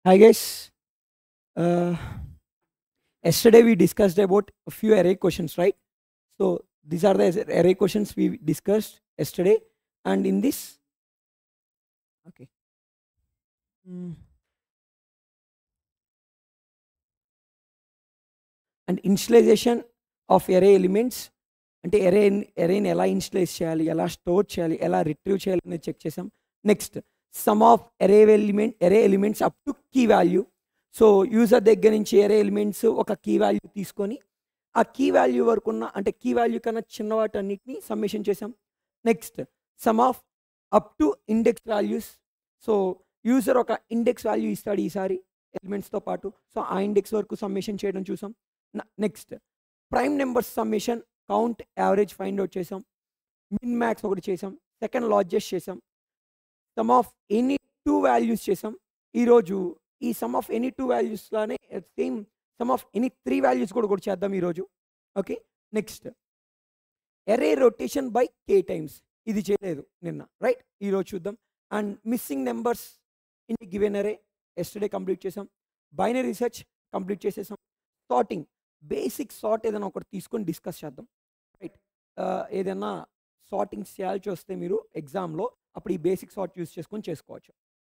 Hi guys. Uh, Yesterday we discussed about a few array questions, right? So these are the array questions we discussed yesterday, and in this, okay, mm, and initialization of array elements అంటే అరేని ఎలా initialise చేయాలి, ఎలా store చేయాలి, ఎలా retrieve చేయాలి అనేది check చేసాం. Next sum of array elements up to key value. So user దగ్గర నుంచి అరే ఎలిమెంట్స్ ఒక కీ వాల్యూ తీసుకొని ఆ కీ వాల్యూ వరకు ఉన్న అంటే కీ వాల్యూ కన్నా చిన్న వాటన్నిటిని సమ్మేషన్ చేసాం. Next sum of up to index values. So user ఒక ఇండెక్స్ వాల్యూ ఇస్తాడు ఈసారి ఎలిమెంట్స్తో పాటు. సో ఆ ఇండెక్స్ వరకు సమ్మేషన్ చేయడం చూసాం. Next prime numbers summation, count, average find out చేసాం. మిన్ మ్యాక్స్ ఒకటి చేసాం. సెకండ్ లార్జెస్ట్ చేసాం. Sum of any two values చేసాం. ఈరోజు ఈ సమ్ ఆఫ్ ఎనీ టూ వాల్యూస్లోనే same sum of any three values కూడా చేద్దాం ఈరోజు. Okay, next array rotation by K times. ఇది చేయలేదు నిన్న, రైట్? ఈరోజు చూద్దాం. And missing numbers in given array yesterday complete చేసాం. బైనరీ రీసెర్చ్ కంప్లీట్ చేసేసాం. సార్టింగ్, బేసిక్ సార్ట్ ఏదైనా ఒకటి తీసుకొని డిస్కస్ చేద్దాం, రైట్? ఏదైనా సార్టింగ్ చేయాల్సి వస్తే మీరు ఎగ్జామ్లో అప్పుడు ఈ బేసిక్ సార్ట్ యూస్ చేసుకొని చేసుకోవచ్చు.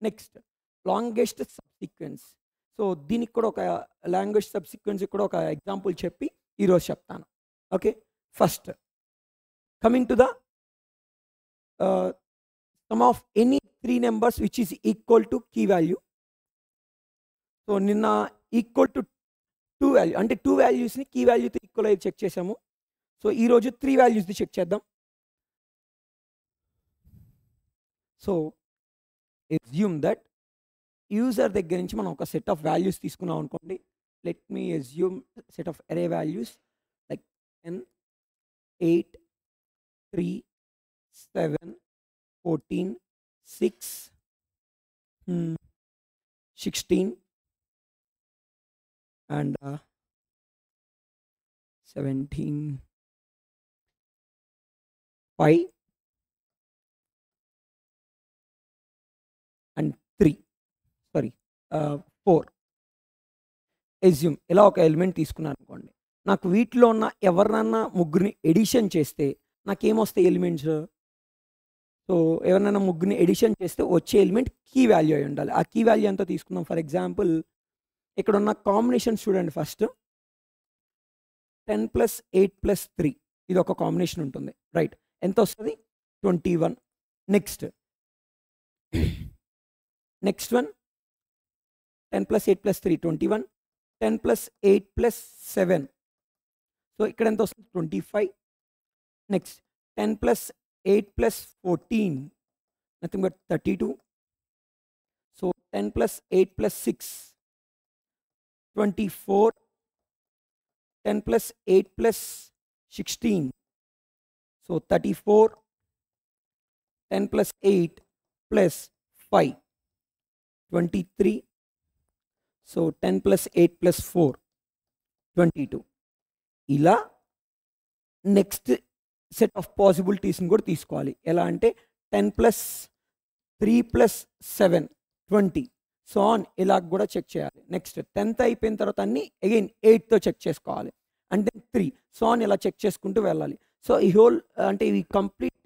Next longest subsequence. సో దీనికి కూడా ఒక లాంగ్వేజ్ సబ్సీక్వెన్స్ కూడా ఒక ఎగ్జాంపుల్ చెప్పి ఈరోజు చెప్తాను. Okay, first coming to the sum of any three numbers which is equal to key value. So నిన్న ఈక్వల్ టు టూ వాల్యూ అంటే టూ వాల్యూస్ని కీ వాల్యూతో ఈక్వల్ అయ్యి చెక్ చేసాము. సో ఈరోజు త్రీ వాల్యూస్ది చెక్ చేద్దాం. సో ఎస్యూమ్ దట్ యూజర్ దగ్గర నుంచి మనం ఒక సెట్ ఆఫ్ వాల్యూస్ తీసుకున్నాం అనుకోండి. Let me assume set of array values like 10, 8, 3, 7, 14, 6, 16 and 17, 5 and 3, sorry 4. Assume ఇలా ఒక ఎలిమెంట్ తీసుకున్నాను అనుకోండి. నాకు వీటిలో ఉన్న ఎవరినన్నా ముగ్గురిని ఎడిషన్ చేస్తే నాకేమొస్తాయి ఎలిమెంట్స్? సో ఎవరినైనా ముగ్గురిని ఎడిషన్ చేస్తే వచ్చే ఎలిమెంట్ కీ వాల్యూ అయి ఉండాలి. ఆ కీ వాల్యూ ఎంత తీసుకుందాం? ఫర్ ఎగ్జాంపుల్ ఇక్కడ ఉన్న కాంబినేషన్ చూడండి. ఫస్ట్ 10 + 8 + 3 ఇది ఒక కాంబినేషన్ ఉంటుంది, రైట్? ఎంత వస్తుంది? 21. Next one 10 + 8 + 3 21, 10 + 8 + 7. సో ఇక్కడ ఎంత వస్తుంది? 25. Next 10 + 8 + 14 nothing but 32. So 10 + 8 + 6 24, 10 + 8 + 16, so 34, 10 + 8 + 5, 23, so 10 + 8 + 4, 22. ఇలా నెక్స్ట్ సెట్ ఆఫ్ పాసిబిలిటీస్ని కూడా తీసుకోవాలి. ఎలా అంటే 10 + 3 + 7, 20. సో ఆన్ ఇలా కూడా చెక్ చేయాలి. నెక్స్ట్ 10th అయిపోయిన తర్వాత అన్ని అగైన్ 8తో చెక్ చేసుకోవాలి. And then 3. సో ఆన్ ఇలా చెక్ చేసుకుంటూ వెళ్ళాలి. సో ఈ హోల్ అంటే ఈ కంప్లీట్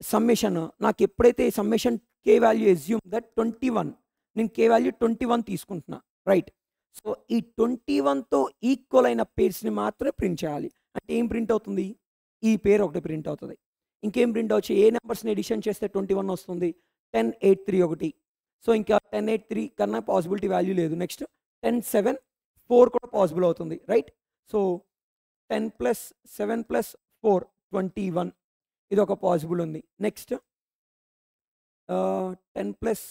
సమ్మేషన్ నాకు ఎప్పుడైతే ఈ summation K value assume that 21, నేను కే వాల్యూ 21 తీసుకుంటున్నా, రైట్? సో ఈ 21తో ఈక్వల్ అయిన పేర్స్ని మాత్రమే ప్రింట్ చేయాలి. అంటే ఏం ప్రింట్ అవుతుంది? ఈ పేరు ఒకటి ప్రింట్ అవుతుంది. ఇంకేం ప్రింట్ అవచ్చు? ఏ నెంబర్స్ని ఎడిషన్ చేస్తే 21 వస్తుంది? 10, 8, 3 ఒకటి. సో ఇంకా 10, 8, 3 కన్నా పాసిబిలిటీ వాల్యూ లేదు. నెక్స్ట్ 10, 7, 4 కూడా పాసిబుల్ అవుతుంది, రైట్? సో 10 + 7 + 4, 21 ఇది ఒక పాసిబుల్ ఉంది. నెక్స్ట్ 10 +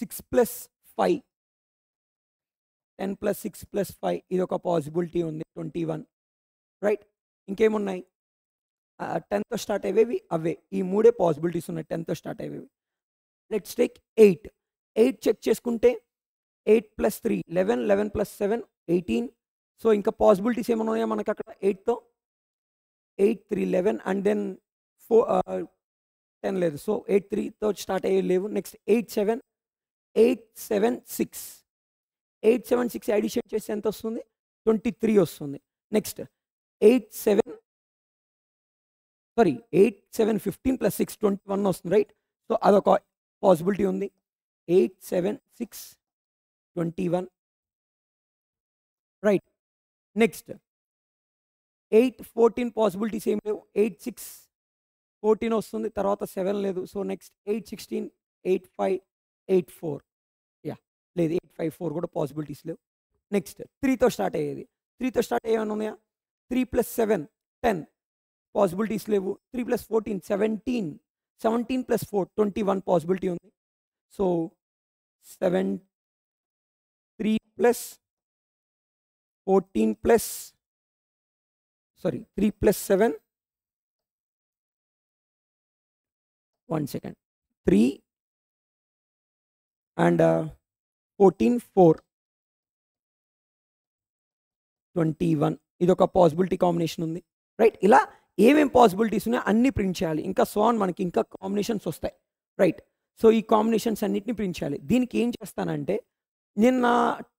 6 + 5, 10 + 6 + 5 ఇది ఒక పాసిబిలిటీ ఉంది, 21, రైట్? ఇంకేమున్నాయి? 10తో స్టార్ట్ అయ్యేవి అవే. ఈ మూడే పాసిబిలిటీస్ ఉన్నాయి 10తో స్టార్ట్ అయ్యేవి. Let's take 8. 8 చెక్ చేసుకుంటే 8 + 3 11, 11 + 7 18. సో ఇంకా పాసిబిలిటీస్ ఏమైనా ఉన్నాయా మనకు అక్కడ 8తో? 8, 3, 11 అండ్ దెన్ 10 లేదు. సో 8, 3తో స్టార్ట్ అయ్యే లేవు. నెక్స్ట్ 8, 7, 8, 7, 6. 876 అడిషన్ చేస్తే ఎంత వస్తుంది? 23 వస్తుంది. నెక్స్ట్ 8 7 15 ప్లస్ 6 21 వస్తుంది, రైట్? సో అదొక పాసిబిలిటీ ఉంది. 8 7 6 21, రైట్? నెక్స్ట్ 8 14 పాసిబిలిటీస్ ఏం లేవు. 8 6 14 వస్తుంది, తర్వాత 7 లేదు. సో నెక్స్ట్ 8 16 8 5 8 4, యా లేదు 8 5 4 కూడా పాసిబిలిటీస్ లేవు. నెక్స్ట్ 3తో స్టార్ట్ అయ్యేది. 3తో స్టార్ట్ అయ్యేమన్నా ఉన్నాయా? 3 + 7 10 పాసిబిలిటీస్ లేవు. 3 + 14 17, 17 + 4 21 పాసిబిలిటీ ఉంది. సో 7 3 + 14 + 3 + 7 1 second 3 and 14 4 21 ఇది ఒక పాసిబిలిటీ కాంబినేషన్ ఉంది, రైట్? ఇలా ఏమేం పాసిబిలిటీస్ ఉన్నాయో అన్ని ప్రింట్ చేయాలి. ఇంకా మనకి ఇంకా కాంబినేషన్స్ వస్తాయి, రైట్? సో ఈ కాంబినేషన్స్ అన్నిటిని ప్రింట్ చేయాలి. దీనికి ఏం చేస్తానంటే నిన్న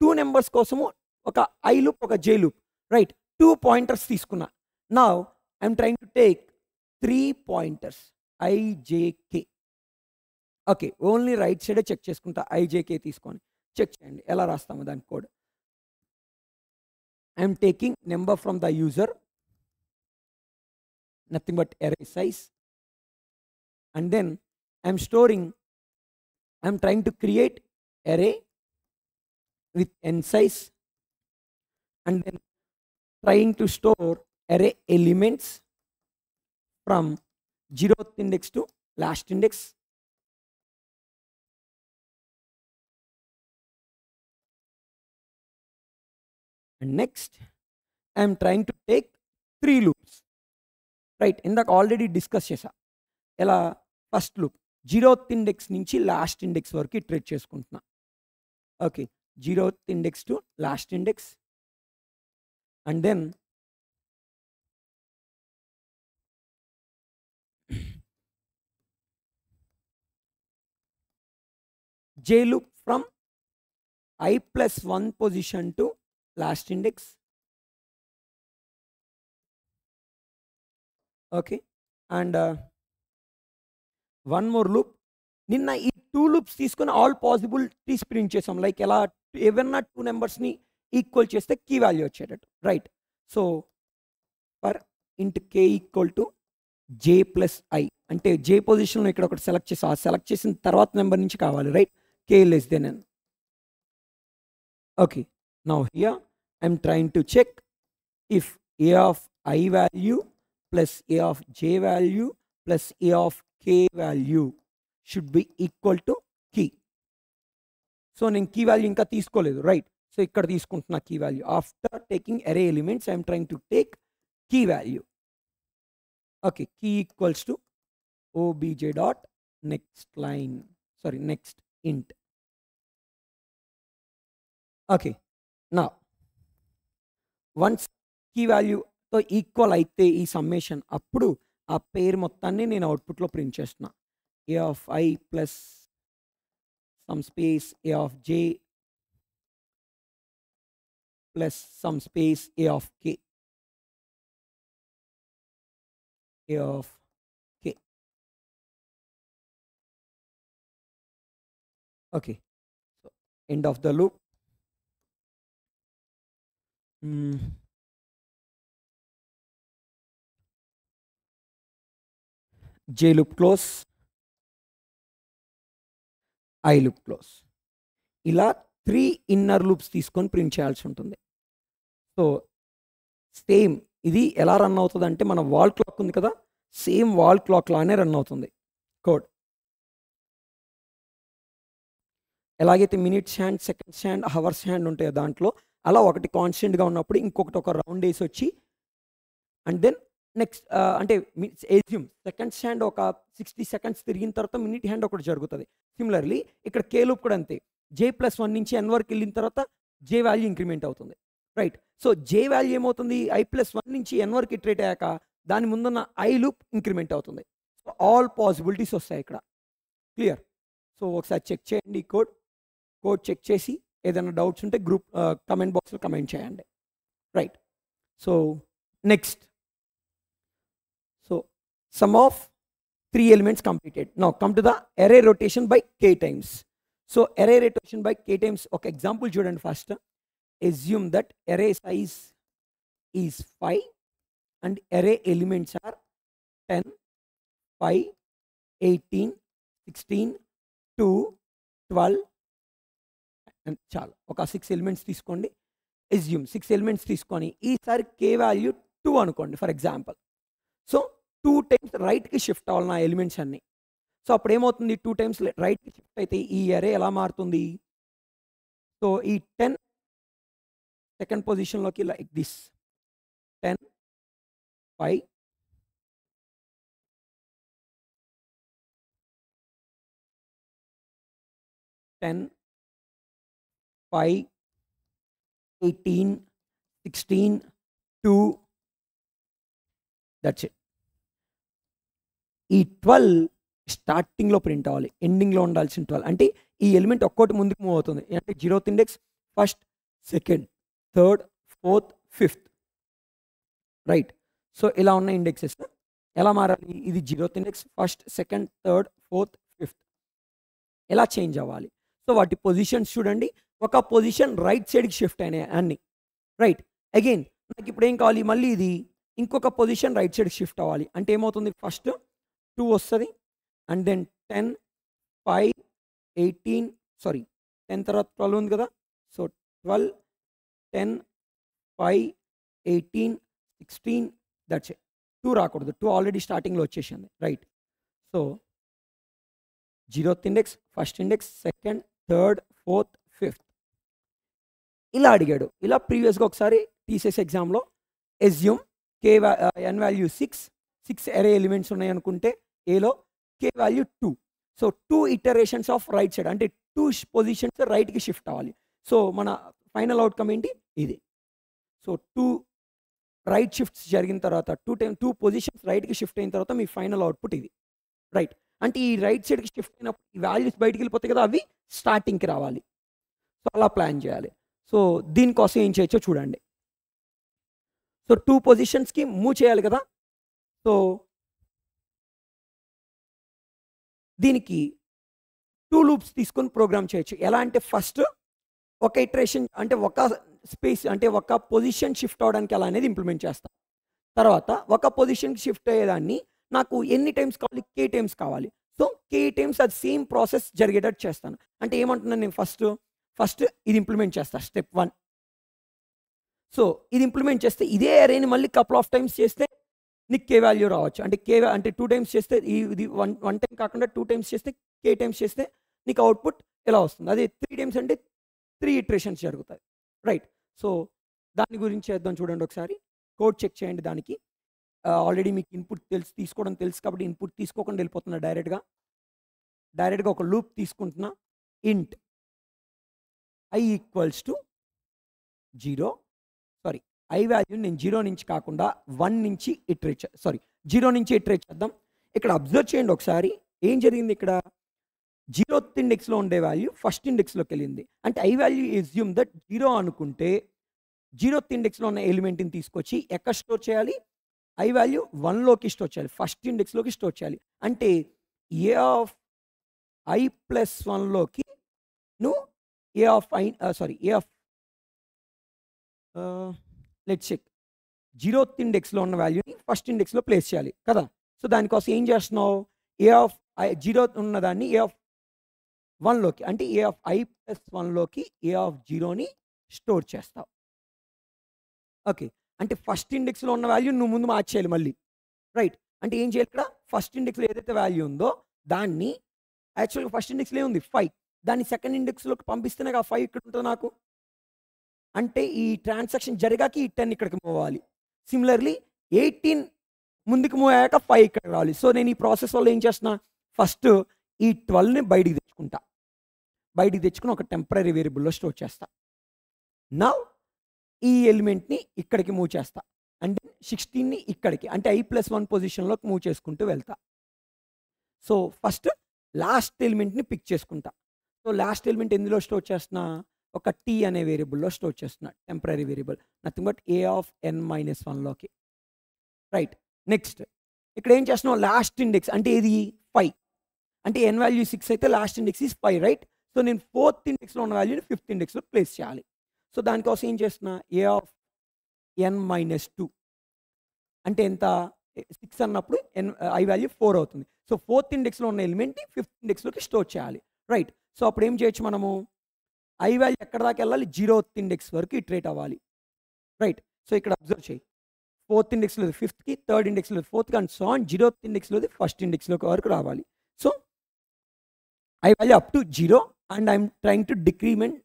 2 నెంబర్స్ కోసము ఒక ఐ లూప్ ఒక జే లూప్, రైట్? 2 పాయింటర్స్ తీసుకున్నా. Now I'm trying to take 3 pointers IJK. Okay, only right సైడే చెక్ చేసుకుంటా. ఐజేకే తీసుకొని చెక్ చేయండి ఎలా రాస్తాము దాని code. I'm taking number from the user, nothing but array size, and then I'm trying to create array with n size, and then trying to store array elements from 0th index to last index. And next I'm trying to take 3 loops, right? ఇందాక already discuss చేసా ఎలా. First loop 0th index నుంచి last index వరకు iterate చేసుకుంటున్నా. Okay, 0th index to last index, and then j loop from I + 1 position to last index. Okay, and one more loop. నిన్న ఈ 2 loops తీసుకొని all possibilities print చేసాం. Like ఎలా ఏవన్నా 2 నెంబర్స్ని equal చేస్తే కీ వాల్యూ వచ్చేటట్టు, రైట్? సో ఫర్ ఇంట్ k = j + i అంటే j పొజిషన్లో ఇక్కడ ఒకటి సెలెక్ట్ చేసి ఆ సెలెక్ట్ చేసిన తర్వాత నెంబర్ నుంచి కావాలి, right? k n. Okay, now here I'm trying to check if a of i value plus a of j value plus a of k value should be equal to key. So నేను key value ఇంకా తీసుకోలేదు, right? So ఇక్కడ తీసుకుంటున్నా key value. After taking array elements I'm trying to take key value. Okay, key = obj dot next line next int. Okay, నా once key వాల్యూతో equal అయితే ఈ summation, అప్పుడు ఆ పేరు మొత్తాన్ని నేను అవుట్పుట్లో ప్రింట్ చేస్తున్నా. a of i plus some space a of j plus some space a of k, a of k. Okay, so end of the loop. j loop close, i loop close. ఇలా 3 inner loops తీసుకొని print చేయాల్సి ఉంటుంది. So same ఇది ఎలా run అవుతుంది అంటే మన wall clock ఉంది కదా, సేమ్ వాల్ క్లాక్ లానే రన్ అవుతుంది కోడ్. ఎలాగైతే minutes hand, seconds hand, hours hand ఉంటాయో దాంట్లో అలా ఒకటి కాన్స్టెంట్గా ఉన్నప్పుడు ఇంకొకటి ఒక రౌండ్ వేసి వచ్చి, అండ్ దెన్ నెక్స్ట్ అంటే ఎజ్యూమ్ సెకండ్స్ హ్యాండ్ ఒక 60 సెకండ్స్ తిరిగిన తర్వాత మినిట్ హ్యాండ్ ఒకటి జరుగుతుంది. సిమిలర్లీ ఇక్కడ కే లూప్ కూడా అంతే. j+1 నుంచి n వరకు వెళ్ళిన తర్వాత j వాల్యూ ఇంక్రిమెంట్ అవుతుంది, రైట్? సో j వాల్యూ ఏమవుతుంది, i+1 నుంచి n వరకు ఇటరేట్ అయ్యాక దాని ముందున్న i లూప్ ఇంక్రిమెంట్ అవుతుంది. సో ఆల్ పాసిబిలిటీస్ వస్తాయి ఇక్కడ. క్లియర్? సో ఒకసారి చెక్ చేయండి కోడ్ చెక్ చేసి ఏదైనా డౌట్స్ ఉంటే గ్రూప్ కమెంట్ బాక్స్లో కమెంట్ చేయండి. Right. So next, so some of 3 elements completed. Now come to the array rotation by k times. So array rotation by k times, ఒక example చూడండి. First assume that array size is 5 and array elements are 10, 5, 18, 16, 2, 12 and చాలు. ఒక 6 elements తీసుకోండి. assume 6 elements తీసుకొని ఈసారి k value 2 అనుకోండి for example. So 2 times రైట్కి shift అవ్వాలి నా ఎలిమెంట్స్ అన్ని. సో అప్పుడు ఏమవుతుంది, 2 టైమ్స్ రైట్కి షిఫ్ట్ అయితే ఈ అరే ఎలా మారుతుంది? సో ఈ 10 సెకండ్ పొజిషన్లోకి లైక్ దిస్ 10, 5, 10, 5, 18, 16, 2, దట్స్ ఇట్. ఈ 12 స్టార్టింగ్లో ప్రింట్ అవ్వాలి, ఎండింగ్లో ఉండాల్సిన 12. అంటే ఈ ఎలిమెంట్ ఒక్కోటి ముందుకు మూవ్ అవుతుంది. అంటే 0th index, first, second, third, fourth, fifth. Right. So ఇలా ఉన్న ఇండెక్సెస్ ఎలా మారాలి? ఇది 0th index, first, second, third, fourth, fifth ఎలా చేంజ్ అవ్వాలి? సో వాటి పొజిషన్స్ చూడండి. ఒక పొజిషన్ రైట్ సైడ్కి షిఫ్ట్ అయినాయి అన్ని. రైట్. అగైన్ నాకు ఇప్పుడు ఏం కావాలి? మళ్ళీ ఇది ఇంకొక పొజిషన్ రైట్ సైడ్కి షిఫ్ట్ అవ్వాలి. అంటే ఏమవుతుంది? ఫస్ట్ 2 వస్తుంది అండ్ దెన్ 10, 5, 18, సారీ 10 తర్వాత 12 ఉంది కదా. So 12, 10, 5, 18, 16, that's it. 2 రాకూడదు, 2 ఆల్రెడీ స్టార్టింగ్లో వచ్చేసింది. Right. So 0th index, first index, second, third, fourth, fifth ఇలా అడిగాడు. ఇలా ప్రీవియస్గా ఒకసారి తీసేసి ఎగ్జామ్లో assume k n వాల్యూ 6 అరే ఎలిమెంట్స్ ఉన్నాయి అనుకుంటే ఏలో k value 2. So 2 iterations of right side, అంటే 2 పొజిషన్స్ రైట్కి షిఫ్ట్ అవ్వాలి. సో మన ఫైనల్ అవుట్కమ్ ఏంటి? ఇది. సో 2 రైట్ షిఫ్ట్స్ జరిగిన తర్వాత 2 పొజిషన్స్ రైట్కి షిఫ్ట్ అయిన తర్వాత మీ ఫైనల్ అవుట్పుట్ ఇది. రైట్. అంటే ఈ రైట్ సైడ్కి షిఫ్ట్ అయినప్పుడు ఈ వాల్యూస్ బయటికి వెళ్ళిపోతాయి కదా, అవి స్టార్టింగ్కి రావాలి. సో అలా ప్లాన్ చేయాలి. సో దీనికోసం ఏం చేయొచ్చో చూడండి. సో 2 పొజిషన్స్కి మూవ్ చేయాలి కదా. సో దీనికి 2 లూప్స్ తీసుకొని ప్రోగ్రామ్ చేయొచ్చు. ఎలా అంటే ఫస్ట్ ఒక ఇటరేషన్, అంటే ఒక స్పేస్, అంటే ఒక పొజిషన్ షిఫ్ట్ అవడానికి ఎలా అనేది ఇంప్లిమెంట్ చేస్తాం. తర్వాత ఒక పొజిషన్కి షిఫ్ట్ అయ్యేదాన్ని నాకు ఎన్ని టైమ్స్ కావాలి? k టైమ్స్ కావాలి. సో k టైమ్స్ అది సేమ్ ప్రాసెస్ జరిగేటట్టు చేస్తాను. అంటే ఏమంటున్నాను నేను? ఫస్ట్ ఇది ఇంప్లిమెంట్ చేస్తా, స్టెప్ 1. సో ఇది ఇంప్లిమెంట్ చేస్తే ఇదే అరేని మళ్ళీ కపుల్ ఆఫ్ టైమ్స్ చేస్తే నీకు k వాల్యూ రావచ్చు. అంటే అంటే 2 టైమ్స్ చేస్తే ఇది 1 టైం కాకుండా 2 టైమ్స్ చేస్తే, k టైమ్స్ చేస్తే నీకు అవుట్పుట్ ఎలా వస్తుంది? అదే 3 టైమ్స్ అంటే 3 ఇటరేషన్స్ జరుగుతాయి. రైట్. సో దాని గురించి చేద్దాం చూడండి ఒకసారి. కోడ్ చెక్ చేయండి. దానికి ఆల్రెడీ మీకు ఇన్పుట్ తీసుకోవడం తెలుసు కాబట్టి ఇన్పుట్ తీసుకోకుండా వెళ్ళిపోతున్నా డైరెక్ట్గా ఒక లూప్ తీసుకుంటున్నా. ఇంట్ i equals to 0, sorry i value నేను 0 నుంచి కాకుండా 1 నుంచి ఇటరేట్, సారీ 0 నుంచి ఇటరేట్ చేద్దాం. ఇక్కడ అబ్జర్వ్ చేయండి ఒకసారి ఏం జరిగింది. ఇక్కడ 0th ఇండెక్స్లో ఉండే వాల్యూ ఫస్ట్ ఇండెక్స్లోకి వెళ్ళింది. అంటే i వాల్యూ assume దట్ 0 అనుకుంటే 0th ఇండెక్స్లో ఉన్న ఎలిమెంట్ని తీసుకొచ్చి ఎక్కడ స్టోర్ చేయాలి? i వాల్యూ 1లోకి స్టోర్ చేయాలి, ఫస్ట్ ఇండెక్స్లోకి స్టోర్ చేయాలి. అంటే a ఆఫ్ i ప్లస్ 1లోకి నువ్వు a of let's check 0th ఇండెక్స్లో ఉన్న వాల్యూని ఫస్ట్ ఇండెక్స్లో ప్లేస్ చేయాలి కదా. సో దానికోసం ఏం చేస్తున్నావు? a ఆఫ్ 0 ఉన్నదాన్ని a ఆఫ్ 1లోకి, అంటే a ఆఫ్ i ప్లస్ 1లోకి a ఆఫ్ 0ని స్టోర్ చేస్తావు. ఓకే. అంటే ఫస్ట్ ఇండెక్స్లో ఉన్న వాల్యూ నువ్వు ముందు మార్చేయాలి మళ్ళీ. రైట్. అంటే ఏం చేయాలి? ఇక్కడ ఫస్ట్ ఇండెక్స్లో ఏదైతే వాల్యూ ఉందో దాన్ని, యాక్చువల్గా ఫస్ట్ ఇండెక్స్లో ఏముంది? 5, దాన్ని సెకండ్ ఇండెక్స్లోకి పంపిస్తేనే ఆ 5 ఇక్కడ ఉంటుంది నాకు. అంటే ఈ ట్రాన్సాక్షన్ జరిగాక ఈ 10 ఇక్కడికి మూవ్ అవ్వాలి. సిమిలర్లీ 18 ముందుకు మూవ్ అయ్యాక 5 ఇక్కడికి రావాలి. సో నేను ఈ ప్రాసెస్ వల్ల ఏం చేస్తున్నా? ఫస్ట్ ఈ 12ని బయటికి తెచ్చుకుని ఒక టెంపరీ వేరియబుల్లో స్టోర్ చేస్తా. నౌ ఈ ఎలిమెంట్ని ఇక్కడికి మూవ్ చేస్తా, అంటే 16ని ఇక్కడికి, అంటే i ప్లస్ 1 పొజిషన్లోకి మూవ్ చేసుకుంటూ వెళ్తా. సో ఫస్ట్ లాస్ట్ ఎలిమెంట్ని పిక్ చేసుకుంటా. సో లాస్ట్ ఎలిమెంట్ ఎందులో స్టోర్ చేస్తున్నా? ఒక టీ అనే వేరియబుల్లో స్టోర్ చేస్తున్నా, temporary variable, nothing but A of N minus వన్లోకి. రైట్. నెక్స్ట్ ఇక్కడ ఏం చేస్తున్నాం, లాస్ట్ ఇండెక్స్ అంటే ఇది 5, అంటే ఎన్ వాల్యూ 6 అయితే last index is 5, right. So నేను 4th ఇండెక్స్లో ఉన్న వాల్యూని 5th ఇండెక్స్లో ప్లేస్ చేయాలి. సో దానికోసం ఏం చేస్తున్నా, ఏ ఆఫ్ ఎన్ మైనస్ 2 అంటే ఎంత, 6 అన్నప్పుడు ఐ వాల్యూ 4 అవుతుంది. సో 4th ఇండెక్స్లో ఉన్న ఎలిమెంట్ని 5th ఇండెక్స్లోకి స్టోర్ చేయాలి, రైట్. సో అప్పుడు ఏం చేయొచ్చు మనము, ఐ వాల్యూ ఎక్కడ దాకా వెళ్ళాలి, 0th ఇండెక్స్ వరకు ఇటరేట్ అవ్వాలి, రైట్. సో ఇక్కడ అబ్జర్వ్ చేయి, 4th ఇండెక్స్లో 5th, 3rd ఇండెక్స్లో 4th and so on 0th ఇండెక్స్లో 1st ఇండెక్స్లో వరకు రావాలి. So I value up to 0 and I'm trying to decrement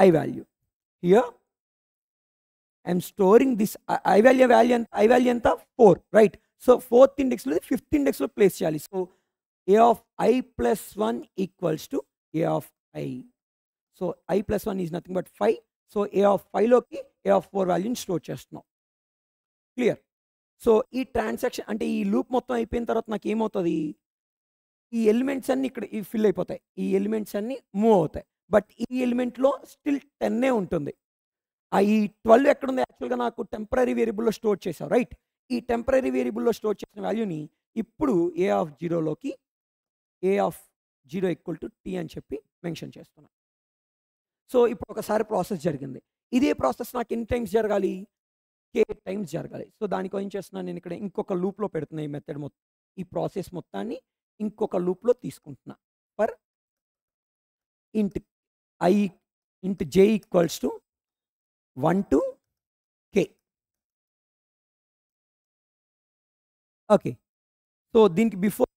I value. Here I'm storing this I value ఎంత 4, రైట్. సో 4th ఇండెక్స్లో 5th ఇండెక్స్లో place చేయాలి. So A of I plus 1 equals to A of I. So I plus 1 is nothing but 5. So A of 5లోకి A of 4 వాల్యూని store చేస్తున్నాం. Clear. So ఈ transaction అంటే ఈ loop మొత్తం అయిపోయిన తర్వాత నాకు ఏమవుతుంది, ఈ ఎలిమెంట్స్ అన్ని ఇక్కడ ఫిల్ అయిపోతాయి, ఈ ఎలిమెంట్స్ అన్ని మూవ్ అవుతాయి. బట్ ఈ ఎలిమెంట్లో స్టిల్ 10 ఉంటుంది. ఈ 12 ఎక్కడుంది, యాక్చువల్గా నాకు టెంపరరీ వేరియబుల్లో స్టోర్ చేసావు, రైట్. ఈ టెంపరరీ వేరియబుల్లో స్టోర్ చేసిన వాల్యూని ఇప్పుడు ఏ ఆఫ్ 0లోకి A of 0 equal to T అని చెప్పి మెన్షన్ చేస్తున్నాను. సో ఇప్పుడు ఒకసారి ప్రాసెస్ జరిగింది. ఇదే ప్రాసెస్ నాకు ఎన్ని టైమ్స్ జరగాలి, k టైమ్స్ జరగాలి. సో దానికి ఏం చేస్తున్నాను, నేను ఇక్కడ ఇంకొక లూప్లో పెడుతున్నా ఈ మెథడ్ మొత్తం, ఈ ప్రాసెస్ మొత్తాన్ని ఇంకొక లూప్లో తీసుకుంటున్నా. ఫర్ ఇంట్ I int j equals to 1 to k. Okay. So దీనికి బిఫోర్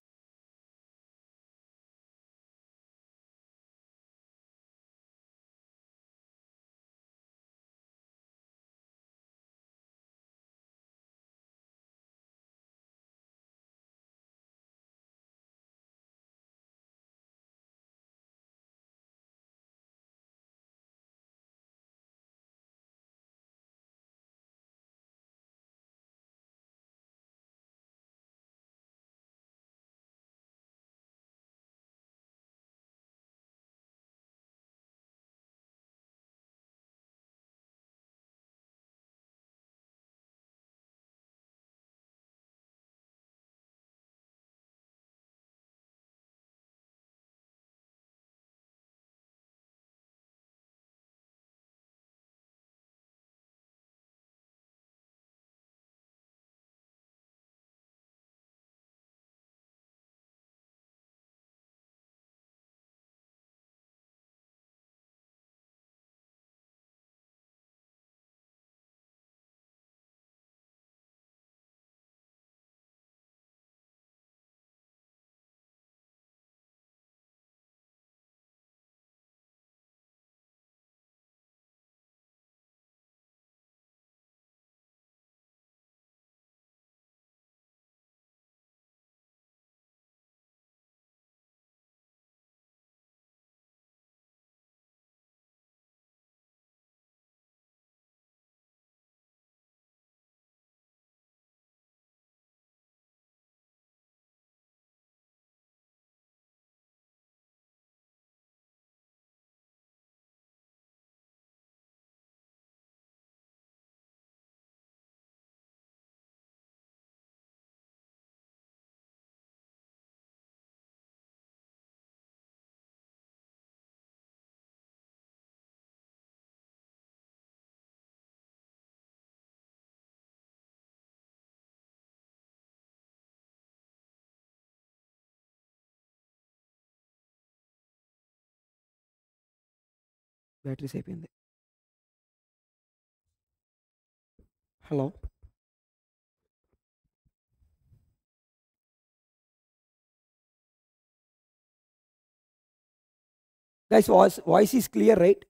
బ్యాటరీస్ అయిపోయింది. Hello, guys voice is clear, right?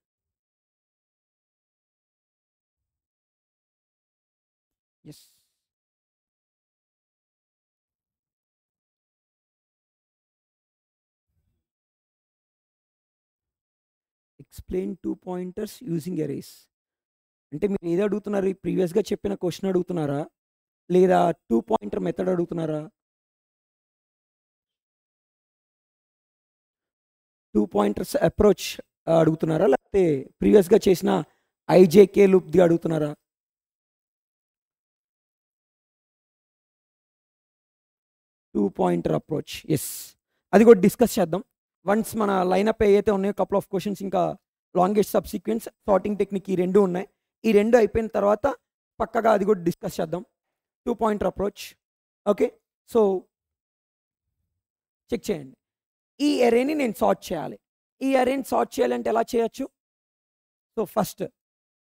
Yes. Explain 2 pointers using arrays అంటే మీరు ఏది అడుగుతున్నారు, ప్రీవియస్గా చెప్పిన క్వశ్చన్ అడుగుతున్నారా లేదా 2 పాయింటర్ మెథడ్ అడుగుతున్నారా? 2 పాయింటర్స్ అప్రోచ్ అడుగుతున్నారా? లేకపోతే ప్రీవియస్గా చేసిన ఐజేకే లూప్ది అడుగుతున్నారా? టూ పాయింటర్ అప్రోచ్, ఎస్, అది కూడా డిస్కస్ చేద్దాం. వన్స్ మన లైనప్ ఏవైతే ఉన్నాయో కపుల్ ఆఫ్ క్వశ్చన్స్, ఇంకా లాంగెస్ట్ సబ్సీక్వెన్స్, సార్టింగ్ టెక్నిక్, ఈ రెండు ఉన్నాయి. ఈ రెండు అయిపోయిన తర్వాత పక్కగా అది కూడా డిస్కస్ చేద్దాం, two pointer approach. Okay, so check చేయండి. ఈ అరేని నేను సార్ట్ చేయాలి. ఈ అరేని సార్ట్ చేయాలంటే ఎలా చేయొచ్చు? సో ఫస్ట్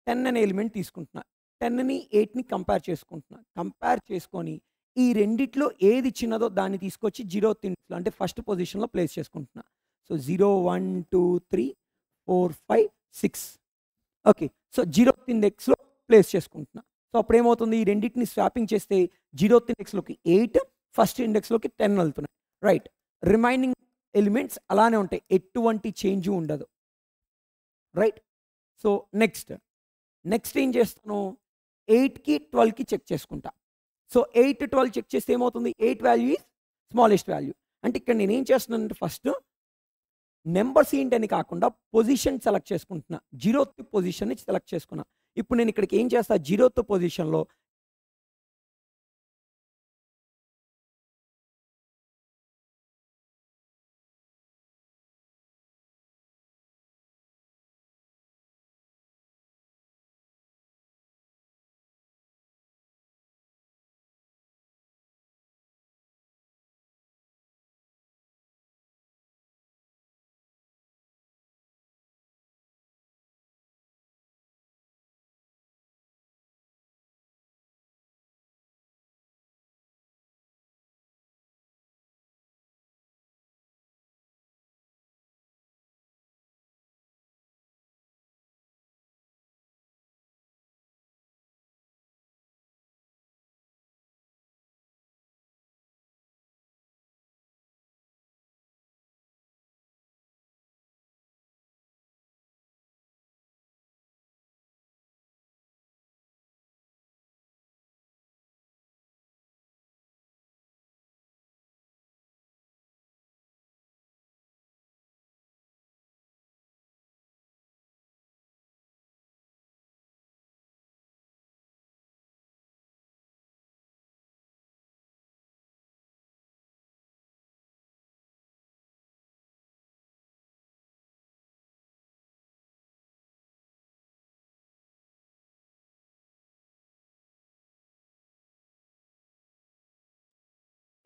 10 అనే ఎలిమెంట్ తీసుకుంటున్నా, 10ని 8ని కంపేర్ చేసుకుంటున్నా. కంపేర్ చేసుకొని ఈ రెండిట్లో ఏది చిన్నదో దాన్ని తీసుకొచ్చి 0th ఇండెక్స్లో, అంటే ఫస్ట్ పొజిషన్లో ప్లేస్ చేసుకుంటున్నా. సో 0 1 2 3 4 5 6. ఓకే, సో 0th ఇండెక్స్లో ప్లేస్ చేసుకుంటున్నా. సో అప్పుడు ఏమవుతుంది, ఈ రెండింటిని స్వాపింగ్ చేస్తే 0th ఇండెక్స్లోకి 8, ఫస్ట్ ఇండెక్స్లోకి 10 వెళ్తున్నాయి. రైట్, రిమైనింగ్ ఎలిమెంట్స్ అలానే ఉంటాయి, ఎటువంటి చేంజ్ ఉండదు. రైట్, సో నెక్స్ట్ ఏం చేస్తాను, 8కి 12కి చెక్ చేసుకుంటా. సో 8 12 చెక్ చేస్తే ఏమవుతుంది, 8 వాల్యూ ఈజ్ స్మాలెస్ట్ వాల్యూ. అంటే ఇక్కడ నేను ఏం చేస్తున్నానంటే ఫస్ట్ నెంబర్స్ ఏంటని కాకుండా పొజిషన్ సెలెక్ట్ చేసుకుంటున్నా. 0th పొజిషన్ని సెలెక్ట్ చేసుకున్నా. ఇప్పుడు నేను ఇక్కడికి ఏం చేస్తా, 0th పొజిషన్లో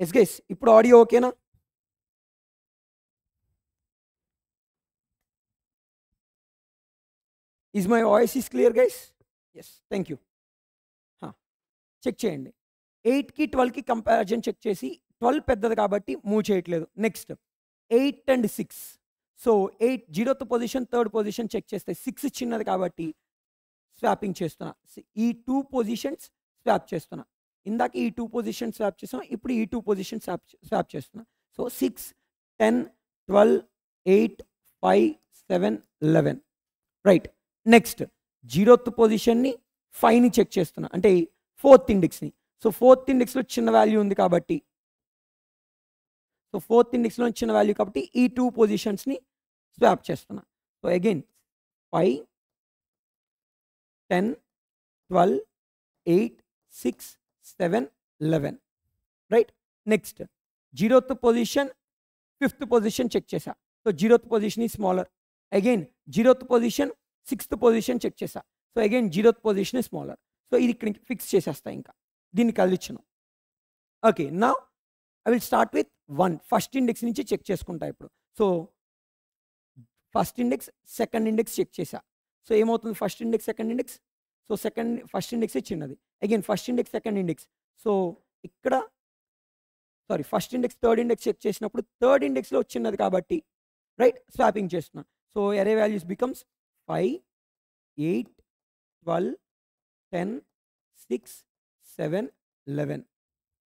ఎస్ గైస్, ఇప్పుడు ఆడియో ఓకేనా? Is my voice is clear guys? Yes, thank you. Check చేయండి, 8కి 12కి కంపారిజన్ చెక్ చేసి 12 పెద్దది కాబట్టి మూవ్ చేయట్లేదు. Next 8 and 6. So 8 0th position, 3rd position check చేస్తే 6 చిన్నది కాబట్టి స్వాపింగ్ చేస్తున్నా. ఈ 2 పొజిషన్స్ స్వాప్ చేస్తున్నా. ఇందాక ఈ 2 పొజిషన్స్ స్వాప్ చేసాం, ఇప్పుడు ఈ 2 పొజిషన్స్ స్వాప్ చేస్తున్నా. సో 6 10 12 8 5 7 11. రైట్, నెక్స్ట్ 0th పొజిషన్ని 5ని చెక్ చేస్తున్నా, అంటే 4th ఇండెక్స్ని. సో 4th ఇండెక్స్లో చిన్న వాల్యూ ఉంది కాబట్టి, సో 4th ఇండెక్స్లో చిన్న వాల్యూ కాబట్టి ఈ 2 పొజిషన్స్ని స్వాప్ చేస్తున్నా. So again 5 10 12 8 6 7 11. Right, next 0th position 5th position check చేసా. సో 0th పొజిషన్ ఈ smaller. Again 0th position 6th position check చేసా. సో అగైన్ 0th పొజిషన్ ఈ స్మాలర్. సో ఇది ఇక్కడ ఫిక్స్ చేసేస్తా, ఇంకా దీన్ని కలిగించను. ఓకే, నా I will start with 1. First index నుంచి చెక్ చేసుకుంటా ఇప్పుడు. So first index, second index check చేసా. సో ఏమవుతుంది, first index second index. So first ఇండెక్సే చిన్నది. Again first index second index. So ఇక్కడ first index third index check చేసినప్పుడు third ఇండెక్స్లో చిన్నది కాబట్టి రైట్ స్వాపింగ్ చేస్తున్నా. So array values becomes 5 8 12 10 6 7 11.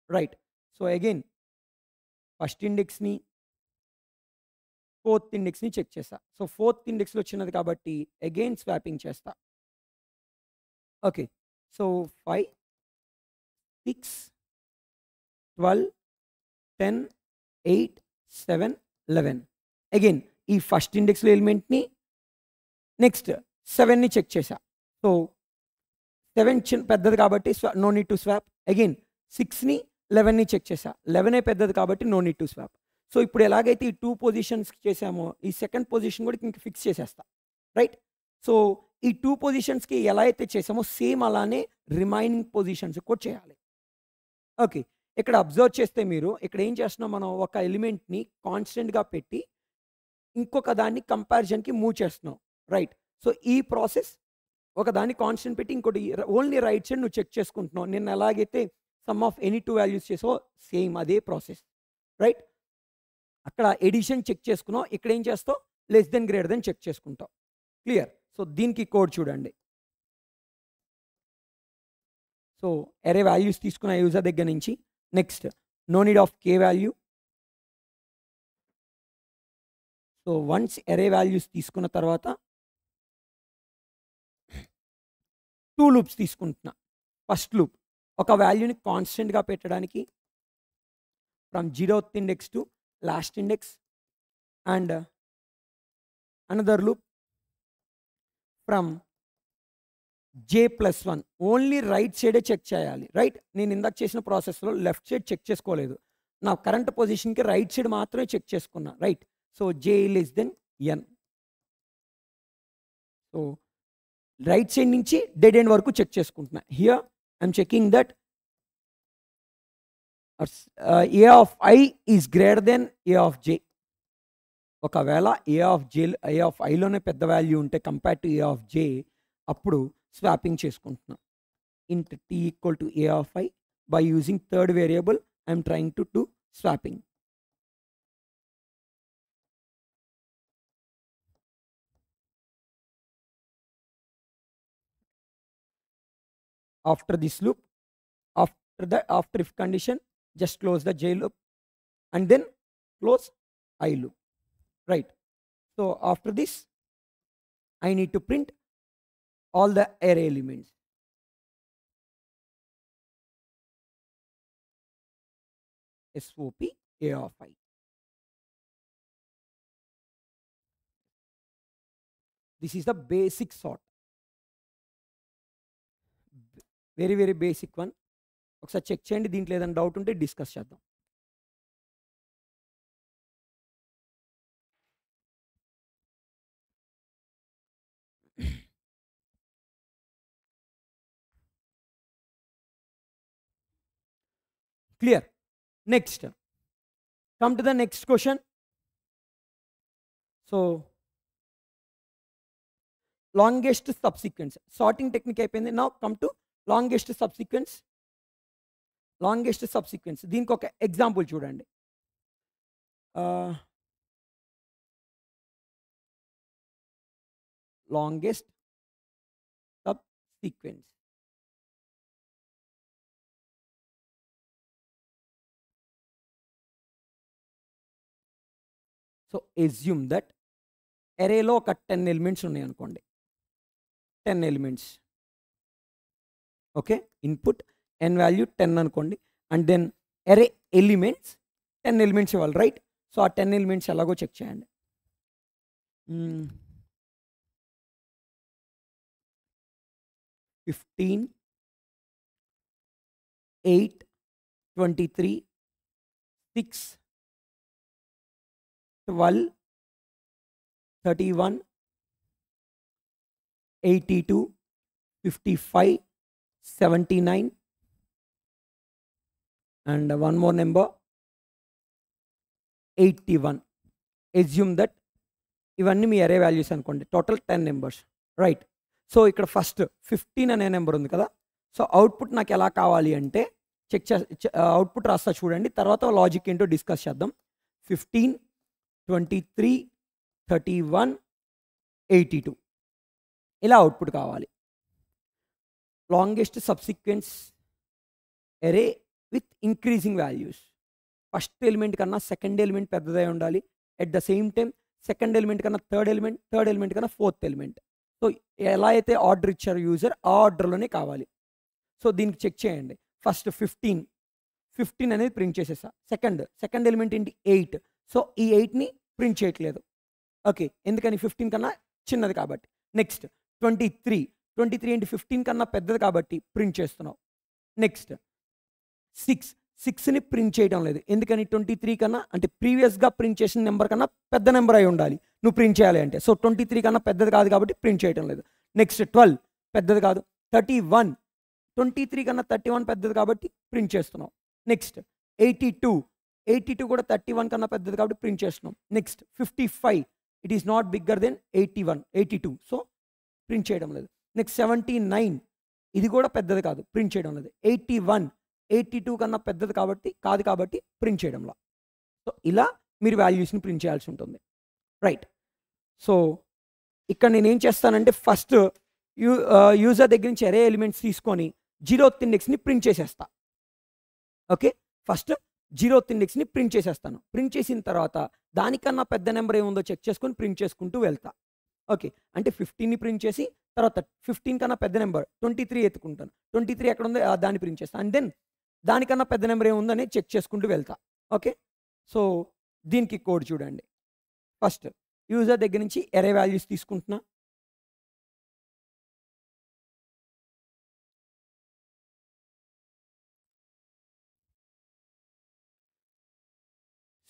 Right, so again first ఇండెక్స్ని 4th ఇండెక్స్ని చెక్ చేస్తా. సో 4th ఇండెక్స్లో చిన్నది కాబట్టి అగైన్ స్వాపింగ్ చేస్తా. Okay, so 5 6 12 10 8 7 11. అగైన్ ఈ ఫస్ట్ ఇండెక్స్లో ఎలిమెంట్ని నెక్స్ట్ 7ని చెక్ చేసా. సో 7 పెద్దది కాబట్టి no need to swap. Again 6ని 11ని చెక్ చేసా. 11 పెద్దది కాబట్టి no need to swap. So ఇప్పుడు ఎలాగైతే ఈ 2 పొజిషన్స్కి చేసామో ఈ సెకండ్ పొజిషన్ కూడా ఇంక ఫిక్స్ చేసేస్తా, రైట్? సో ఈ 2 పొజిషన్స్కి ఎలా అయితే చేసామో సేమ్ అలానే రిమైనింగ్ పొజిషన్స్ కూడా చేయాలి. ఓకే, ఇక్కడ అబ్జర్వ్ చేస్తే మీరు ఇక్కడ ఏం చేస్తున్నాం, మనం ఒక ఎలిమెంట్ని కాన్స్టెంట్గా పెట్టి ఇంకొక దాన్ని కంపారిజన్కి మూవ్ చేస్తున్నాం, రైట్? సో ఈ ప్రాసెస్ ఒక దాన్ని కాన్స్టెంట్ పెట్టి ఇంకోటి ఓన్లీ రైట్ సైడ్ నువ్వు చెక్ చేసుకుంటున్నావు. నేను ఎలాగైతే సమ్ ఆఫ్ ఎనీ 2 వాల్యూస్ చేసో సేమ్ అదే ప్రాసెస్, రైట్? అక్కడ ఎడిషన్ చెక్ చేసుకున్నావు, ఇక్కడ ఏం చేస్తావు, less than greater than check చేసుకుంటావు. క్లియర్? సో దీనికి కోడ్ చూడండి. సో అరే వాల్యూస్ తీసుకున్న యూజర్ దగ్గర నుంచి next no need of K value. So once array values తీసుకున్న తర్వాత 2 లూప్స్ తీసుకుంటున్నా. ఫస్ట్ లూప్ ఒక వాల్యూని కాన్స్టెంట్గా పెట్టడానికి from 0th index to last index, and another loop from j+1 only right సైడే చెక్ చేయాలి, రైట్? నేను ఇందాక చేసిన ప్రాసెస్లో లెఫ్ట్ సైడ్ చెక్ చేసుకోలేదు, నా కరెంట్ పొజిషన్కి రైట్ సైడ్ మాత్రమే చెక్ చేసుకున్నా, right? So j less than n. So right side నుంచి డెడ్ ఎండ్ వరకు చెక్ చేసుకుంటున్నా. Here I'm checking that a of i is greater than a of j. ఒకవేళ a of iలోనే పెద్ద value ఉంటే compare to a of j, అప్పుడు swapping చేసుకుంటున్నా. ఇంట్ t equal to a of i by using third variable I'm trying to do swapping. After this loop, after if condition, just close the j loop and then close I loop, right? So after this I need to print all the array elements. SOP A of I. This is the basic sort. Very very basic one. ఒకసారి check చేయండి, దీంట్లో ఏదైనా doubt ఉంటే discuss చేద్దాం. Clear? Next come to the next question. So longest subsequence sorting technique అయిపోయింది. Now come to longest subsequence. Longest subsequence దీనికి ఒక example చూడండి. Longest subsequence. So assume that అరేలో ఒక 10 ఎలిమెంట్స్ ఉన్నాయి అనుకోండి, 10 elements. Okay, input n value 10 అనుకోండి, and then array elements 10 elements ఇవ్వాలి, రైట్? సో ఆ 10 ఎలిమెంట్స్ ఎలాగో చెక్ చేయండి. 15, 8, 23, 6, 12, 31, 82, 55, 79, and one more number 81. Assume that ఇవన్నీ మీ అరే వాల్యూస్ అనుకోండి, టోటల్ 10 నెంబర్స్, రైట్? సో ఇక్కడ ఫస్ట్ 15 అనే నెంబర్ ఉంది కదా. సో అవుట్పుట్ నాకు ఎలా కావాలి అంటే అవుట్పుట్ రాస్తా చూడండి, తర్వాత లాజిక్ ఏంటో డిస్కస్ చేద్దాం. 15, 23, 31, 82 ఇలా అవుట్పుట్ కావాలి. లాంగెస్ట్ సబ్సీక్వెన్స్ అరే with increasing values. First element కన్నా సెకండ్ ఎలిమెంట్ పెద్దదై ఉండాలి. At the same time second element కన్నా థర్డ్ ఎలిమెంట్ కన్నా ఫోర్త్ ఎలిమెంట్. సో ఎలా అయితే ఆర్డర్ ఇచ్చారు యూజర్ ఆ ఆర్డర్లోనే కావాలి. సో దీనికి చెక్ చేయండి. ఫస్ట్ 15 అనేది ప్రింట్ చేసేసా. సెకండ్ ఎలిమెంట్ ఏంటి 8. సో ఈ 8ని ప్రింట్ చేయట్లేదు. ఓకే, ఎందుకని 15 కన్నా చిన్నది కాబట్టి. నెక్స్ట్ 23 ఏంటి 15 కన్నా పెద్దది కాబట్టి ప్రింట్ చేస్తున్నావు. నెక్స్ట్ 6ని ప్రింట్ చేయడం లేదు. ఎందుకని 23 కన్నా అంటే ప్రీవియస్గా ప్రింట్ చేసిన నెంబర్ కన్నా పెద్ద నెంబర్ అయి ఉండాలి నువ్వు ప్రింట్ చేయాలి అంటే. సో 23 కన్నా పెద్దది కాదు కాబట్టి ప్రింట్ చేయడం లేదు. నెక్స్ట్ 12 పెద్దది కాదు. 31 23 కన్నా 31 పెద్దది కాబట్టి ప్రింట్ చేస్తున్నాం. నెక్స్ట్ 82 కూడా 31 కన్నా పెద్దది కాబట్టి ప్రింట్ చేస్తున్నాం. Next 55 it is not bigger than 82 so print చేయడం లేదు. నెక్స్ట్ 79 ఇది కూడా పెద్దది కాదు ప్రింట్ చేయడం లేదు. 82 కన్నా పెద్దది కాబట్టి ప్రింట్ చేయడంలో. సో ఇలా మీరు వాల్యూస్ని ప్రింట్ చేయాల్సి ఉంటుంది. రైట్. సో ఇక్కడ నేను ఏం చేస్తానంటే ఫస్ట్ యూజర్ దగ్గర నుంచి అరే ఎలిమెంట్స్ తీసుకొని 0th ఇండెక్స్ని ప్రింట్ చేసేస్తా. ఓకే, ఫస్ట్ 0th ఇండెక్స్ని ప్రింట్ చేసేస్తాను. ప్రింట్ చేసిన తర్వాత దానికన్నా పెద్ద నెంబర్ ఏముందో చెక్ చేసుకొని ప్రింట్ చేసుకుంటూ వెళ్తా. ఓకే, అంటే 15ని ప్రింట్ చేసి తర్వాత 15 కన్నా పెద్ద నెంబర్ 23 ఎత్తుకుంటాను. 23 ఎక్కడ ఉందో దాన్ని ప్రింట్ చేస్తాను. అండ్ దెన్ దానికన్నా పెద్ద నెంబర్ ఏముందని చెక్ చేసుకుంటూ వెళ్తా. ఓకే, సో దీనికి కోడ్ చూడండి. ఫస్ట్ యూజర్ దగ్గర నుంచి అరే వాల్యూస్ తీసుకుంటున్నా.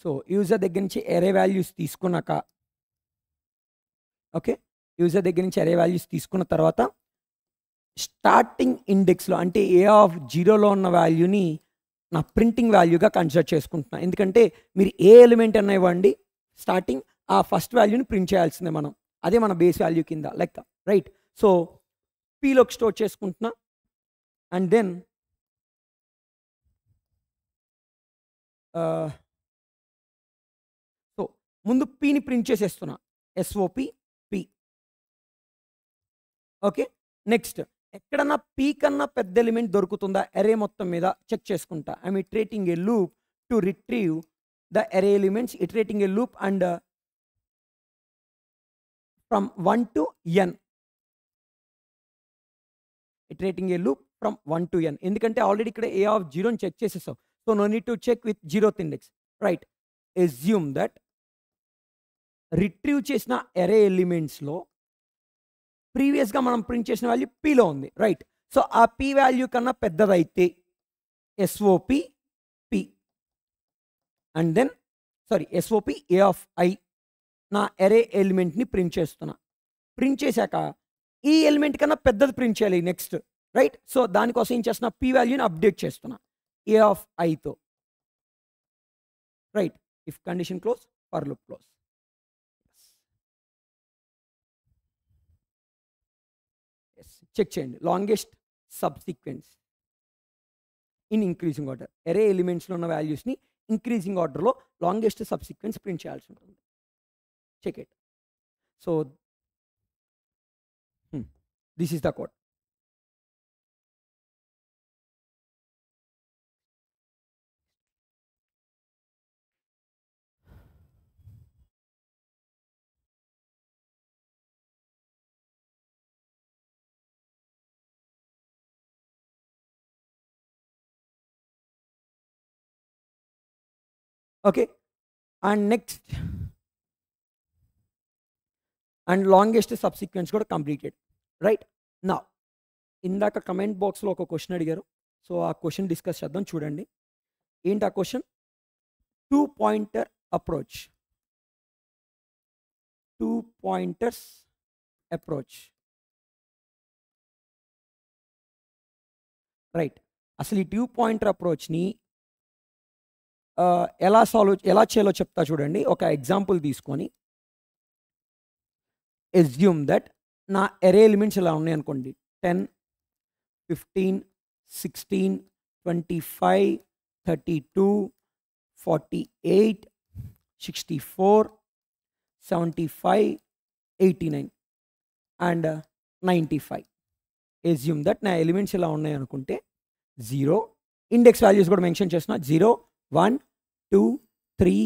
సో యూజర్ దగ్గర నుంచి అరే వాల్యూస్ తీసుకున్నాక ఓకే, యూజర్ దగ్గర నుంచి అరే వాల్యూస్ తీసుకున్న తర్వాత స్టార్టింగ్ ఇండెక్స్లో అంటే A0లో ఉన్న వాల్యూని నా ప్రింటింగ్ వాల్యూగా కన్సిడర్ చేసుకుంటున్నా. ఎందుకంటే మీరు ఏ ఎలిమెంట్ అన్న ఇవ్వండి స్టార్టింగ్ ఆ ఫస్ట్ వాల్యూని ప్రింట్ చేయాల్సిందే మనం. అదే మన బేస్ వాల్యూ కింద లెక్క. రైట్. సో పీలోకి స్టోర్ చేసుకుంటున్నా. అండ్ దెన్ సో ముందు పీని ప్రింట్ చేసేస్తున్నా. SOP P. ఓకే, నెక్స్ట్ ఎక్కడన్నా పీ కన్నా పెద్ద ఎలిమెంట్ దొరుకుతుందా అరే మొత్తం మీద చెక్ చేసుకుంటా. I'm iterating a loop to retrieve the array elements, iterating a loop and from 1 to n. Iterating a loop from 1 to n. ఎందుకంటే already ఇక్కడ A0ని చెక్ చేసేసాం. So no need to check with 0th index. Right. Assume that retrieve చేసిన అరే ఎలిమెంట్స్లో ప్రీవియస్గా మనం print చేసిన వాల్యూ పీలో ఉంది. రైట్. సో ఆ పీ వాల్యూ కన్నా పెద్దదైతే SOP P and then SOP A నా అరే ఎలిమెంట్ని ప్రింట్ చేస్తున్నా. ప్రింట్ చేశాక ఈ ఎలిమెంట్ కన్నా పెద్దది ప్రింట్ చేయాలి నెక్స్ట్. రైట్. సో దానికోసం ఏం చేస్తున్నా పీ వాల్యూని అప్డేట్ చేస్తున్నా A right. If condition close for loop close. Check చేయండి. Longest subsequence in increasing order. Array ఎలిమెంట్స్లో ఉన్న వాల్యూస్ని ఇంక్రీజింగ్ ఆర్డర్లో లాంగెస్ట్ సబ్సీక్వెన్స్ ప్రింట్ చేయాల్సి ఉంటుంది. Check it. So this is the code. Okay, and next and longest subsequence కూడా completed. Right. నా ఇందాక కమెంట్ బాక్స్లో ఒక క్వశ్చన్ అడిగారు. సో ఆ క్వశ్చన్ డిస్కస్ చేద్దాం. చూడండి ఏంటి ఆ question. 2 pointer approach. 2 pointers approach. Right. అసలు ఈ 2 pointer అప్రోచ్ని ఎలా చేయాలో చెప్తా చూడండి. ఒక ఎగ్జాంపుల్ తీసుకొని అస్యూమ్ దట్ నా అరే ఎలిమెంట్స్ ఇలా ఉన్నాయి అనుకోండి. 10, 15, 16, 25, 32, 48, 64, 75, 89 అండ్ 95. అస్యూమ్ దట్ నా ఎలిమెంట్స్ ఇలా ఉన్నాయి అనుకుంటే 0 ఇండెక్స్ వాల్యూస్ కూడా మెన్షన్ చేస్తున్నా. 0, 1, 2, 3,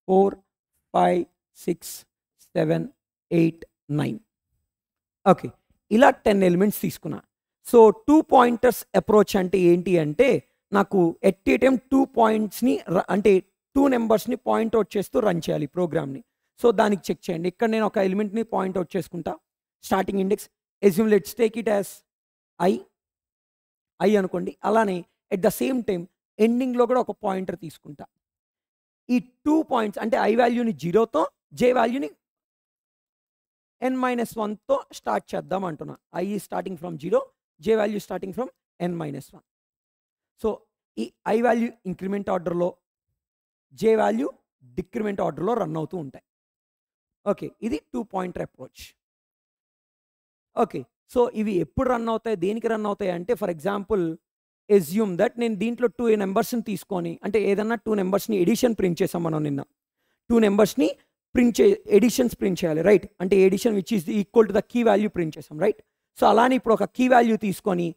4, 5, 6, 7, 8, 9. ఓకే, ఇలా 10 ఎలిమెంట్స్ తీసుకున్నా. సో 2 pointers అప్రోచ్ అంటే ఏంటి అంటే నాకు ఎట్ ఏ టైం 2 pointsని అంటే 2 నెంబర్స్ని పాయింట్ అవుట్ చేస్తూ రన్ చేయాలి ప్రోగ్రామ్ని. సో దానికి చెక్ చేయండి. ఇక్కడ నేను ఒక ఎలిమెంట్ని పాయింట్అవుట్ చేసుకుంటా. Starting index assume let's take it as I అనుకోండి. అలానే ఎట్ ద సేమ్ టైం ఎండింగ్లో కూడా ఒక పాయింటర్ తీసుకుంటా. ఈ 2 పాయింట్స్ అంటే ఐ వాల్యూని 0తో జే వాల్యూని n-1తో స్టార్ట్ చేద్దాం అంటున్నా. I starting from 0, J value starting from n-1. So ఈ ఐ వాల్యూ ఇంక్రిమెంట్ ఆర్డర్లో, జే వాల్యూ డిక్రిమెంట్ ఆర్డర్లో రన్ అవుతూ ఉంటాయి. ఓకే, ఇది 2 పాయింటర్ అప్రోచ్. ఓకే, సో ఇవి ఎప్పుడు రన్ అవుతాయి, దేనికి రన్ అవుతాయి అంటే ఫర్ ఎగ్జాంపుల్ ఎస్యూమ్ దట్ నేను దీంట్లో 2 నెంబర్స్ని తీసుకొని, అంటే ఏదన్నా 2 నెంబర్స్ని ఎడిషన్ ప్రింట్ చేసాం మనం నిన్న. 2 నెంబర్స్ని ఎడిషన్స్ ప్రింట్ చేయాలి, రైట్? అంటే addition which is equal to the key value print చేసాం, రైట్? సో అలానే ఇప్పుడు ఒక కీ వాల్యూ తీసుకొని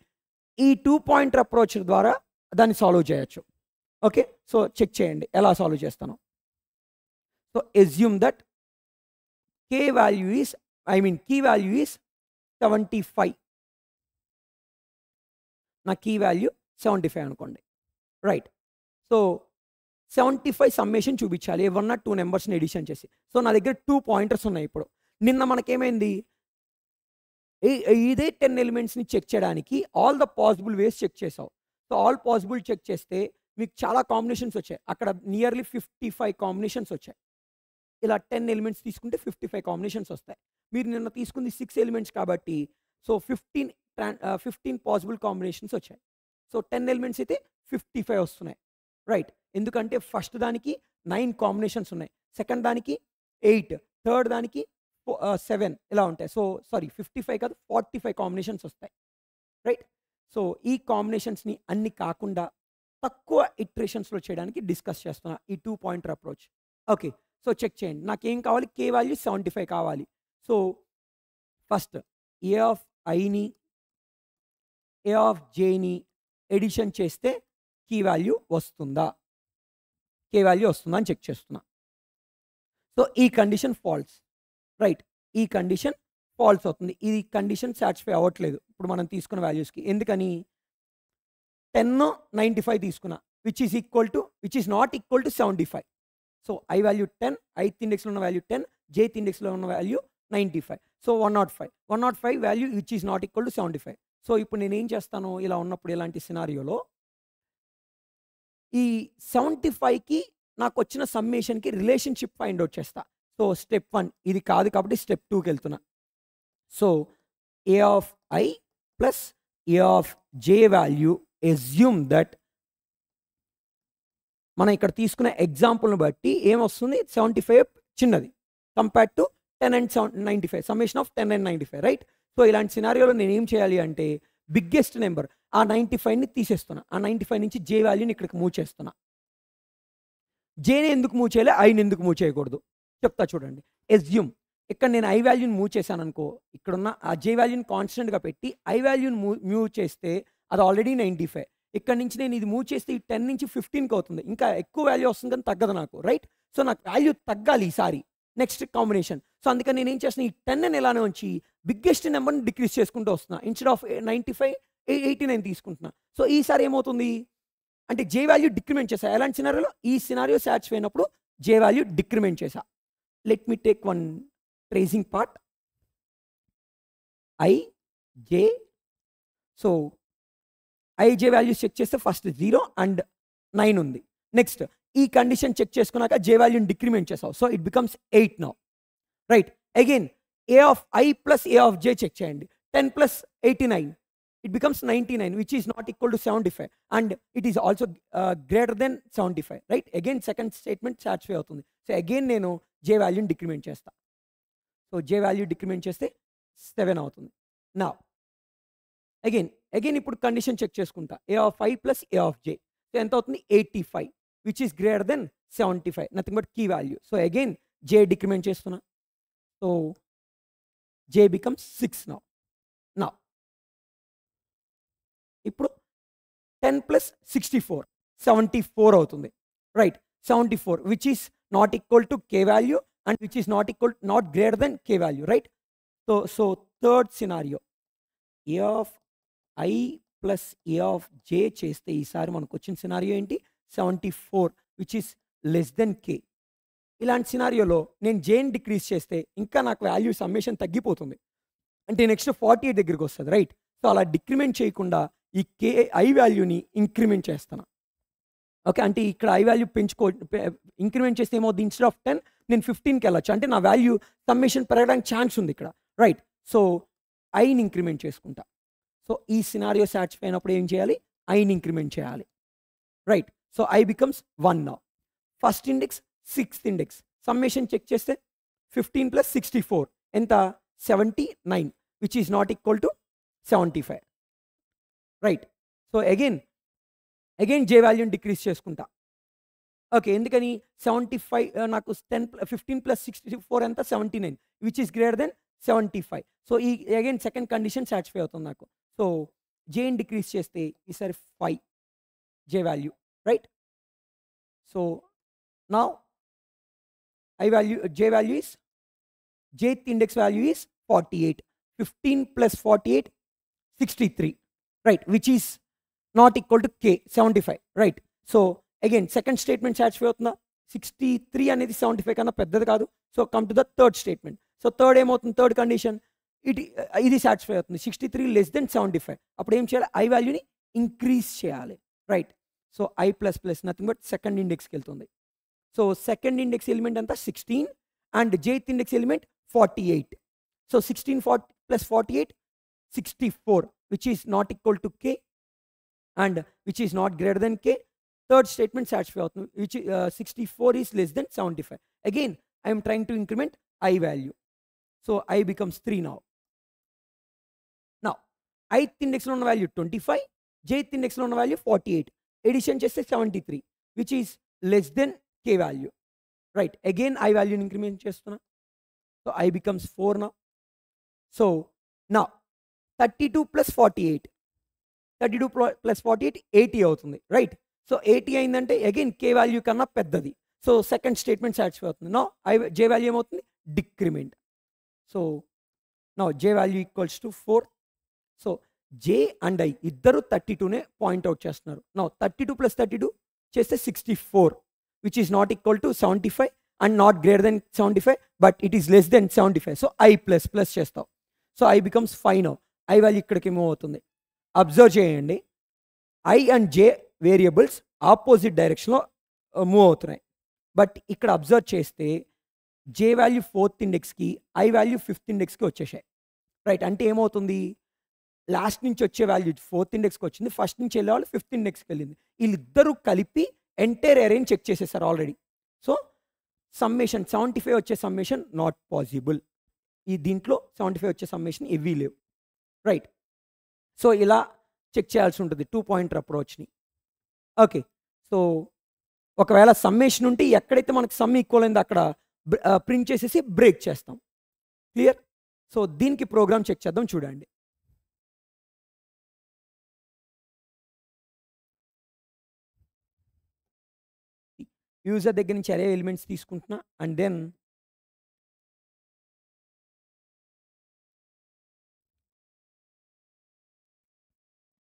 ఈ 2 పాయింటర్ అప్రోచ్ ద్వారా దాన్ని సాల్వ్ చేయొచ్చు. ఓకే, సో చెక్ చేయండి ఎలా సాల్వ్ చేస్తాను. So assume that key value is 75. నా కీ వాల్యూ 75 అనుకోండి, రైట్? సో 75 సమ్మేషన్ చూపించాలి ఏమన్నా 2 నెంబర్స్ని ఎడిషన్ చేసి. సో నా దగ్గర 2 పాయింటర్స్ ఉన్నాయి. ఇప్పుడు నిన్న మనకేమైంది, ఇదే 10 ఎలిమెంట్స్ని చెక్ చేయడానికి all the possible ways check చేసావు. సో ఆల్ పాసిబుల్ చెక్ చేస్తే మీకు చాలా కాంబినేషన్స్ వచ్చాయి. అక్కడ నియర్లీ 55 కాంబినేషన్స్ వచ్చాయి. ఇలా 10 ఎలిమెంట్స్ తీసుకుంటే 55 కాంబినేషన్స్ వస్తాయి. మీరు నిన్న తీసుకుంది 6 ఎలిమెంట్స్ కాబట్టి సో 15 పాసిబుల్ కాంబినేషన్స్ వచ్చాయి. సో 10 ఎలిమెంట్స్ అయితే 55 వస్తున్నాయి, రైట్? ఎందుకంటే ఫస్ట్ దానికి 9 కాంబినేషన్స్ ఉన్నాయి, సెకండ్ దానికి 8, థర్డ్ దానికి 7 ఇలా ఉంటాయి. సో సారీ 55 కాదు 45 కాంబినేషన్స్ వస్తాయి, రైట్? సో ఈ కాంబినేషన్స్ని అన్ని కాకుండా తక్కువ ఇటరేషన్స్లో చేయడానికి డిస్కస్ చేస్తున్నా ఈ 2 pointer approach. Okay, so check చేయండి. నాకేం కావాలి, కే వాల్యూ 75 కావాలి. సో ఫస్ట్ ఏ ఆఫ్ ఐని ఏ ఆఫ్ జేని ఎడిషన్ చేస్తే కీ వాల్యూ వస్తుందా, కే వాల్యూ వస్తుందా అని చెక్ చేస్తున్నా. సో ఈ కండిషన్ ఫాల్స్, రైట్? ఈ కండిషన్ ఫాల్స్ అవుతుంది. ఈ కండిషన్ సాటిస్ఫై అవ్వట్లేదు ఇప్పుడు మనం తీసుకున్న వాల్యూస్కి. ఎందుకని 10 95 తీసుకున్నా which is not equal to 75. So I value 10, ఐత్ ఇండెక్స్లో ఉన్న వాల్యూ 10, జేత్ ఇండెక్స్లో ఉన్న value 95. So 105 value which is not equal to 75. So ఇప్పుడు నేను ఏం చేస్తాను, ఇలా ఉన్నప్పుడు ఇలాంటి సినారియోలో ఈ 75కి నాకు వచ్చిన సమ్మేషన్కి రిలేషన్షిప్ ఫైండ్ అవుట్ చేస్తా. సో స్టెప్ 1 ఇది కాదు కాబట్టి స్టెప్ 2కి వెళ్తున్నా. So A of I plus A of J value assume that మనం ఇక్కడ తీసుకునే ఎగ్జాంపుల్ని బట్టి ఏమొస్తుంది, 75 చిన్నది compared to 10 and 95, summation of 10 and 95, right? So ఇలాంటి సినారియోలో నేను ఏం చేయాలి అంటే బిగ్గెస్ట్ నెంబర్ ఆ 95ని తీసేస్తున్నా. ఆ 95 నుంచి జే వాల్యూని ఇక్కడికి మూవ్ చేస్తున్నా. జేని ఎందుకు మూవ్ చేయాలి, ఐని ఎందుకు మూవ్ చేయకూడదు చెప్తా చూడండి. ఎస్యూమ్ ఇక్కడ నేను ఐ వాల్యూని మూవ్ చేశాను అనుకో, ఇక్కడున్న ఆ జే వాల్యూని కాన్స్టెంట్గా పెట్టి ఐ వాల్యూని మూవ్ చేస్తే అది ఆల్రెడీ 95. ఇక్కడ నుంచి నేను ఇది మూవ్ చేస్తే ఈ 10 నుంచి 15కి అవుతుంది, ఇంకా ఎక్కువ వాల్యూ వస్తుంది కానీ తగ్గదు నాకు, రైట్? సో నాకు వాల్యూ తగ్గాలి ఈసారి నెక్స్ట్ కాంబినేషన్. సో అందుకని నేను ఏం చేస్తున్నా, ఈ 10ని ఎలానే ఉంచి బిగ్గెస్ట్ నెంబర్ని డిక్రీజ్ చేసుకుంటూ వస్తున్నా. ఇన్స్టెడ్ ఆఫ్ 95 89 తీసుకుంటున్నా. సో ఈసారి ఏమవుతుంది అంటే జే వాల్యూ డిక్రిమెంట్ చేసా. ఎలాంటి సినారియోలో, ఈ సినారియో సాటిస్ఫై అయినప్పుడు జే వాల్యూ డిక్రిమెంట్ చేసా. Let me take one tracing part. I J, so I J values check చేస్తే ఫస్ట్ 0 and 9 ఉంది. నెక్స్ట్ ఈ కండిషన్ చెక్ చేసుకున్నాక జే వాల్యూని డిక్రిమెంట్ చేసావు. So it becomes 8 now, right? Again A of I plus A of J check చేయండి. 10 plus 89 it becomes 99 which is not equal to 75 and it is also greater than 75, right? Again second statement satisfy అవుతుంది. So again నేను జే వాల్యూని decrement చేస్తా. So జే value decrement చేస్తే 7 అవుతుంది. నా again ఇప్పుడు condition check చేసుకుంటా. A of I plus A of J, so ఎంత అవుతుంది 85 which is greater than 75, nothing but key value. So again J decrement చేస్తున్నా. So J becomes 6 now. ఇప్పుడు 10 plus 64 74 అవుతుంది, right? 74 which is not equal to K value and which is not greater than K value, right? So third scenario A of I plus A of J చేస్తే ఈసారి మనకు వచ్చిన scenario ఏంటి, 74 which is less than కే. ఇలాంటి సినారియోలో నేను జేని decrease చేస్తే ఇంకా నాకు వాల్యూ సమ్మేషన్ తగ్గిపోతుంది. అంటే నెక్స్ట్ 48 దగ్గరికి వస్తుంది, రైట్? సో అలా డిక్రిమెంట్ చేయకుండా ఈ ఐ వాల్యూని ఇంక్రిమెంట్ చేస్తాను. ఓకే, అంటే ఇక్కడ ఐ వాల్యూ ఇంక్రిమెంట్ చేస్తే ఏమవుతుంది, ఇన్స్టెడ్ ఆఫ్ 10 నేను 15కి వెళ్ళొచ్చు. అంటే నా వాల్యూ సమ్మేషన్ పెరగడానికి ఛాన్స్ ఉంది ఇక్కడ, రైట్? సో ఐని ఇంక్రిమెంట్ చేసుకుంటా. సో ఈ సినారియో సాటిస్ఫై అయినప్పుడు ఏం చేయాలి, ఐని ఇంక్రిమెంట్ చేయాలి, right? So I becomes 1 now. First index, sixth index summation check చేస్తే 15 + 64 ఎంత, 79, which is not equal to 75, right? So again J వాల్యూని డిక్రీజ్ చేసుకుంటా. ఓకే, ఎందుకని 75 నాకు 15 + 64 ఎంత, 79, which is greater than 75. So ఈ అగైన్ సెకండ్ కండిషన్ సాటిస్ఫై అవుతుంది నాకు. సో జేని డిక్రీజ్ చేస్తే ఈసారి 5 J value, right? So now J value is, jth index value is 48. 15 + 48, 63, right? Which is not equal to K, 75, right? So again, second statement satisfy అవుతుందా, 63 అనేది 75 కన్నా పెద్దది కాదు. So come to the third statement. So third ఏమవుతుంది, third condition ఇది satisfy అవుతుంది, 63 less than 75. అప్పుడు ఏం చేయాలి, ఐ వాల్యూని ఇంక్రీజ్ చేయాలి, right? So I plus nothing but second ఇండెక్స్కి వెళ్తుంది. సో సెకండ్ ఇండెక్స్ ఎలిమెంట్ అంతా 16 and Jth index element 48. So 16 + 48, 64, which is not equal to K and which is not greater than K. Third statement satisfy అవుతుంది, which 64 is less than 75. Again I'm trying to increment I value. So I becomes 3 now. Ith ఇండెక్స్లో ఉన్న value 25, jth ఇండెక్స్లో ఉన్న value 48, edition చేస్తే 73, which is less then K value, right? Again I value increment chestuna. So I becomes 4 now. So now 32 + 48, 32 + 48 80 అవుతుంది, right? So 80 అయిందంటే again K value కన్నా పెద్దది. So second statement satisfy అవుతుంది. No J value ఏమవుతుంది, decrement. So no J value equals to 4. So J and I ఇద్దరు 32నే point out చేస్తున్నారు. No 32 + 32 చేస్తే 64, which is not equal to 75 and not greater than 75, but it is less than 75. So I plus చేస్తాం. So I becomes 5 now. I value ఇక్కడికి move అవుతుంది. Observe చేయండి, I and J variables opposite డైరెక్షన్లో move అవుతున్నాయి. But ఇక్కడ observe చేస్తే J value 4th ఇండెక్స్కి, I value 5th ఇండెక్స్కి వచ్చేసాయి, right? అంటే ఏమవుతుంది, లాస్ట్ నుంచి వచ్చే వాల్యూ 4th ఇండెక్స్కి వచ్చింది, ఫస్ట్ నుంచి వెళ్ళే వాళ్ళు 5th ఇండెక్స్కి వెళ్ళింది. వీళ్ళిద్దరూ కలిపి ఎంటైర్ అరేని చెక్ చేసేసారు ఆల్రెడీ. సో సమ్మేషన్ 75 వచ్చే సమ్మేషన్ నాట్ పాసిబుల్. ఈ దీంట్లో 75 వచ్చే సమ్మేషన్ ఇవి లేవు, రైట్? సో ఇలా చెక్ చేయాల్సి ఉంటుంది 2 పాయింటర్ అప్రోచ్ని. ఓకే, సో ఒకవేళ సమ్మేషన్ ఉంటే ఎక్కడైతే మనకు సమ్ ఈక్వల్ అయిందో అక్కడ ప్రింట్ చేసేసి బ్రేక్ చేస్తాం. క్లియర్? సో దీనికి ప్రోగ్రామ్ చెక్ చేద్దాం, చూడండి. యూజర్ దగ్గర నుంచి అరే ఎలిమెంట్స్ తీసుకుంటున్నా అండ్ దెన్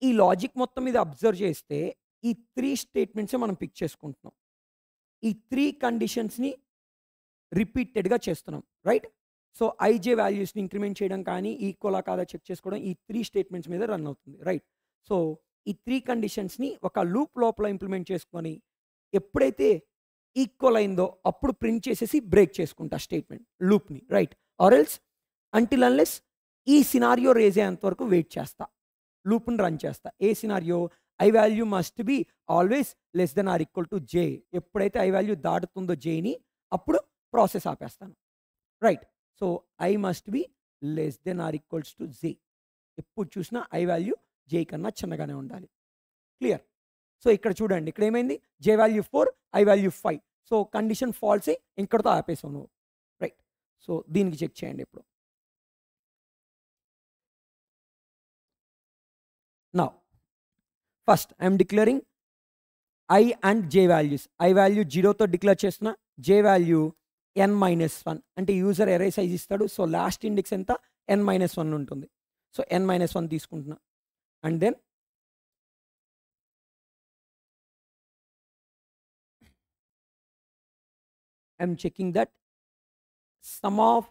ఈ లాజిక్ మొత్తం మీద అబ్జర్వ్ చేస్తే ఈ 3 స్టేట్మెంట్సే మనం పిక్ చేసుకుంటున్నాం. ఈ 3 కండిషన్స్ని రిపీటెడ్గా చేస్తున్నాం, రైట్? సో ఐజే వాల్యూస్ని ఇంక్రిమెంట్ చేయడం కానీ ఈక్వలా కాదా చెక్ చేసుకోవడం ఈ 3 స్టేట్మెంట్స్ మీద రన్ అవుతుంది, రైట్? సో ఈ 3 కండిషన్స్ని ఒక లూప్ లోపల ఇంప్లిమెంట్ చేసుకొని ఎప్పుడైతే ఈక్వల్ అయిందో అప్పుడు ప్రింట్ చేసేసి బ్రేక్ చేసుకుంటా స్టేట్మెంట్ లూప్ని, right? Or else until unless ఈ సినారియో రేజ్ అయ్యేంత వరకు వెయిట్ చేస్తా, లూప్ని రన్ చేస్తా. ఏ scenario, I value must be always less than or equal to J. ఎప్పుడైతే ఐ వాల్యూ దాటుతుందో జేని అప్పుడు ప్రాసెస్ ఆపేస్తాను, right? So I must be less than or equals to J. ఎప్పుడు చూసినా ఐ వాల్యూ జే కన్నా చిన్నగానే ఉండాలి. క్లియర్? సో ఇక్కడ చూడండి, ఇక్కడ ఏమైంది, J value 4, I value 5. So condition false అయ్యి ఇంకటితో ఆపేసావు నువ్వు, రైట్? సో దీనికి చెక్ చేయండి ఇప్పుడు. Now first I'm declaring I and J values. I value 0తో డిక్లేర్ చేస్తున్నా, జే వాల్యూ n-1 అంటే యూజర్ ఎరే సైజ్ ఇస్తాడు. సో లాస్ట్ ఇండెక్స్ ఎంత, n-1 ఉంటుంది. సో n-1 తీసుకుంటున్నా and then I'm checking that sum of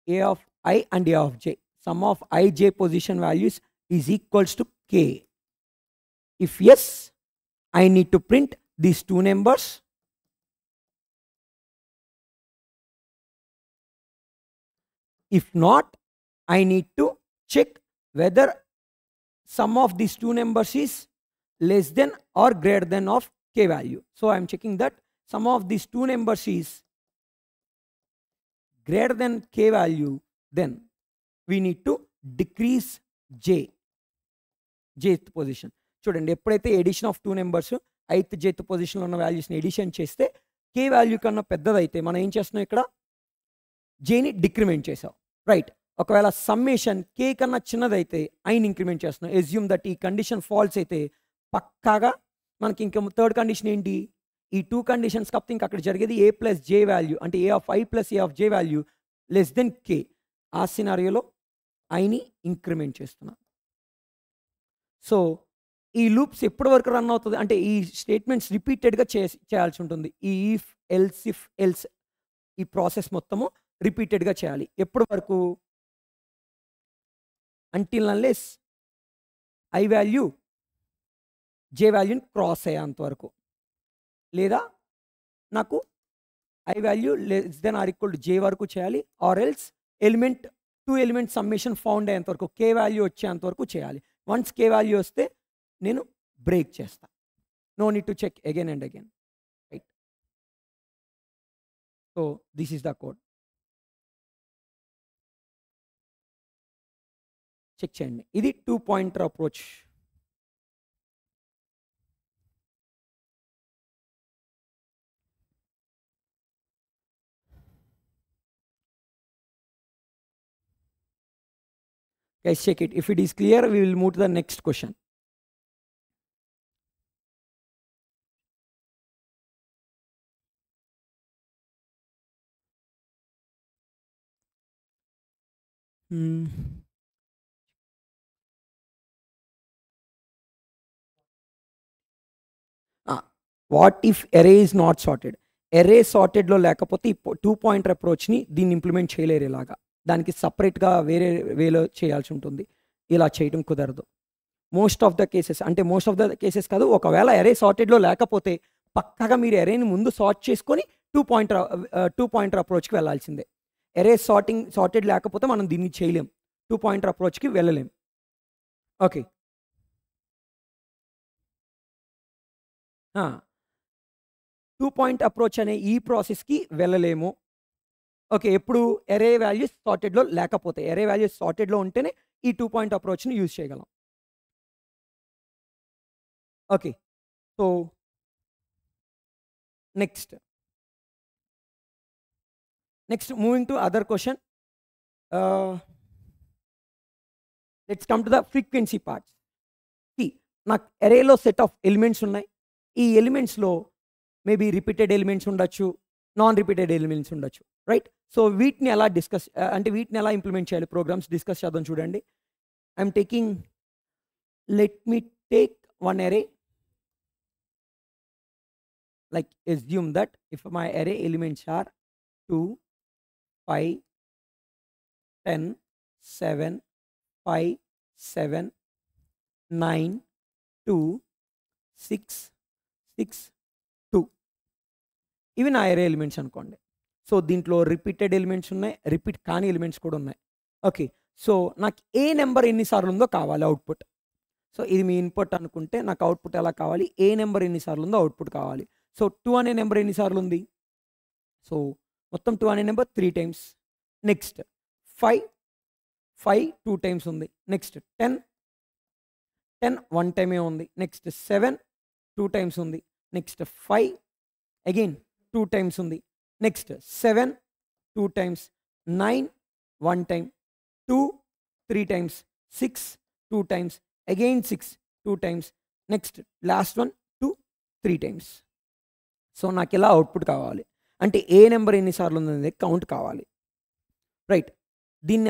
a of I and a of j, sum of I j position values is equals to k. If yes, I need to print these two numbers. If not, I need to check whether sum of these two numbers is less than or greater than of k value. So I am checking that sum of these two numbers is greater than k value, then we need to decrease jth position. చూడండి, ఎప్పుడైతే edition of two numbers ఐత్ జెత్ పొజిషన్లో ఉన్న వాల్యూస్ని edition చేస్తే కే value కన్నా పెద్దదైతే మనం ఏం చేస్తున్నాం, ఇక్కడ జేని డిక్రిమెంట్ చేసాం, రైట్. ఒకవేళ సమ్మేషన్ కే కన్నా చిన్నదైతే ఐని ఇంక్రిమెంట్ చేస్తున్నాం. ఎస్యూమ్ దట్ ఈ కండిషన్ ఫాల్స్ అయితే పక్కాగా మనకి ఇంకా థర్డ్ కండిషన్ ఏంటి, ఈ టూ కండిషన్స్ కాకపోతే ఇంకా అక్కడ జరిగేది ఏ ప్లస్ జే వాల్యూ, అంటే A of I plus A of J value less than K. ఆ సినారియోలో ఐని ఇంక్రిమెంట్ చేస్తున్నాం. సో ఈ లూప్స్ ఎప్పటి వరకు రన్ అవుతుంది అంటే ఈ స్టేట్మెంట్స్ రిపీటెడ్గా చేయాల్సి ఉంటుంది. ఈ ఇఫ్ ఎల్స్ ఈ ప్రాసెస్ మొత్తము రిపీటెడ్గా చేయాలి. ఎప్పటి వరకు, until unless i value j వాల్యూని క్రాస్ అయ్యేంత వరకు, లేదా నాకు i value less than or equal to j వరకు చేయాలి, or else element to element summation found అయ్యేంత వరకు, కే వాల్యూ వచ్చేంత వరకు చేయాలి. వన్స్ కే వాల్యూ వస్తే నేను బ్రేక్ చేస్తా. No need to check again and again, right. So this is the code. Check చేయండి. ఇది 2 pointer approach. Guys, check it. If it is clear, we will move to the next question. What if array is not sorted? Array sorted లో లేకపోతే 2 pointer అప్రోచ్ని దీన్ని implement చేయలేరు. ఇలాగా దానికి సపరేట్గా వేరే వేలో చేయాల్సి ఉంటుంది. ఇలా చేయడం కుదరదు. మోస్ట్ ఆఫ్ ద కేసెస్ కాదు, ఒకవేళ అరే సార్టెడ్లో లేకపోతే పక్కగా మీరు అరేని ముందు సార్ట్ చేసుకొని 2 పాయింటర్ అప్రోచ్కి వెళ్ళాల్సిందే. అరే సార్టెడ్ లేకపోతే మనం దీన్ని చేయలేం, 2 పాయింటర్ అప్రోచ్కి వెళ్ళలేం. ఓకే, 2 పాయింట్ అప్రోచ్ అనే ఈ ప్రాసెస్కి వెళ్ళలేము. ఓకే, ఎప్పుడు అరే వాల్యూస్ సార్టెడ్లో లేకపోతే, అరే వాల్యూస్ సార్టెడ్లో ఉంటేనే ఈ 2 పాయింట్ అప్రోచ్ని యూజ్ చేయగలం. Okay, so next moving to other question. Let's come to the frequency parts. నాకు అరేలో సెట్ ఆఫ్ ఎలిమెంట్స్ ఉన్నాయి. ఈ ఎలిమెంట్స్లో మేబీ రిపీటెడ్ ఎలిమెంట్స్ ఉండొచ్చు, నాన్ రిపీటెడ్ ఎలిమెంట్స్ ఉండొచ్చు, రైట్. సో వీటిని ఎలా వీటిని ఎలా ఇంప్లిమెంట్ చేయాలి, ప్రోగ్రామ్స్ డిస్కస్ చేద్దాం. చూడండి, let me take one array, like assume that if my array elements are 2, 5, 10, 7, 5, 7, 9, 2, 6, 6, 2 ఇవి నా array ఎలిమెంట్స్ అనుకోండి. సో దీంట్లో రిపీటెడ్ ఎలిమెంట్స్ ఉన్నాయి, రిపీట్ కాని ఎలిమెంట్స్ కూడా ఉన్నాయి. ఓకే, సో నాకు ఏ నెంబర్ ఎన్నిసార్లు ఉందో కావాలి అవుట్పుట్. సో ఇది మీ ఇన్పుట్ అనుకుంటే నాకు అవుట్పుట్ ఎలా కావాలి, ఏ నెంబర్ ఎన్నిసార్లు ఉందో అవుట్పుట్ కావాలి. సో 2 అనే నెంబర్ ఎన్నిసార్లు ఉంది, సో మొత్తం 2 అనే నెంబర్ 3 టైమ్స్. నెక్స్ట్ 5 2 టైమ్స్ ఉంది. నెక్స్ట్ 10 1 టైమే ఉంది. నెక్స్ట్ 7 2 టైమ్స్ ఉంది. నెక్స్ట్ 5 అగైన్ 2 టైమ్స్ ఉంది. Next 7 2 times, 9 1 time, 2 3 times, 6 2 times, again 6 2 times, next last one 2 3 times. So నాకు ఇలా అవుట్పుట్ కావాలి, అంటే ఏ నెంబర్ ఎన్నిసార్లు ఉందనేది కౌంట్ కావాలి, రైట్. దీన్ని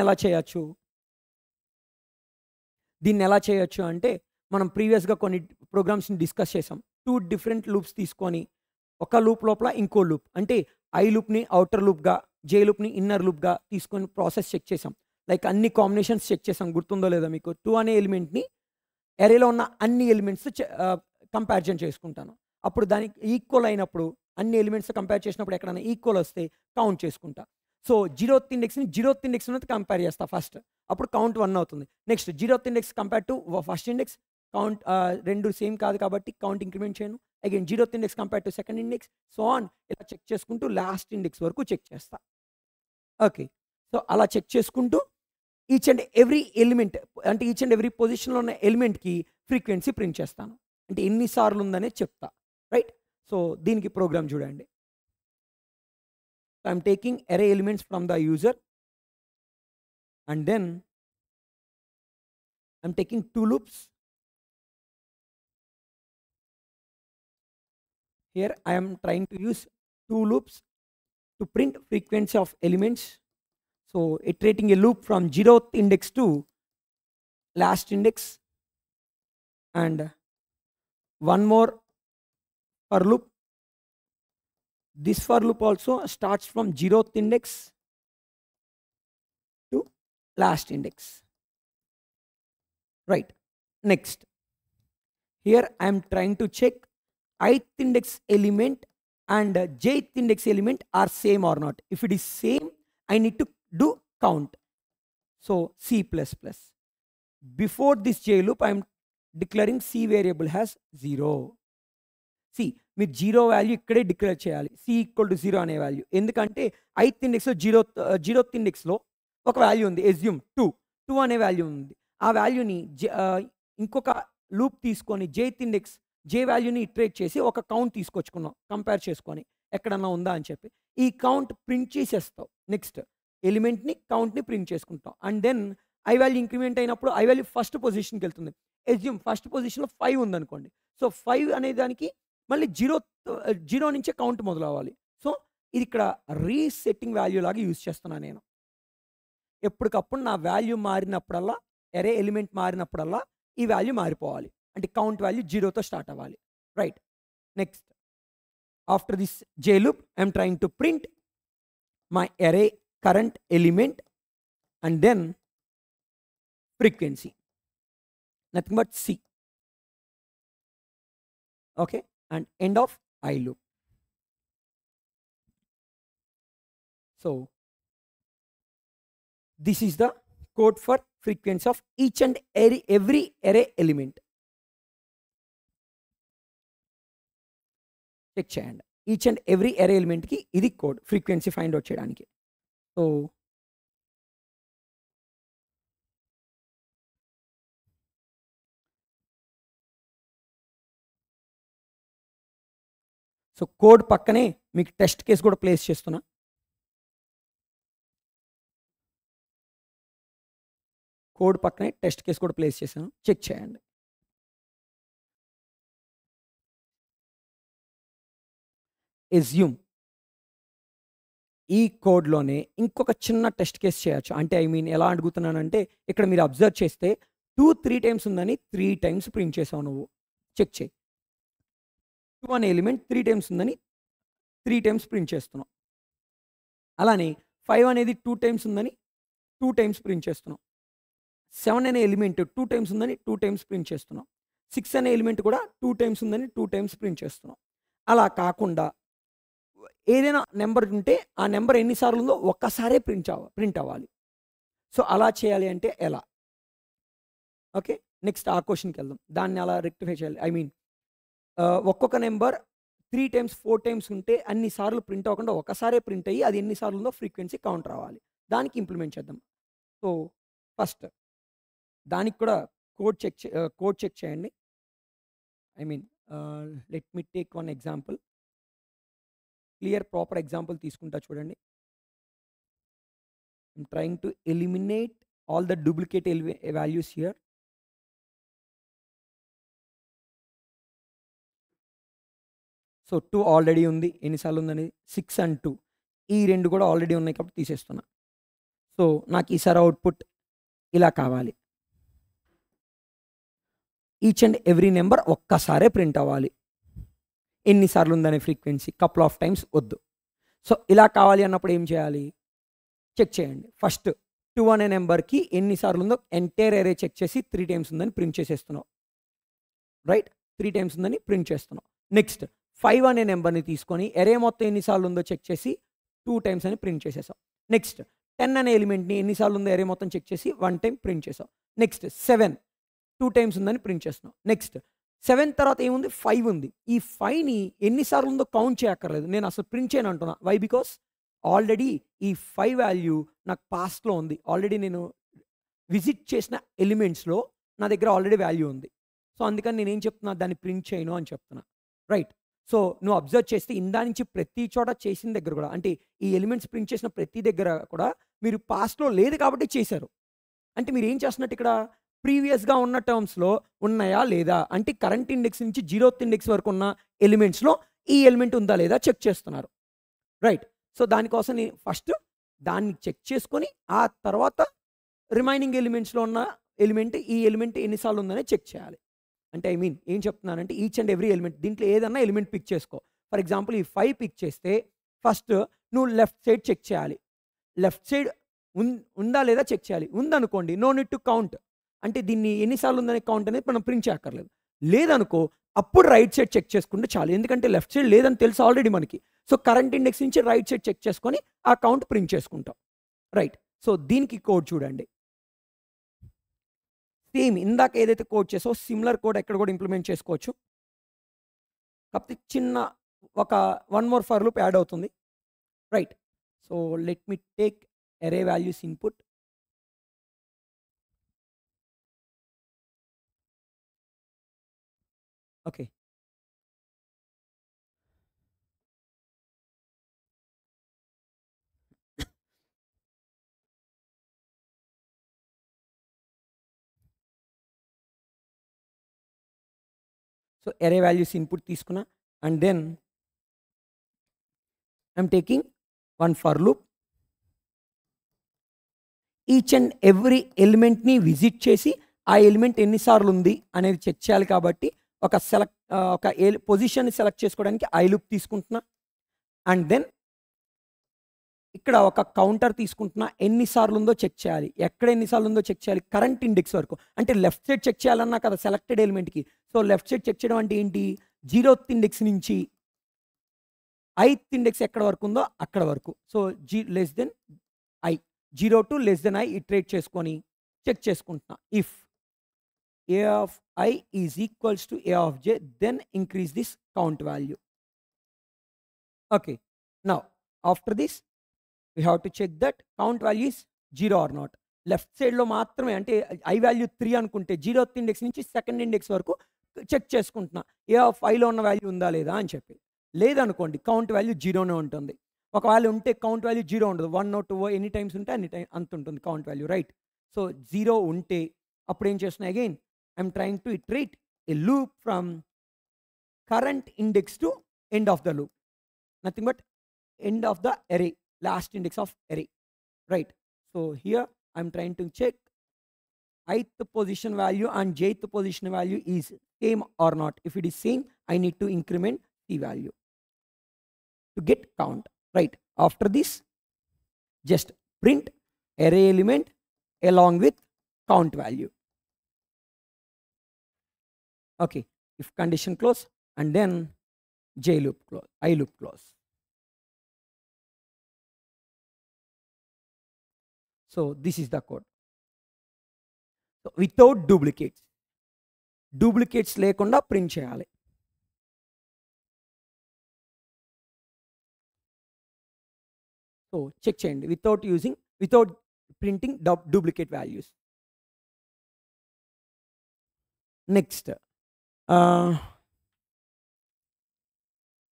ఎలా చేయొచ్చు అంటే మనం ప్రీవియస్గా కొన్ని ప్రోగ్రామ్స్ని డిస్కస్ చేసాం. 2 డిఫరెంట్ లూప్స్ తీసుకొని ఒక లూప్ లోపల ఇంకో లూప్ అంటే ఐ లూప్ని అవుటర్ లూప్గా, జే లూప్ని ఇన్నర్ లూప్గా తీసుకొని ప్రాసెస్ చెక్ చేసాం. లైక్ అన్ని కాంబినేషన్స్ చెక్ చేసాం, గుర్తుందో లేదో మీకు. 2 అనే ఎలిమెంట్ని అరేలో ఉన్న అన్ని ఎలిమెంట్స్ కంపారిజన్ చేసుకుంటాను. అప్పుడు దానికి ఈక్వల్ అయినప్పుడు, అన్ని ఎలిమెంట్స్ కంపేర్ చేసినప్పుడు ఎక్కడైనా ఈక్వల్ వస్తే కౌంట్ చేసుకుంటా. సో 0th ఇండెక్స్ని 0th ఇండెక్స్ అనేది కంపేర్ చేస్తా ఫస్ట్, అప్పుడు కౌంట్ 1 అవుతుంది. Next 0th index compare to first index, count 2 same కాదు కాబట్టి కౌంట్ ఇంక్రిమెంట్ చేయను. Again 0th index compare to second index, so on ఇలా చెక్ చేసుకుంటూ లాస్ట్ ఇండెక్స్ వరకు చెక్ చేస్తా. ఓకే, సో అలా చెక్ చేసుకుంటూ ఈచ్ అండ్ ఎవ్రీ ఎలిమెంట్, అంటే ఈచ్ అండ్ ఎవ్రీ పొజిషన్లో ఉన్న ఎలిమెంట్కి ఫ్రీక్వెన్సీ ప్రింట్ చేస్తాను. అంటే ఎన్నిసార్లు ఉందనే చెప్తా, రైట్? సో దీనికి ప్రోగ్రామ్ చూడండి. I'm taking array elements from the user and then I'm taking 2 loops. Here I am trying to use 2 loops to print frequency of elements. So iterating a loop from 0th index to last index, and one more for loop. This for loop also starts from 0th index to last index, right? Next, here I am trying to check ith index element and jth index element are same or not. If it is same, I need to do count. So C++. Before this J loop, I am declaring C variable has 0. C మీరు 0 value ఇక్కడే declare చేయాలి, C equal to 0 అనే value. ఎందుకంటే ith ఇండెక్స్లో 0th ఇండెక్స్లో ఒక value ఉంది, assume 2 అనే value ఉంది. ఆ వాల్యూని ఇంకొక లూప్ తీసుకొని జే వాల్యూని ఇటరేట్ చేసి ఒక కౌంట్ తీసుకొచ్చుకున్నాం, కంపేర్ చేసుకొని ఎక్కడన్నా ఉందా అని చెప్పి. ఈ కౌంట్ ప్రింట్ చేసేస్తావు. నెక్స్ట్ ఎలిమెంట్ని కౌంట్ని ప్రింట్ చేసుకుంటాం. And then i value increment అయినప్పుడు ఐ వాల్యూ ఫస్ట్ పొజిషన్కి వెళ్తుంది. ఎస్యూమ్ ఫస్ట్ పొజిషన్లో 5 ఉందనుకోండి. సో 5 అనే దానికి మళ్ళీ 0 నుంచే కౌంట్ మొదలవ్వాలి. సో ఇది ఇక్కడ రీసెట్టింగ్ వాల్యూ లాగా యూజ్ చేస్తున్నాను నేను. ఎప్పటికప్పుడు నా వాల్యూ మారినప్పుడల్లా, అరే ఎలిమెంట్ మారినప్పుడల్లా ఈ వాల్యూ మారిపోవాలి. అంటే కౌంట్ వాల్యూ 0తో స్టార్ట్ అవ్వాలి, right? Next, after this J loop I'm trying to print my array current element and then frequency, nothing but C. Okay, and end of I loop. So this is the code for frequency of each and every array element. Check చేయండి, each and every array element ki ఇది code frequency find out చేయడానికి. So code పక్కనే మీకు test case కూడా place చేస్తున్నా. Code పక్కనే test case కూడా place చేశాను, చెక్ చేయండి. ఎస్యూమ్ ఈ కోడ్లోనే ఇంకొక చిన్న టెస్ట్ కేస్ చేయొచ్చు. అంటే ఐ మీన్ ఎలా అడుగుతున్నానంటే, ఇక్కడ మీరు అబ్జర్వ్ చేస్తే 3 టైమ్స్ ఉందని 3 టైమ్స్ ప్రింట్ చేసావు నువ్వు. చెక్ చేయి, 2 అనే ఎలిమెంట్ 3 టైమ్స్ ఉందని 3 టైమ్స్ ప్రింట్ చేస్తున్నాం. అలానే 5 అనేది 2 టైమ్స్ ఉందని 2 టైమ్స్ ప్రింట్ చేస్తున్నాం. 7 అనే ఎలిమెంట్ 2 టైమ్స్ ఉందని 2 టైమ్స్ ప్రింట్ చేస్తున్నాం. 6 అనే ఎలిమెంట్ కూడా 2 టైమ్స్ ఉందని 2 టైమ్స్ ప్రింట్ చేస్తున్నాం. అలా కాకుండా ఏదైనా నెంబర్ ఉంటే ఆ నెంబర్ ఎన్నిసార్లు ఉందో ఒక్కసారే ప్రింట్ అవ్వాలి. సో అలా చేయాలి అంటే ఎలా? ఓకే, నెక్స్ట్ ఆ క్వశ్చన్కి వెళ్దాం. దాన్ని అలా రెక్టిఫై చేయాలి. ఐ మీన్ ఒక్కొక్క నెంబర్ 3 టైమ్స్ 4 టైమ్స్ ఉంటే అన్నిసార్లు ప్రింట్ అవ్వకుండా ఒకసారే ప్రింట్ అయ్యి అది ఎన్నిసార్లు ఉందో ఫ్రీక్వెన్సీ కౌంట్ రావాలి. దానికి ఇంప్లిమెంట్ చేద్దాం. సో ఫస్ట్ దానికి కూడా కోడ్ చెక్ చేయండి. I mean let me take one example, clear proper example తీసుకుంటా చూడండి. I'm trying to eliminate all the duplicate values here. So 2 already ఉంది, ఎన్నిసార్లు ఉందని 6 and 2 ఈ 2 కూడా ఆల్రెడీ ఉన్నాయి కాబట్టి తీసేస్తున్నా. సో నాకు ఈసారి అవుట్పుట్ ఇలా కావాలి. ఈచ్ అండ్ ఎవ్రీ నెంబర్ ఒక్కసారే ప్రింట్ అవ్వాలి. ఎన్నిసార్లు ఉందనే ఫ్రీక్వెన్సీ కపుల్ ఆఫ్ టైమ్స్ వద్దు. సో ఇలా కావాలి అన్నప్పుడు ఏం చేయాలి, చెక్ చేయండి. ఫస్ట్ 2 అనే నెంబర్కి ఎన్నిసార్లు ఉందో ఎంటైర్ అరే చెక్ చేసి 3 టైమ్స్ ఉందని ప్రింట్ చేసేస్తున్నావు, రైట్? 3 టైమ్స్ ఉందని ప్రింట్ చేస్తున్నావు. నెక్స్ట్ 5 అనే నెంబర్ని తీసుకొని అరే మొత్తం ఎన్నిసార్లు ఉందో చెక్ చేసి 2 టైమ్స్ అని ప్రింట్ చేసేసావు. నెక్స్ట్ 10 అనే ఎలిమెంట్ని ఎన్నిసార్లు ఉందో అరే మొత్తం చెక్ చేసి 1 టైం ప్రింట్ చేసావు. నెక్స్ట్ 7 2 టైమ్స్ ఉందని ప్రింట్ చేస్తున్నావు. నెక్స్ట్ 7 తర్వాత ఏముంది, 5 ఉంది. ఈ 5ని ఎన్నిసార్లు ఉందో కౌంట్ చేయక్కర్లేదు, నేను అసలు ప్రింట్ చేయను అంటున్నా. వై? బికాస్ ఆల్రెడీ ఈ 5 వాల్యూ నాకు పాస్ట్లో ఉంది. ఆల్రెడీ నేను విజిట్ చేసిన ఎలిమెంట్స్లో నా దగ్గర ఆల్రెడీ వాల్యూ ఉంది. సో అందుకని నేనేం చెప్తున్నా, దాన్ని ప్రింట్ చేయను అని చెప్తున్నా, రైట్? సో నువ్వు అబ్జర్వ్ చేస్తే ఇందా నుంచి ప్రతి చోట చేసిన దగ్గర కూడా, అంటే ఈ ఎలిమెంట్స్ ప్రింట్ చేసిన ప్రతి దగ్గర కూడా మీరు పాస్ట్లో లేదు కాబట్టి చేశారు. అంటే మీరు ఏం చేస్తున్నట్టు ఇక్కడ ప్రీవియస్గా ఉన్న టర్మ్స్లో ఉన్నాయా లేదా, అంటే కరెంట్ ఇండెక్స్ నుంచి 0th ఇండెక్స్ వరకు ఉన్న ఎలిమెంట్స్లో ఈ ఎలిమెంట్ ఉందా లేదా చెక్ చేస్తున్నారు, రైట్? సో దానికోసం నేను ఫస్ట్ దాన్ని చెక్ చేసుకొని ఆ తర్వాత రిమైనింగ్ ఎలిమెంట్స్లో ఉన్న ఈ ఎలిమెంట్ ఎన్నిసార్లు ఉందనే చెక్ చేయాలి. అంటే ఐ మీన్ ఏం చెప్తున్నానంటే ఈచ్ అండ్ ఎవ్రీ ఎలిమెంట్, దీంట్లో ఏదన్నా ఎలిమెంట్ పిక్ చేసుకో. ఫర్ ఎగ్జాంపుల్ ఈ 5 పిక్ చేస్తే ఫస్ట్ నువ్వు లెఫ్ట్ సైడ్ చెక్ చేయాలి. లెఫ్ట్ సైడ్ ఉందా లేదా చెక్ చేయాలి. ఉందనుకోండి, నో నీడ్ టు కౌంట్, అంటే దీన్ని ఎన్నిసార్లు ఉందనే కౌంట్ అనేది మనం ప్రింట్ చేయక్కర్లేదు. లేదనుకో అప్పుడు రైట్ సైడ్ చెక్ చేసుకుంటే చాలు, ఎందుకంటే లెఫ్ట్ సైడ్ లేదని తెలుసు ఆల్రెడీ మనకి. సో కరెంట్ ఇండెక్స్ నుంచి రైట్ సైడ్ చెక్ చేసుకొని ఆ కౌంట్ ప్రింట్ చేసుకుంటాం, రైట్? సో దీనికి కోడ్ చూడండి, సేమ్ ఇందాక ఏదైతే కోడ్ చేసో సిమిలర్ కోడ్ ఎక్కడ కూడా ఇంప్లిమెంట్ చేసుకోవచ్చు. కాకపోతే చిన్న ఒక 1 మోర్ ఫర్ లూప్ యాడ్ అవుతుంది, right? So let me take array values input. Okay, so array values input తీసుకున్నా and then I'm taking 1 for loop. Each and every ఎలిమెంట్ని విజిట్ చేసి ఆ ఎలిమెంట్ ఎన్నిసార్లు ఉంది అనేది చెక్ చేయాలి కాబట్టి ఒక పొజిషన్ని సెలెక్ట్ చేసుకోవడానికి ఐ లూప్ తీసుకుంటున్నా అండ్ దెన్ ఇక్కడ ఒక కౌంటర్ తీసుకుంటున్నా. ఎన్నిసార్లు ఉందో చెక్ చేయాలి, ఎక్కడ ఎన్నిసార్లు ఉందో చెక్ చేయాలి, కరెంట్ ఇండెక్స్ వరకు, అంటే లెఫ్ట్ సైడ్ చెక్ చేయాలన్నా కదా సెలెక్టెడ్ ఎలిమెంట్కి. సో లెఫ్ట్ సైడ్ చెక్ చేయడం అంటే ఏంటి, 0th ఇండెక్స్ నుంచి 8th ఇండెక్స్ ఎక్కడ వరకు ఉందో అక్కడ వరకు. So less than I, 0 to less than i iterate చేసుకొని చెక్ చేసుకుంటున్నా. If a of i is equals to a of j, then increase this count value. Okay, now after this we have to check that count value is 0 or not. Left సైడ్లో మాత్రమే, అంటే i value 3 అనుకుంటే 0th index నుంచి 2nd index వరకు check చేసుకుంటున్నా a of iలో ఉన్న value ఉందా లేదా అని చెప్పి. లేదనుకోండి కౌంట్ వాల్యూ 0నే ఉంటుంది. ఒకవేళ ఉంటే కౌంట్ వాల్యూ 0 ఉండదు, 1 or 2 ఎన్ని టైమ్స్ ఉంటే అన్ని టైం అంత ఉంటుంది కౌంట్ వాల్యూ, రైట్? సో 0 ఉంటే అప్పుడు ఏం చేస్తున్నా, again I'm trying to iterate A loop from current index to end of the loop, nothing but end of the array, last index of array, right? So here I'm trying to check ith position value and jth position value is same or not. If it is same, I need to increment the value to get count, right? After this just print array element along with count value. Okay, if condition close and then j loop close, I loop close. So this is the code. So without duplicates లేకుండా print చేయాలి. So check చేయండి, without printing duplicate values. Next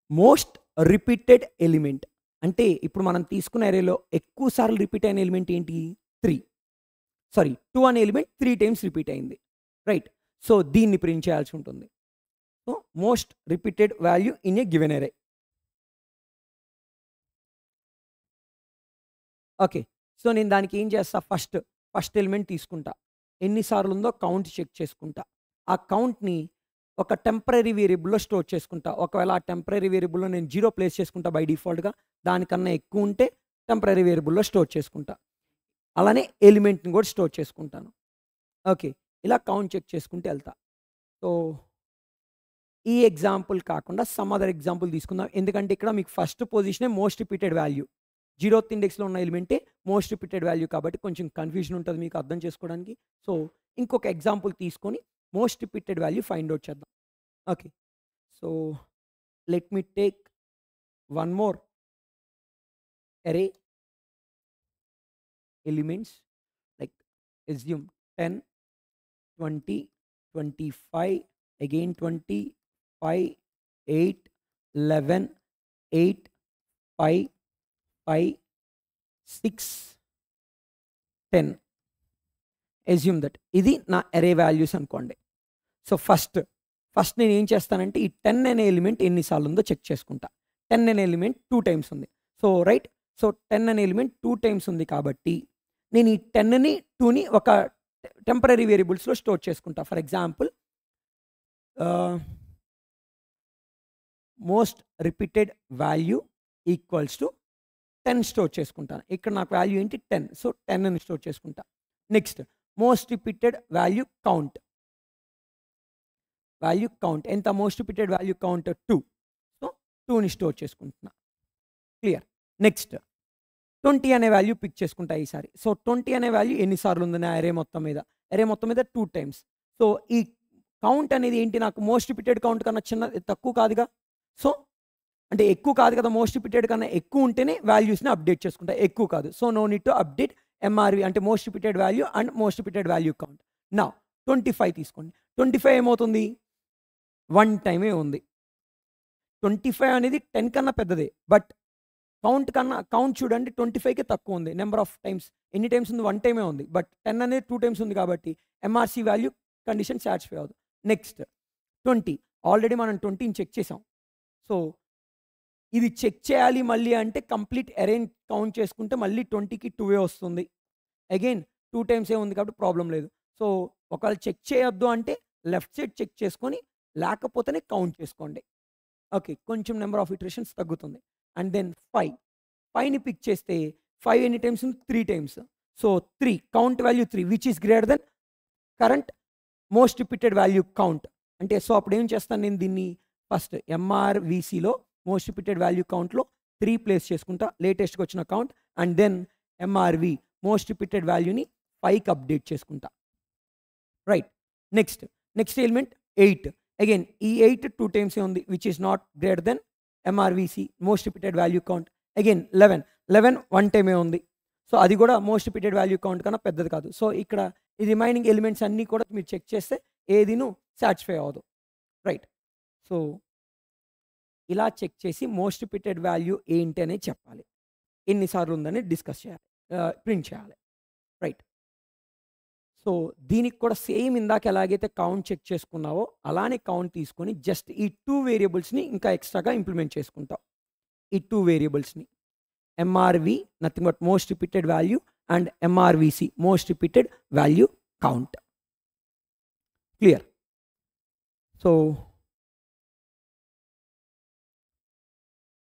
most repeated element, అంటే ఇప్పుడు మనం తీసుకున్న అరేలో ఎక్కువ సార్లు repeat అయిన ఎలిమెంట్ ఏంటి, 2 అనే ఎలిమెంట్ 3 టైమ్స్ రిపీట్ అయింది, రైట్? సో దీన్ని ప్రింట్ చేయాల్సి ఉంటుంది. So most repeated value in a given అరే. ఓకే, సో నేను దానికి ఏం చేస్తా, ఫస్ట్ ఎలిమెంట్ తీసుకుంటా, ఎన్నిసార్లు ఉందో కౌంట్ చెక్ చేసుకుంటా. ఆ కౌంట్ని ఒక టెంపరరీ వేరియబుల్‌లో స్టోర్ చేసుకుంటా. ఒకవేళ ఆ టెంపరరీ వేరియబుల్‌లో నేను 0 ప్లేస్ చేసుకుంటా బై డిఫాల్ట్‌గా. దానికన్నా ఎక్కువ ఉంటే టెంపరరీ వేరియబుల్‌లో స్టోర్ చేసుకుంటా. అలానే ఎలిమెంట్‌ని కూడా స్టోర్ చేసుకుంటాను. ఓకే. ఇలా కౌంట్ చెక్ చేసుకుంటూ ఎళ్తా. సో, ఈ ఎగ్జాంపుల్ కాకుండా సమ్ అదర్ ఎగ్జాంపుల్ తీసుకుందాం. ఎందుకంటే ఇక్కడ మీకు ఫస్ట్ పొజిషనే మోస్ట్ రిపీటెడ్ వాల్యూ. 0th ఇండెక్స్‌లో ఉన్న ఎలిమెంటే మోస్ట్ రిపీటెడ్ వాల్యూ కాబట్టి కొంచెం కన్‌ఫ్యూజన్ ఉంటది మీకు అర్థం చేసుకోవడానికి. సో, ఇంకొక ఎగ్జాంపుల్ తీసుకొని most repeated value find out చేద్దాం. Okay. So, let me take one more array elements like assume 10, 20, 25, again 20, 5, 8, 11, 8, 5, 5, 6, 10. Assume that ఇది నా అరే వాల్యూస్ అనుకోండి. సో, ఫస్ట్ నేను ఏం చేస్తానంటే ఈ 10 అనే ఎలిమెంట్ ఎన్నిసార్లు ఉందో చెక్ చేసుకుంటా. 10 అనే ఎలిమెంట్ 2 టైమ్స్ ఉంది. So, right. సో, 10 అనే ఎలిమెంట్ 2 టైమ్స్ ఉంది కాబట్టి నేను ఈ 10ని 2ని ఒక టెంపరరీ వేరియబుల్స్‌లో స్టోర్ చేసుకుంటా. For example most repeated value equals to 10 store చేసుకుంటాను. ఇక్కడ నాకు వాల్యూ ఏంటి 10. సో, 10 అని స్టోర్ చేసుకుంటా. Next most repeated value count. ఎంత most repeated value count 2. So, 2ని స్టోర్ చేసుకుంటున్నా. క్లియర్. నెక్స్ట్ 20 అనే వాల్యూ పిక్ చేసుకుంటా ఈసారి. సో, 20 అనే వాల్యూ ఎన్నిసార్లు ఉంది నా అరే మొత్తం మీద? అరే మొత్తం మీద 2 టైమ్స్. సో, ఈ కౌంట్ అనేది ఏంటి నాకు మోస్ట్ రిపీటెడ్ కౌంట్ కన్నా తక్కువ కాదుగా. సో, అంటే ఎక్కువ కాదు కదా, మోస్ట్ రిపీటెడ్ కన్నా ఎక్కువ ఉంటేనే వాల్యూస్‌ని అప్డేట్ చేసుకుంటా. ఎక్కువ కాదు. So, no need to update MRV అంటే most repeated value and most repeated value count. Now 25 తీసుకోండి. 25 ఏమవుతుంది? 1 టైమే ఉంది. 25 అనేది 10 కన్నా పెద్దదే. బట్ కౌంట్ చూడండి 25కే తక్కువ ఉంది. నెంబర్ ఆఫ్ టైమ్స్ ఎన్ని టైమ్స్ ఉంది? 1 టైమే ఉంది. బట్ 10 అనేది 2 టైమ్స్ ఉంది కాబట్టి ఎంఆర్‌సి వాల్యూ కండిషన్ సాటిస్ఫై అవ్వదు. నెక్స్ట్ 20 ఆల్రెడీ మనం 20ని చెక్ చేసాం. సో, ఇది చెక్ చేయాలి మళ్ళీ అంటే కంప్లీట్ అరేని కౌంట్ చేసుకుంటే మళ్ళీ 20కి 2 వస్తుంది. అగైన్ 2 టైమ్సే ఉంది కాబట్టి ప్రాబ్లమ్ లేదు. సో, ఒకవేళ చెక్ చేయొద్దు అంటే లెఫ్ట్ సైడ్ చెక్ చేసుకొని లేకపోతేనే కౌంట్ చేసుకోండి. ఓకే. కొంచెం నెంబర్ ఆఫ్ ఇటరేషన్స్ తగ్గుతుంది. అండ్ దెన్ 5ని పిక్ చేస్తే 5 ఎన్ని టైమ్స్ ఉంది? 3 times. So, 3 count value 3 which is greater than current most repeated value count. అంటే సో, అప్పుడు ఏం చేస్తాను నేను దీన్ని ఫస్ట్ ఎంఆర్‌విసిలో మోస్ట్ రిపీటెడ్ వాల్యూ కౌంట్‌లో 3 ప్లేస్ చేసుకుంటా లేటెస్ట్‌గా వచ్చిన count. And then MRV most repeated వాల్యూని 5కి అప్డేట్ చేసుకుంటా. రైట్. Next element 8. అగైన్ ఈ 8 2 టైమ్సే ఉంది which is not greater than MRVC most repeated value count. Again 11 1 టైమే ఉంది. సో, అది కూడా మోస్ట్ రిపీటెడ్ వాల్యూ కౌంట్ కన్నా పెద్దది కాదు. సో, ఇక్కడ ఈ రిమైనింగ్ ఎలిమెంట్స్ అన్నీ కూడా మీరు చెక్ చేస్తే ఏదిను సాటిస్ఫై అవ్వదు. రైట్. సో, ఇలా చెక్ చేసి మోస్ట్ రిపీటెడ్ వాల్యూ ఏంటి అనేది చెప్పాలి. ఎన్నిసార్లు ఉందని డిస్కస్ చేయాలి. ప్రింట్ చేయాలి. రైట్. సో, దీనికి కూడా సేమ్ ఇందాక ఎలాగైతే కౌంట్ చెక్ చేసుకున్నావో అలానే కౌంట్ తీసుకొని జస్ట్ ఈ 2 వేరియబుల్స్‌ని ఇంకా ఎక్స్ట్రాగా ఇంప్లిమెంట్ చేసుకుంటాం. ఈ 2 వేరియబుల్స్‌ని MRV nothing but most repeated value and MRVC most repeated value count. Clear. So,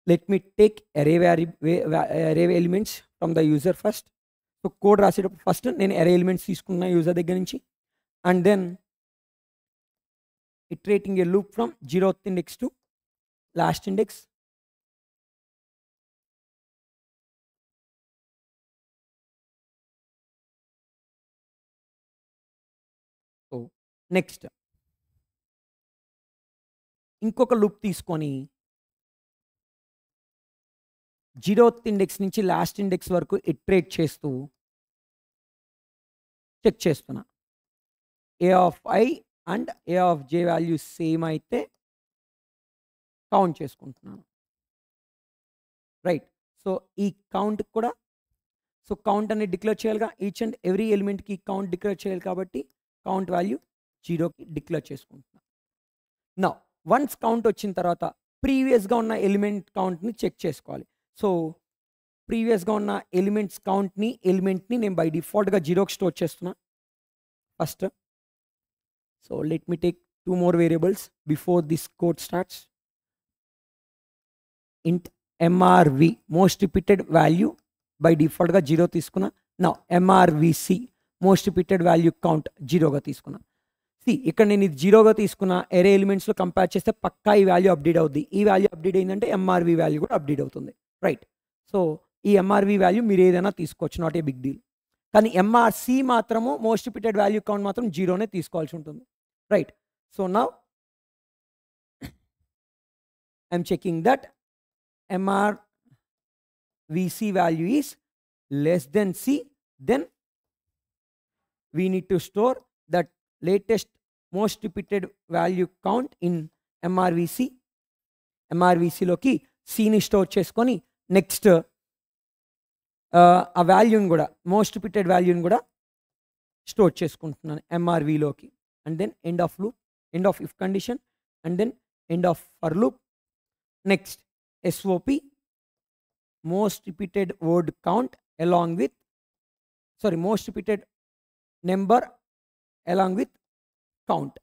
let me take array elements from the user first. So, code రాసేటప్పుడు ఫస్ట్ నేను అరే ఎలిమెంట్స్ తీసుకున్నా యూజర్ దగ్గర నుంచి. And then iterating a loop from 0th index to last index. So, next ఇంకొక loop తీసుకొని 0th index నుంచి last index వరకు iterate చేస్తూ చెక్ చేస్తున్నా. A of I and A of J values same అయితే కౌంట్ చేసుకుంటున్నాను. రైట్. సో, ఈ count కూడా సో, కౌంట్ అనేది డిక్లేర్ చేయాలిగా. ఈచ్ అండ్ ఎవ్రీ ఎలిమెంట్‌కి కౌంట్ డిక్లేర్ చేయాలి కాబట్టి కౌంట్ వాల్యూ 0కి డిక్లేర్ చేసుకుంటున్నాను. నౌ వన్స్ కౌంట్ వచ్చిన తర్వాత ప్రీవియస్‌గా ఉన్న ఎలిమెంట్ కౌంట్‌ని చెక్ చేసుకోవాలి. సో, ప్రీవియస్‌గా ఉన్న ఎలిమెంట్‌ని నేను బై డిఫాల్ట్‌గా 0కి స్టోర్ చేస్తున్నా first. So, let me take 2 more variables before this code starts. Int mrv, most repeated value, by default గా 0 తీసుకున్నా. Now mrvc, most repeated value count 0 గా తీసుకున్నా. See, ఇక్కడ నేను ఇది 0 గా తీసుకున్న ఎరే ఎలిమెంట్స్ లో కంపేర్ చేస్తే పక్కా ఈ వాల్యూ అప్డేట్ అవుద్ది. ఈ వాల్యూ అప్డేట్ అయిందంటే ఎంఆర్వి వాల్యూ కూడా అప్డేట్ అవుతుంది, రైట్? సో ఈ ఎంఆర్వి వాల్యూ మీరు ఏదైనా తీసుకోవచ్చు, నాట్ ఏ బిగ్ డీల్. కానీ ఎంఆర్సి మాత్రము మోస్ట్ రిపీటెడ్ వాల్యూ కౌంట్ మాత్రం 0నే తీసుకోవాల్సి ఉంటుంది, right? So now I'm checking that MRVC value is less than C, then we need to store that latest most repeated value count in MRVC. MRVC లోకి Cని store చేసుకొని next ఆ వాల్యూని కూడా most repeated వాల్యూని కూడా స్టోర్ చేసుకుంటున్నాను MRVలోకి. And then end of loop, end of if condition, and then end of for loop. Next SOP, most repeated word count along with, sorry, most repeated number along with count.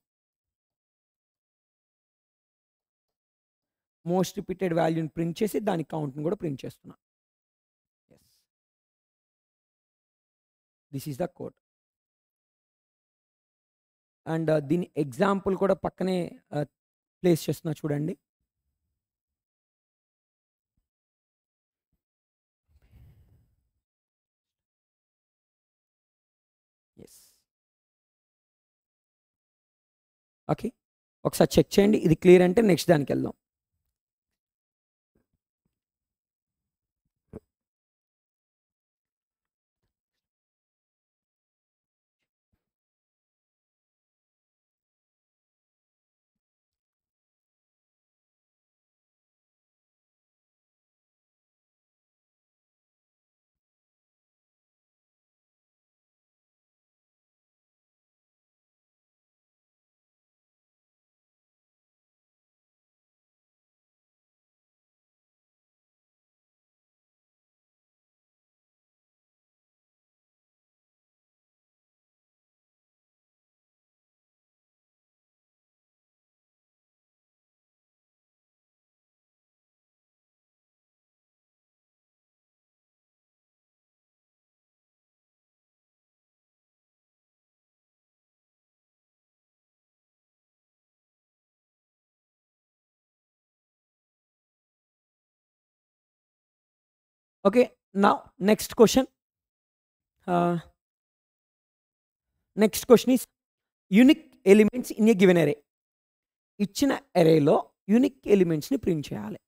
Most repeated వాల్యూని print చేసి దాని కౌంట్ని కూడా print చేస్తున్నా. Yes, this is the code. And దీని example కూడా పక్కనే place చేస్తున్నా చూడండి. ఎస్, ఓకే, ఒకసారి చెక్ చేయండి. ఇది క్లియర్ అంటే నెక్స్ట్ దానికి వెళ్దాం. Okay, now next question. Next question is unique elements in a given array. ఇచ్చిన అరేలో యూనిక్ ఎలిమెంట్స్ని ప్రింట్ చేయాలి.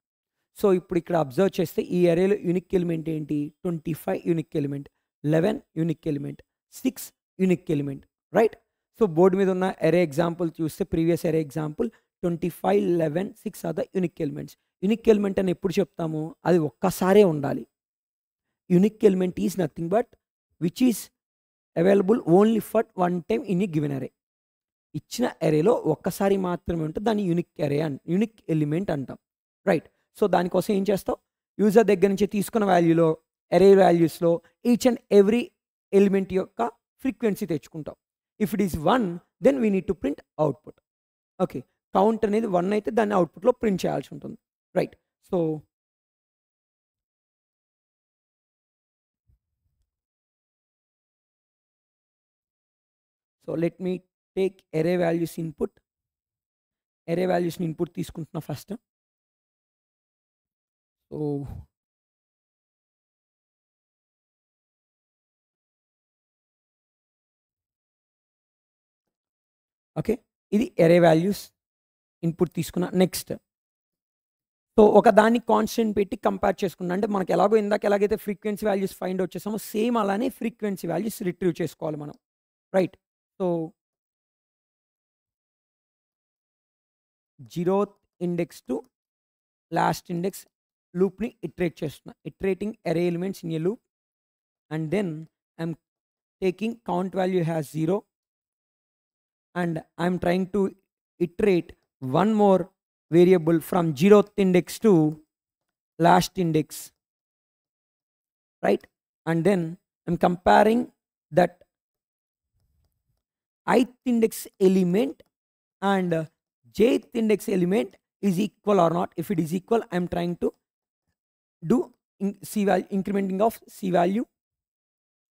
సో ఇప్పుడు ఇక్కడ అబ్జర్వ్ చేస్తే ఈ అరేలో యూనిక్ ఎలిమెంట్ ఏంటి? 25 unique element, 11 unique element, 6 unique element, right? So board మీద ఉన్న అరే ఎగ్జాంపుల్ చూస్తే previous array example 25, 11, 6 are the unique elements. Unique element అని ఎప్పుడు చెప్తాము? అది ఒక్కసారే ఉండాలి. Unique element is nothing but which is available only for one time in a given array. ఇచ్చిన అరేలో ఒక్కసారి మాత్రమే ఉంటుంది, దాన్ని యూనిక్ అరే యూనిక్ ఎలిమెంట్ అంటాం, రైట్? సో దానికోసం ఏం చేస్తావు? యూజర్ దగ్గర నుంచి తీసుకున్న వాల్యూలో అరే వాల్యూస్లో ఈచ్ అండ్ ఎవ్రీ ఎలిమెంట్ యొక్క ఫ్రీక్వెన్సీ తెచ్చుకుంటాం. If it is 1 then we need to print output. Okay, count అనేది 1 అయితే దాన్ని అవుట్పుట్లో ప్రింట్ చేయాల్సి ఉంటుంది, right? So let me take array values input. array values ని ఇన్పుట్ తీసుకుంటున్నా ఫస్ట్. సో ఓకే, ఇది array values ఇన్పుట్ తీసుకున్నా. నెక్స్ట్ సో ఒక దాన్ని కాన్స్టెంట్ పెట్టి కంపేర్ చేసుకున్నా, అంటే మనకి ఎలాగో ఇందాక ఎలాగైతే ఫ్రీక్వెన్సీ వాల్యూస్ ఫైండ్ అవుట్ చేసామో సేమ్ అలానే ఫ్రీక్వెన్సీ వాల్యూస్ రిట్రీవ్ చేసుకోవాలి మనం, right? So 0th index to last index loopని ఇటరేట్ చేస్తున్నా. Iterating array elements in a loop, and then I'm taking count value has 0 and I'm trying to iterate one more variable from 0th index to last index, right? And then I'm comparing that ith index element and jth index element is equal or not. If it is equal, I am trying to do incrementing of C value.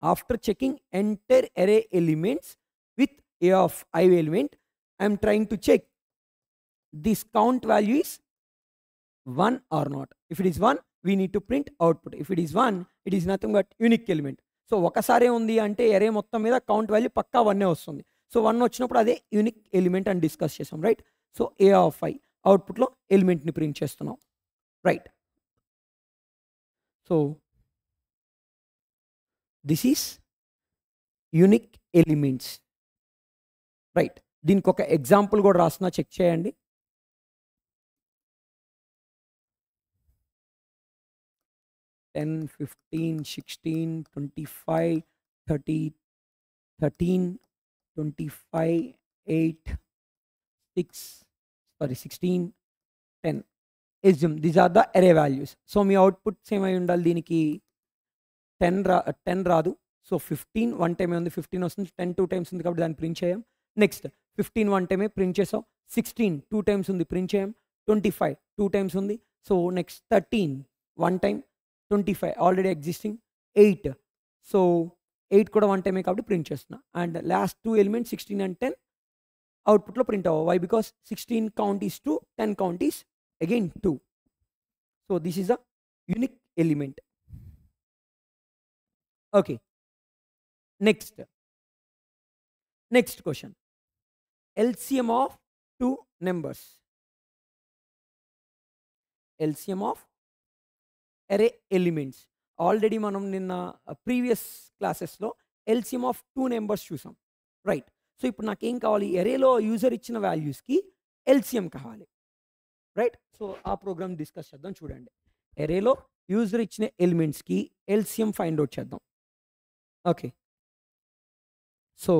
After checking entire array elements with a of I element, I am trying to check this count value is 1 or not. If it is 1, we need to print output. If it is 1, it is nothing but unique element. So ఒకసారి ఉంది అంటే ఎరే మొత్తం మీద count value పక్కా 1 వస్తుంది. So 1 వచ్చినప్పుడు అదే unique element అని discuss చేసాం, right. So A of I అవుట్పుట్లో ఎలిమెంట్ని ప్రింట్ చేస్తున్నాం, right. So this is unique elements, right. దీనికి ఒక ఎగ్జాంపుల్ కూడా రాస్తున్నా, చెక్ చేయండి. 10, 15, 16, 25, 30, 13, 25, 8, 16, 10. Assume these are the array values. So me outputs ఏమై ఉండాలి, దీనికి 10 రాదు. సో 15 వన్ టైమే ఉంది, 15 వస్తుంది. 10 2 టైమ్స్ ఉంది కాబట్టి దాన్ని ప్రింట్ చేయం. నెక్స్ట్ 15 వన్ టైమే ప్రింట్ చేసాం. 16 2 టైమ్స్ ఉంది, ప్రింట్ చేయం. 25 2 టైమ్స్ ఉంది. So next 13 one time, 25 already existing. 8 so 8 కూడా వన్ టైమే కాబట్టి ప్రింట్ చేస్తున్నా. అండ్ లాస్ట్ 2 ఎలిమెంట్స్ 16 and 10 అవుట్పుట్లో ప్రింట్ అవ్వవు. Why? Because 16 count is 2, 10 count is again 2. So this is a unique element. Okay, next question. LCM of 2 numbers. LCM of array elements. Already మనం నిన్న previous క్లాసెస్లో LCM of 2 numbers చూసాం, right. So ఇప్పుడు నాకేం కావాలి, ఎరేలో user ఇచ్చిన వాల్యూస్కి LCM కావాలి, రైట్. సో ఆ ప్రోగ్రామ్ డిస్కస్ చేద్దాం. చూడండి, ఎరేలో యూజర్ ఇచ్చిన ఎలిమెంట్స్కి LCM ఫైండ్ అవుట్ చేద్దాం. ఓకే, సో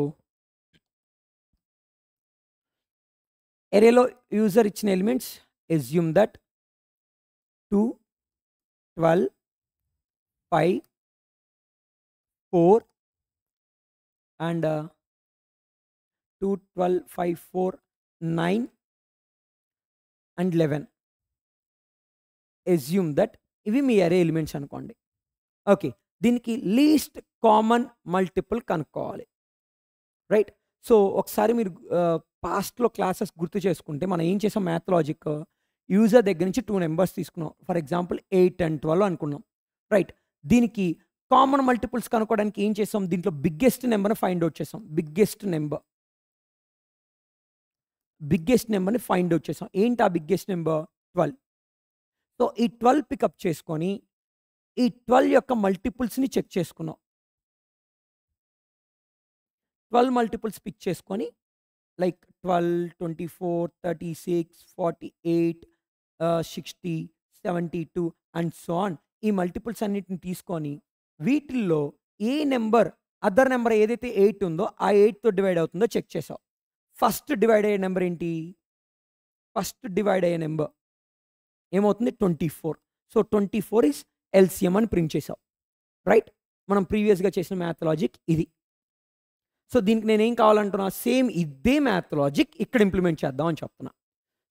ఎరేలో యూజర్ ఇచ్చిన elements, assume that 2, 12, 5, 4 and 2, 12, 5, 4, 9 and 11. Assume that ఇవి మీ అరే ఎలిమెంట్స్ అనుకోండి. ఓకే, దీనికి లీస్ట్ కామన్ మల్టిపుల్ కనుక్కోవాలి, రైట్. సో ఒకసారి మీరు పాస్ట్లో క్లాసెస్ గుర్తు చేసుకుంటే మనం ఏం చేసాం, మ్యాథ్ లాజిక్ యూజర్ దగ్గర నుంచి 2 నెంబర్స్ తీసుకున్నాం. ఫర్ ఎగ్జాంపుల్ 8 and 12 అనుకున్నాం, రైట్. దీనికి కామన్ మల్టిపుల్స్ కనుక్కోవడానికి ఏం చేసాం, దీంట్లో బిగ్గెస్ట్ నెంబర్ని ఫైండ్ అవుట్ చేసాం. బిగ్గెస్ట్ నెంబర్ని ఫైండ్ అవుట్ చేసాం. ఏంటి ఆ బిగ్గెస్ట్ నెంబర్? 12. సో ఈ 12 పికప్ చేసుకొని ఈ 12 యొక్క మల్టిపుల్స్ని చెక్ చేసుకున్నాం. 12 మల్టిపుల్స్ పిక్ చేసుకొని లైక్ 12, 24, 36, 48, 60, 72 అండ్ సో ఆన్. ఈ మల్టిపుల్స్ అన్నిటిని తీసుకొని వీటిల్లో ఏ నెంబర్ అదర్ నెంబర్ ఏదైతే 8 ఉందో ఆ 8తో డివైడ్ అవుతుందో చెక్ చేసాం. ఫస్ట్ డివైడ్ అయ్యే నెంబర్ ఏంటి? ఫస్ట్ డివైడ్ అయ్యే నెంబర్ ఏమవుతుంది? 24. సో 24 ఈజ్ LCM అని ప్రింట్ చేసాం, రైట్. మనం ప్రీవియస్గా చేసిన మ్యాథ్ లాజిక్ ఇది. సో దీనికి నేనేం కావాలంటున్నా, సేమ్ ఇదే మ్యాథ్ లాజిక్ ఇక్కడ ఇంప్లిమెంట్ చేద్దాం అని చెప్తున్నా.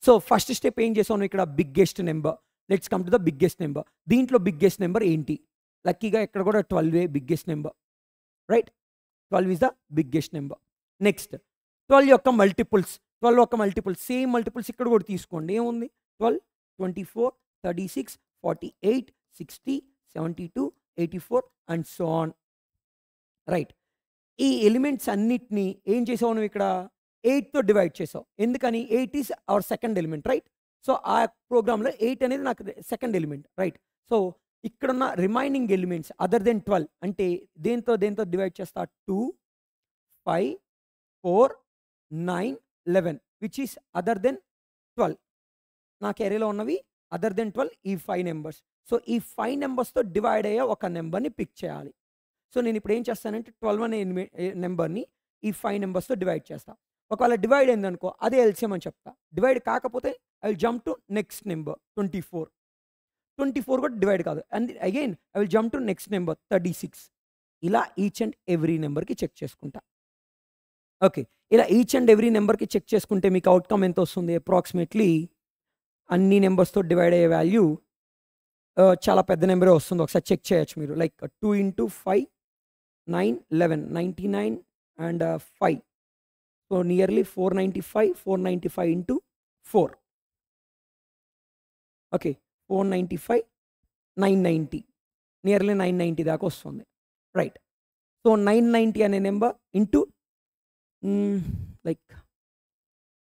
సో ఫస్ట్ స్టెప్ ఏం చేసాను, ఇక్కడ biggest number. Let's come to the biggest number. దీంట్లో బిగ్గెస్ట్ నెంబర్ ఏంటి? లక్కీగా ఇక్కడ కూడా 12 biggest number, right. 12 is the biggest number. Next 12 యొక్క మల్టిపుల్స్, సేమ్ మల్టిపుల్స్ ఇక్కడ కూడా తీసుకోండి. ఏముంది? 12, 24, 36, 48, 60, 72, 84 అండ్ సో ఆన్, రైట్. ఈ ఎలిమెంట్స్ అన్నిటినీ ఏం చేసావు నువ్వు ఇక్కడ 8తో డివైడ్ చేసావు. ఎందుకని? 8 is our second element, right. So ఆ ప్రోగ్రాంలో 8 అనేది నాకు సెకండ్ ఎలిమెంట్, రైట్. సో ఇక్కడున్న రిమైనింగ్ ఎలిమెంట్స్ అదర్ దెన్ 12 అంటే దేంతో డివైడ్ చేస్తా? 2, 5, 4, 9, 11 విచ్ ఈస్ అదర్ దెన్ 12. నాకు ఎరేలో ఉన్నవి అదర్ దెన్ 12 ఈ 5 నెంబర్స్. సో ఈ 5 నెంబర్స్తో డివైడ్ అయ్యే ఒక నెంబర్ని పిక్ చేయాలి. సో నేను ఇప్పుడు ఏం చేస్తానంటే 12 అనే నెంబర్ని ఈ 5 నెంబర్స్తో డివైడ్ చేస్తా. ఒకవేళ డివైడ్ అయిందనుకో అదే LCM అని చెప్తా. డివైడ్ కాకపోతే I will jump to next number 24. 24 కూడా డివైడ్ కాదు, and again I will jump to next number 36. ఇలా ఈచ్ అండ్ ఎవ్రీ నెంబర్కి చెక్ చేసుకుంటా. ఓకే. ఇలా ఈచ్ అండ్ ఎవ్రీ నెంబర్‌కి చెక్ చేసుకుంటే మీకు అవుట్‌కమ్ ఎంత వస్తుంది? అప్రాక్సిమేట్‌లీ అన్ని నంబర్స్‌తో డివైడ్ అయ్యే వాల్యూ చాలా పెద్ద నెంబరే వస్తుంది. ఒకసారి చెక్ చేయొచ్చు మీరు. Like 2 into 5 9 11 99 and 5. So nearly 495 into 4. Okay. 495 990 nearly 990 దాకా వస్తుంది. రైట్. సో 990 అనే నెంబర్ ఇంటూ లైక్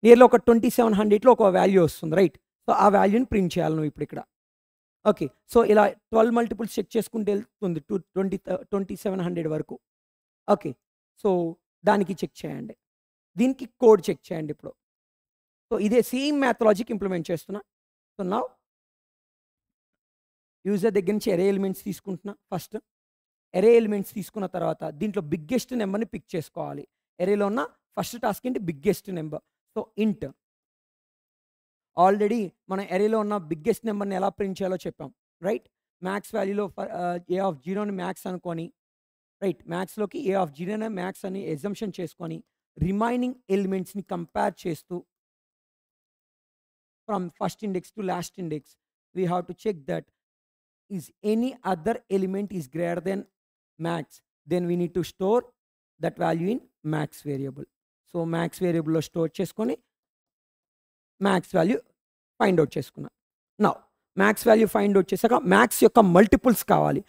నియర్లీ ఒక 2700లో ఒక వాల్యూ వస్తుంది. రైట్. సో ఆ వాల్యూని ప్రింట్ చేయాలి నువ్వు ఇప్పుడు ఇక్కడ. ఓకే. సో ఇలా 12 మల్టిపుల్స్ చెక్ చేసుకుంటూ వెళ్తుంది 2700 వరకు. ఓకే. సో దానికి చెక్ చేయండి. దీనికి కోడ్ చెక్ చేయండి ఇప్పుడు. సో ఇదే సేమ్ మ్యాథలాజిక్ ఇంప్లిమెంట్ చేస్తున్నా. సో నౌ యూజర్ దగ్గర నుంచి ఎరే ఎలిమెంట్స్ తీసుకుంటున్నా ఫస్ట్. ఎరే ఎలిమెంట్స్ తీసుకున్న తర్వాత దీంట్లో బిగ్గెస్ట్ నెంబర్‌ని పిక్ చేసుకోవాలి. ఎరేలో ఉన్న ఫస్ట్ టాస్క్ ఏంటి? Biggest number. So int already మనం ఎరేలో ఉన్న బిగ్గెస్ట్ నెంబర్‌ని ఎలా ప్రింట్ చేయాలో చెప్పాం. రైట్. మ్యాక్స్ వాల్యూలో ఏ ఆఫ్ 0ని మ్యాక్స్ అనుకోని, రైట్, మ్యాక్స్‌లోకి ఏ ఆఫ్ 0నే మ్యాక్స్ అని అజంప్షన్ చేసుకొని రిమైనింగ్ ఎలిమెంట్స్‌ని కంపేర్ చేస్తూ from first index to last index we have to check that is any other element is greater than max, then we need to store that value in max variable. So max వేరియబుల్‌లో store చేసుకొని max value find out చేసుకున్నా. Now max value find out చేశాక max యొక్క multiples కావాలి.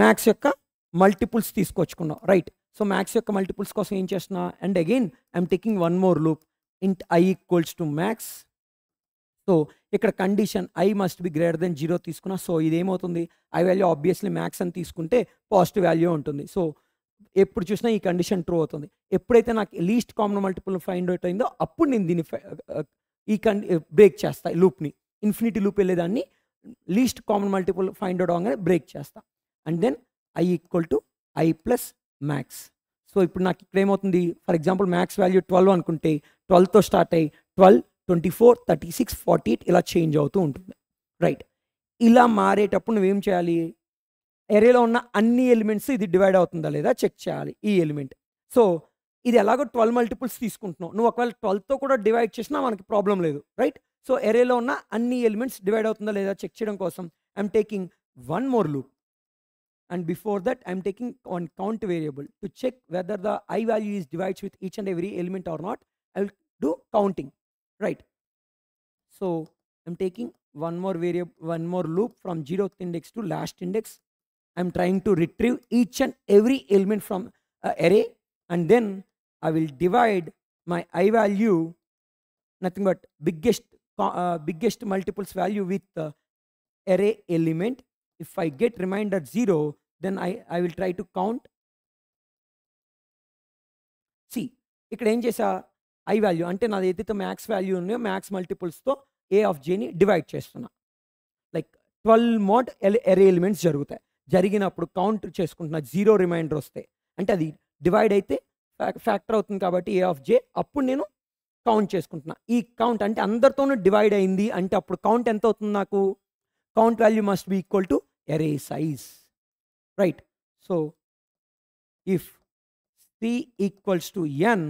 Max యొక్క multiples తీసుకొచ్చుకున్నాం. Right. So max యొక్క multiples కోసం ఏం చేస్తున్నా? And again I'm taking one more loop int i equals to max. So ఇక్కడ condition i must be greater than 0 తీసుకున్నా. సో ఇదేమవుతుంది? ఐ వాల్యూ ఆబ్వియస్లీ మ్యాక్స్ అని తీసుకుంటే పాజిటివ్ వాల్యూ ఉంటుంది. సో ఎప్పుడు చూసినా ఈ కండిషన్ ట్రూ అవుతుంది. ఎప్పుడైతే నాకు least common multiple find out అయిందో అప్పుడు నేను దీన్ని బ్రేక్ చేస్తా లూప్‌ని. ఇన్ఫినిటీ లూప్ వెళ్ళేదాన్ని least common multiple find out అవ్వగానే బ్రేక్ చేస్తా. And then i equal to i plus max. So ఇప్పుడు నాకు ఇక్కడ ఏమవుతుంది? ఫర్ ఎగ్జాంపుల్ మ్యాక్స్ వాల్యూ 12 అనుకుంటే 12తో స్టార్ట్ అయ్యి 12, 24, 36, 48 ఇలా చేంజ్ అవుతూ ఉంటుంది. రైట్. ఇలా మారేటప్పుడు నువ్వేం చేయాలి? ఎరేలో ఉన్న అన్ని ఎలిమెంట్స్ ఇది డివైడ్ అవుతుందా లేదా చెక్ చేయాలి ఈ ఎలిమెంట్. సో ఇది ఎలాగో 12 మల్టిపుల్స్ తీసుకుంటున్నావు. నువ్వు ఒకవేళ 12తో కూడా డివైడ్ చేసినా మనకి ప్రాబ్లం లేదు. రైట్. సో ఎరేలో ఉన్న అన్ని ఎలిమెంట్స్ డివైడ్ అవుతుందా లేదా చెక్ చేయడం కోసం I'm taking one more loop. And before that I'm taking one count variable to check whether the I value is divides with each and every element or not. I'll do counting. Right. So I'm taking one more variable, one more loop from 0th index to last index. I'm trying to retrieve each and every element from array, and then I will divide my I value, nothing but biggest multiples value with array element. If I get remainder 0, then I will try to count. See, ఇక్కడ ఏం చేసా? I value అంటే నాది ఏదైతే max value ఉన్నాయో max మల్టిపుల్స్తో A of జేని divide చేస్తున్నా. Like 12 mode ఎరే elements జరుగుతాయి. జరిగినప్పుడు కౌంట్ చేసుకుంటున్నా 0 రిమైండర్ వస్తే అంటే అది డివైడ్ అయితే ఫ్యాక్టర్ అవుతుంది కాబట్టి ఏ ఆఫ్ జే అప్పుడు నేను కౌంట్ చేసుకుంటున్నా. ఈ కౌంట్ అంటే అందరితోనూ డివైడ్ అయింది అంటే అప్పుడు కౌంట్ ఎంత అవుతుంది నాకు? Count value must be equal to array size. Right. So if C equals to n,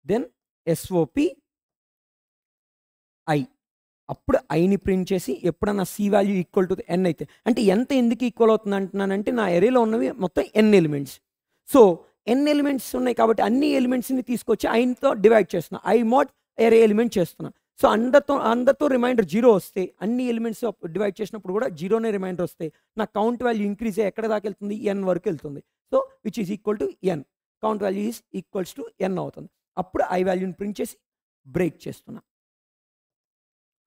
then SOP I. అప్పుడు ఐని ప్రింట్ చేసి ఎప్పుడన్నా సి వాల్యూ ఈక్వల్ టు ఎన్ అయితే అంటే ఎంత ఎందుకు ఈక్వల్ అవుతుంది అంటున్నానంటే నా ఎరేలో ఉన్నవి మొత్తం ఎన్ ఎలిమెంట్స్. సో ఎన్ ఎలిమెంట్స్ ఉన్నాయి కాబట్టి అన్ని ఎలిమెంట్స్ని తీసుకొచ్చి ఐతో డివైడ్ చేస్తున్నా. ఐ మోడ్ ఎరే ఎలిమెంట్ చేస్తున్నా. సో అందరితో రిమైండర్ 0 వస్తే అన్ని ఎలిమెంట్స్ డివైడ్ చేసినప్పుడు కూడా 0నే రిమైండర్ వస్తే నా కౌంట్ వాల్యూ ఇంక్రీజ్ అయ్యి ఎక్కడ దాకా వెళ్తుంది? ఎన్ వరకు వెళ్తుంది. So which is equal to n. Count value is equals to n అవుతుంది. అప్పుడు ఐ వాల్యూని ప్రింట్ చేసి బ్రేక్ చేస్తున్నా.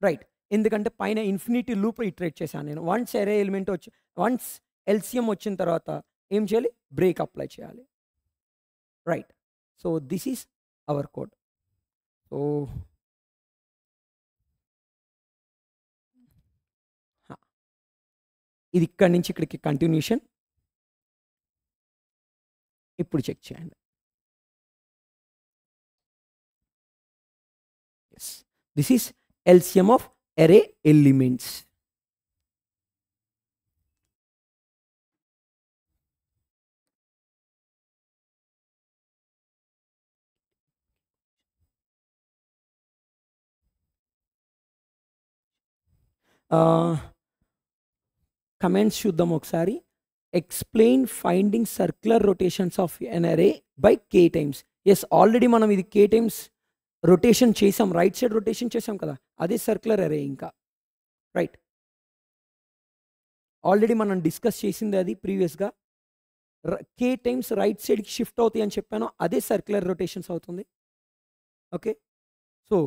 రైట్. ఎందుకంటే పైన ఇన్ఫినిటీ లూప్ ఇటరేట్ చేశాను నేను. వన్స్ ఎరే ఎలిమెంట్ వచ్చి వన్స్ ఎల్సిఎం వచ్చిన తర్వాత ఏం చేయాలి? బ్రేక్ అప్లై చేయాలి. Right. So this is our code. So ఇది ఇక్కడి నుంచి ఇక్కడికి కంటిన్యూషన్. ఇప్పుడు చెక్ చేయండి. This is LCM of array elements. Comments చూద్దాం ఒకసారి. Explain finding circular rotations of n array by k times. Yes, already మనం ఇది k టైమ్స్ రొటేషన్ చేసాం, రైట్ సైడ్ రొటేషన్ చేసాం కదా, అదే సర్క్యులర్ అరే. ఇంకా రైట్, ఆల్రెడీ మనం డిస్కస్ చేసింది అది ప్రీవియస్గా. k టైమ్స్ రైట్ సైడ్కి షిఫ్ట్ అవుతాయి అని చెప్పాను, అదే సర్క్యులర్ రొటేషన్స్ అవుతుంది. ఓకే, సో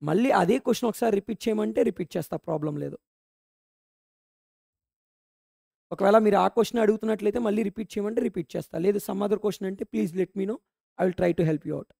మళ్ళీ అదే క్వశ్చన్ ఒకసారి రిపీట్ చేయమంటే రిపీట్ చేస్తా, ప్రాబ్లం లేదు. ఒకవేళ మీరు ఆ క్వశ్చన్ అడుగుతున్నట్లయితే మళ్ళీ రిపీట్ చేయమంటే రిపీట్ చేస్తా, లేదు సమ్ అదర్ క్వశ్చన్ అంటే please let me know, I will try to help you out.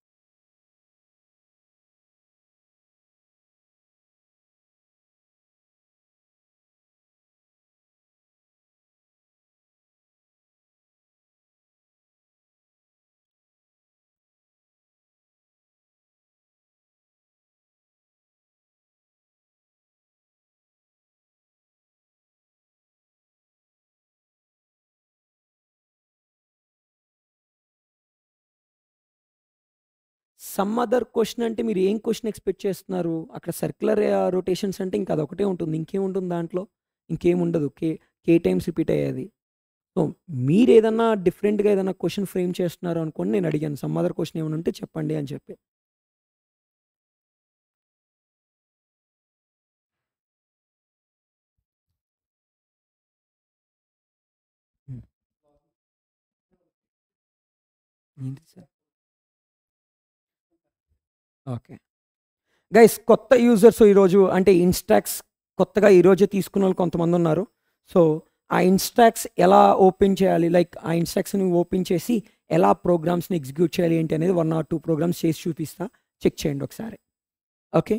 Some other question అంటే మీరు ఏం క్వశ్చన్ ఎక్స్పెక్ట్ చేస్తున్నారు? అక్కడ సర్క్యులర్ రొటేషన్స్ అంటే ఇంకా అదొకటే ఉంటుంది, ఇంకేముంటుంది దాంట్లో? ఇంకేముండదు, కే టైమ్స్ రిపీట్ అయ్యేది. సో మీరు ఏదన్నా డిఫరెంట్గా ఏదైనా క్వశ్చన్ ఫ్రేమ్ చేస్తున్నారు అనుకోండి, నేను అడిగాను సమ్ అదర్ క్వశ్చన్ ఏమైనా ఉంటే చెప్పండి అని చెప్పి. ఏంటి సార్? ఓకే గైస్, కొత్త యూజర్స్ ఈరోజు అంటే ఇన్స్టాక్స్ కొత్తగా ఈరోజే తీసుకున్న వాళ్ళు కొంతమంది ఉన్నారు. సో ఆ ఇన్స్టాక్స్ ఎలా ఓపెన్ చేయాలి, లైక్ ఆ ఇన్స్టాక్స్ని ఓపెన్ చేసి ఎలా ప్రోగ్రామ్స్ని ఎగ్జిక్యూట్ చేయాలి ఏంటి అనేది 1 or 2 ప్రోగ్రామ్స్ చేసి చూపిస్తా, చెక్ చేయండి ఒకసారి. Okay,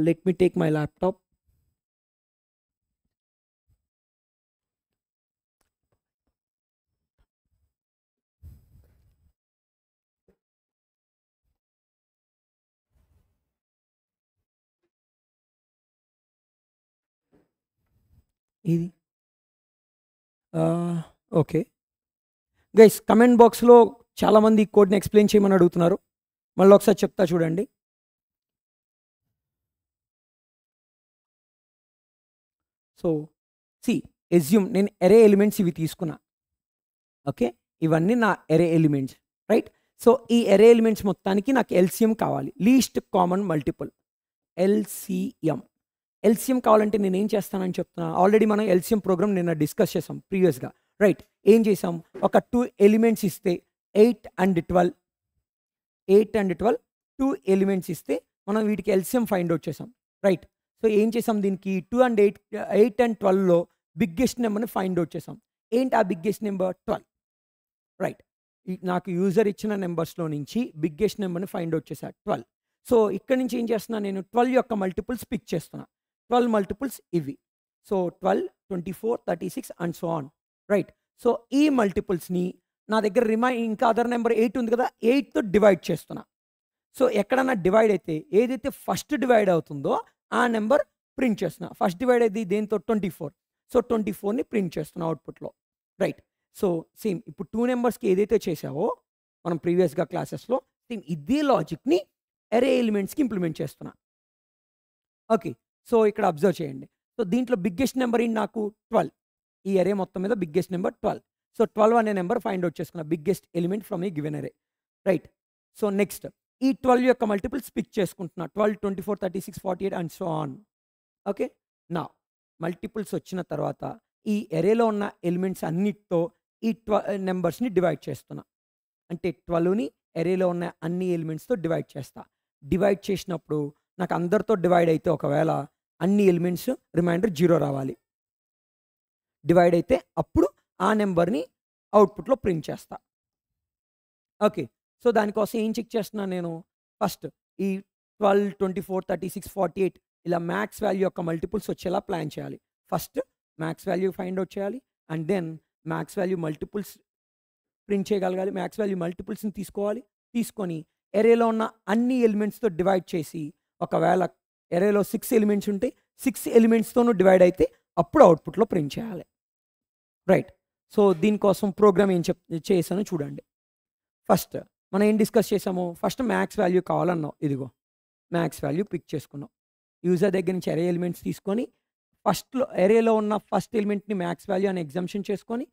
let me take my laptop. ఇది ఓకే గైస్, కమెంట్ బాక్స్లో చాలామంది ఈ కోడ్ని ఎక్స్ప్లెయిన్ చేయమని అడుగుతున్నారు, మళ్ళీ ఒకసారి చెప్తా చూడండి. సో సి ఎస్యూమ్ నేను ఎరే ఎలిమెంట్స్ ఇవి తీసుకున్నా. ఓకే, ఇవన్నీ నా ఎరే ఎలిమెంట్స్, రైట్. సో ఈ ఎరే ఎలిమెంట్స్ మొత్తానికి నాకు ఎల్సిఎం కావాలి, least common multiple, LCM. LCM కావాలంటే నేను ఏం చేస్తానని చెప్తున్నా, ఆల్రెడీ మనం ఎల్సిఎం ప్రోగ్రామ్ నిన్న డిస్కస్ చేసాం ప్రీవియస్గా, రైట్. ఏం చేసాం, ఒక 2 ఎలిమెంట్స్ ఇస్తే 8 and 12 2 ఎలిమెంట్స్ ఇస్తే మనం వీటికి ఎల్సిఎం ఫైండ్ అవుట్ చేసాం, రైట్. సో ఏం చేసాం, దీనికి 2 and 8 and 12లో బిగ్గెస్ట్ నెంబర్ని ఫైండ్ అవుట్ చేసాం. ఏంటి ఆ బిగ్గెస్ట్ నెంబర్? 12, రైట్. నాకు యూజర్ ఇచ్చిన నెంబర్స్లో నుంచి బిగ్గెస్ట్ నెంబర్ని ఫైండ్ అవుట్ చేశా, 12. సో ఇక్కడ నుంచి ఏం చేస్తున్నా, నేను 12 యొక్క మల్టిపుల్స్ పిక్ చేస్తున్నా. 12 మల్టిపుల్స్ ఇవి. So 12, 24, 36 and so on, right. So ఈ మల్టిపుల్స్ని నా దగ్గర ఇంకా అదర్ నెంబర్ 8 ఉంది కదా, 8తో డివైడ్ చేస్తున్నా. సో ఎక్కడన్నా డివైడ్ అయితే ఏదైతే ఫస్ట్ డివైడ్ అవుతుందో ఆ నెంబర్ ప్రింట్ చేస్తున్నా. ఫస్ట్ డివైడ్ అయితే దేంతో? 24. సో 24ని ప్రింట్ చేస్తున్నా అవుట్పుట్లో, రైట్. సో సేమ్ ఇప్పుడు 2 నెంబర్స్కి ఏదైతే చేసావో మనం ప్రీవియస్గా క్లాసెస్లో, సేమ్ ఇదే లాజిక్ని అరే ఎలిమెంట్స్కి ఇంప్లిమెంట్ చేస్తున్నా. ఓకే, సో ఇక్కడ అబ్జర్వ్ చేయండి. సో దీంట్లో బిగ్గెస్ట్ నెంబర్ ఏంటి నాకు? 12. ఈ అరే మొత్తం మీద బిగ్గెస్ట్ నెంబర్ 12. సో 12 అనే నెంబర్ ఫైండ్ అవుట్ చేసుకున్నా, biggest element from A given అరే, రైట్. సో నెక్స్ట్ ఈ 12 యొక్క మల్టిపుల్స్ పిక్ చేసుకుంటున్నా, 12, 24, 36, 48 అండ్ సో ఆన్. ఓకే, నా మల్టిపుల్స్ వచ్చిన తర్వాత ఈ అరేలో ఉన్న ఎలిమెంట్స్ అన్నిటితో ఈ నెంబర్స్ని డివైడ్ చేస్తున్నా. అంటే 12ని అరేలో ఉన్న అన్ని ఎలిమెంట్స్తో డివైడ్ చేస్తా. డివైడ్ చేసినప్పుడు నాకు అందరితో డివైడ్ అయితే ఒకవేళ అన్ని ఎలిమెంట్స్ రిమైండర్ 0 రావాలి. డివైడ్ అయితే అప్పుడు ఆ నెంబర్ని అవుట్పుట్లో ప్రింట్ చేస్తా. ఓకే, సో దానికోసం ఏం చెక్ చేస్తున్నాను నేను, ఫస్ట్ ఈ 12, 24, 36, 48 ఇలా మ్యాక్స్ వాల్యూ యొక్క మల్టిపుల్స్ వచ్చేలా ప్లాన్ చేయాలి. First max value find out చేయాలి, and then max value multiples print చేయగలగాలి. మ్యాక్స్ వాల్యూ మల్టిపుల్స్ని తీసుకోవాలి, తీసుకొని ఎరేలో ఉన్న అన్ని ఎలిమెంట్స్తో డివైడ్ చేసి ఒకవేళ ఎరేలో 6 ఎలిమెంట్స్ ఉంటే 6 ఎలిమెంట్స్తోనూ డివైడ్ అయితే అప్పుడు అవుట్పుట్లో ప్రింట్ చేయాలి, రైట్. సో దీనికోసం ప్రోగ్రామ్ ఏం చేశానో చూడండి. ఫస్ట్ మనం ఏం డిస్కస్ చేసాము, ఫస్ట్ మ్యాక్స్ వాల్యూ కావాలన్నావు, ఇదిగో మ్యాక్స్ వాల్యూ పిక్ చేసుకున్నాం. యూజర్ దగ్గర నుంచి అరే ఎలిమెంట్స్ తీసుకొని ఫస్ట్లో అరేలో ఉన్న ఫస్ట్ ఎలిమెంట్ని మ్యాక్స్ వాల్యూ అని ఎగ్జంప్షన్ చేసుకొని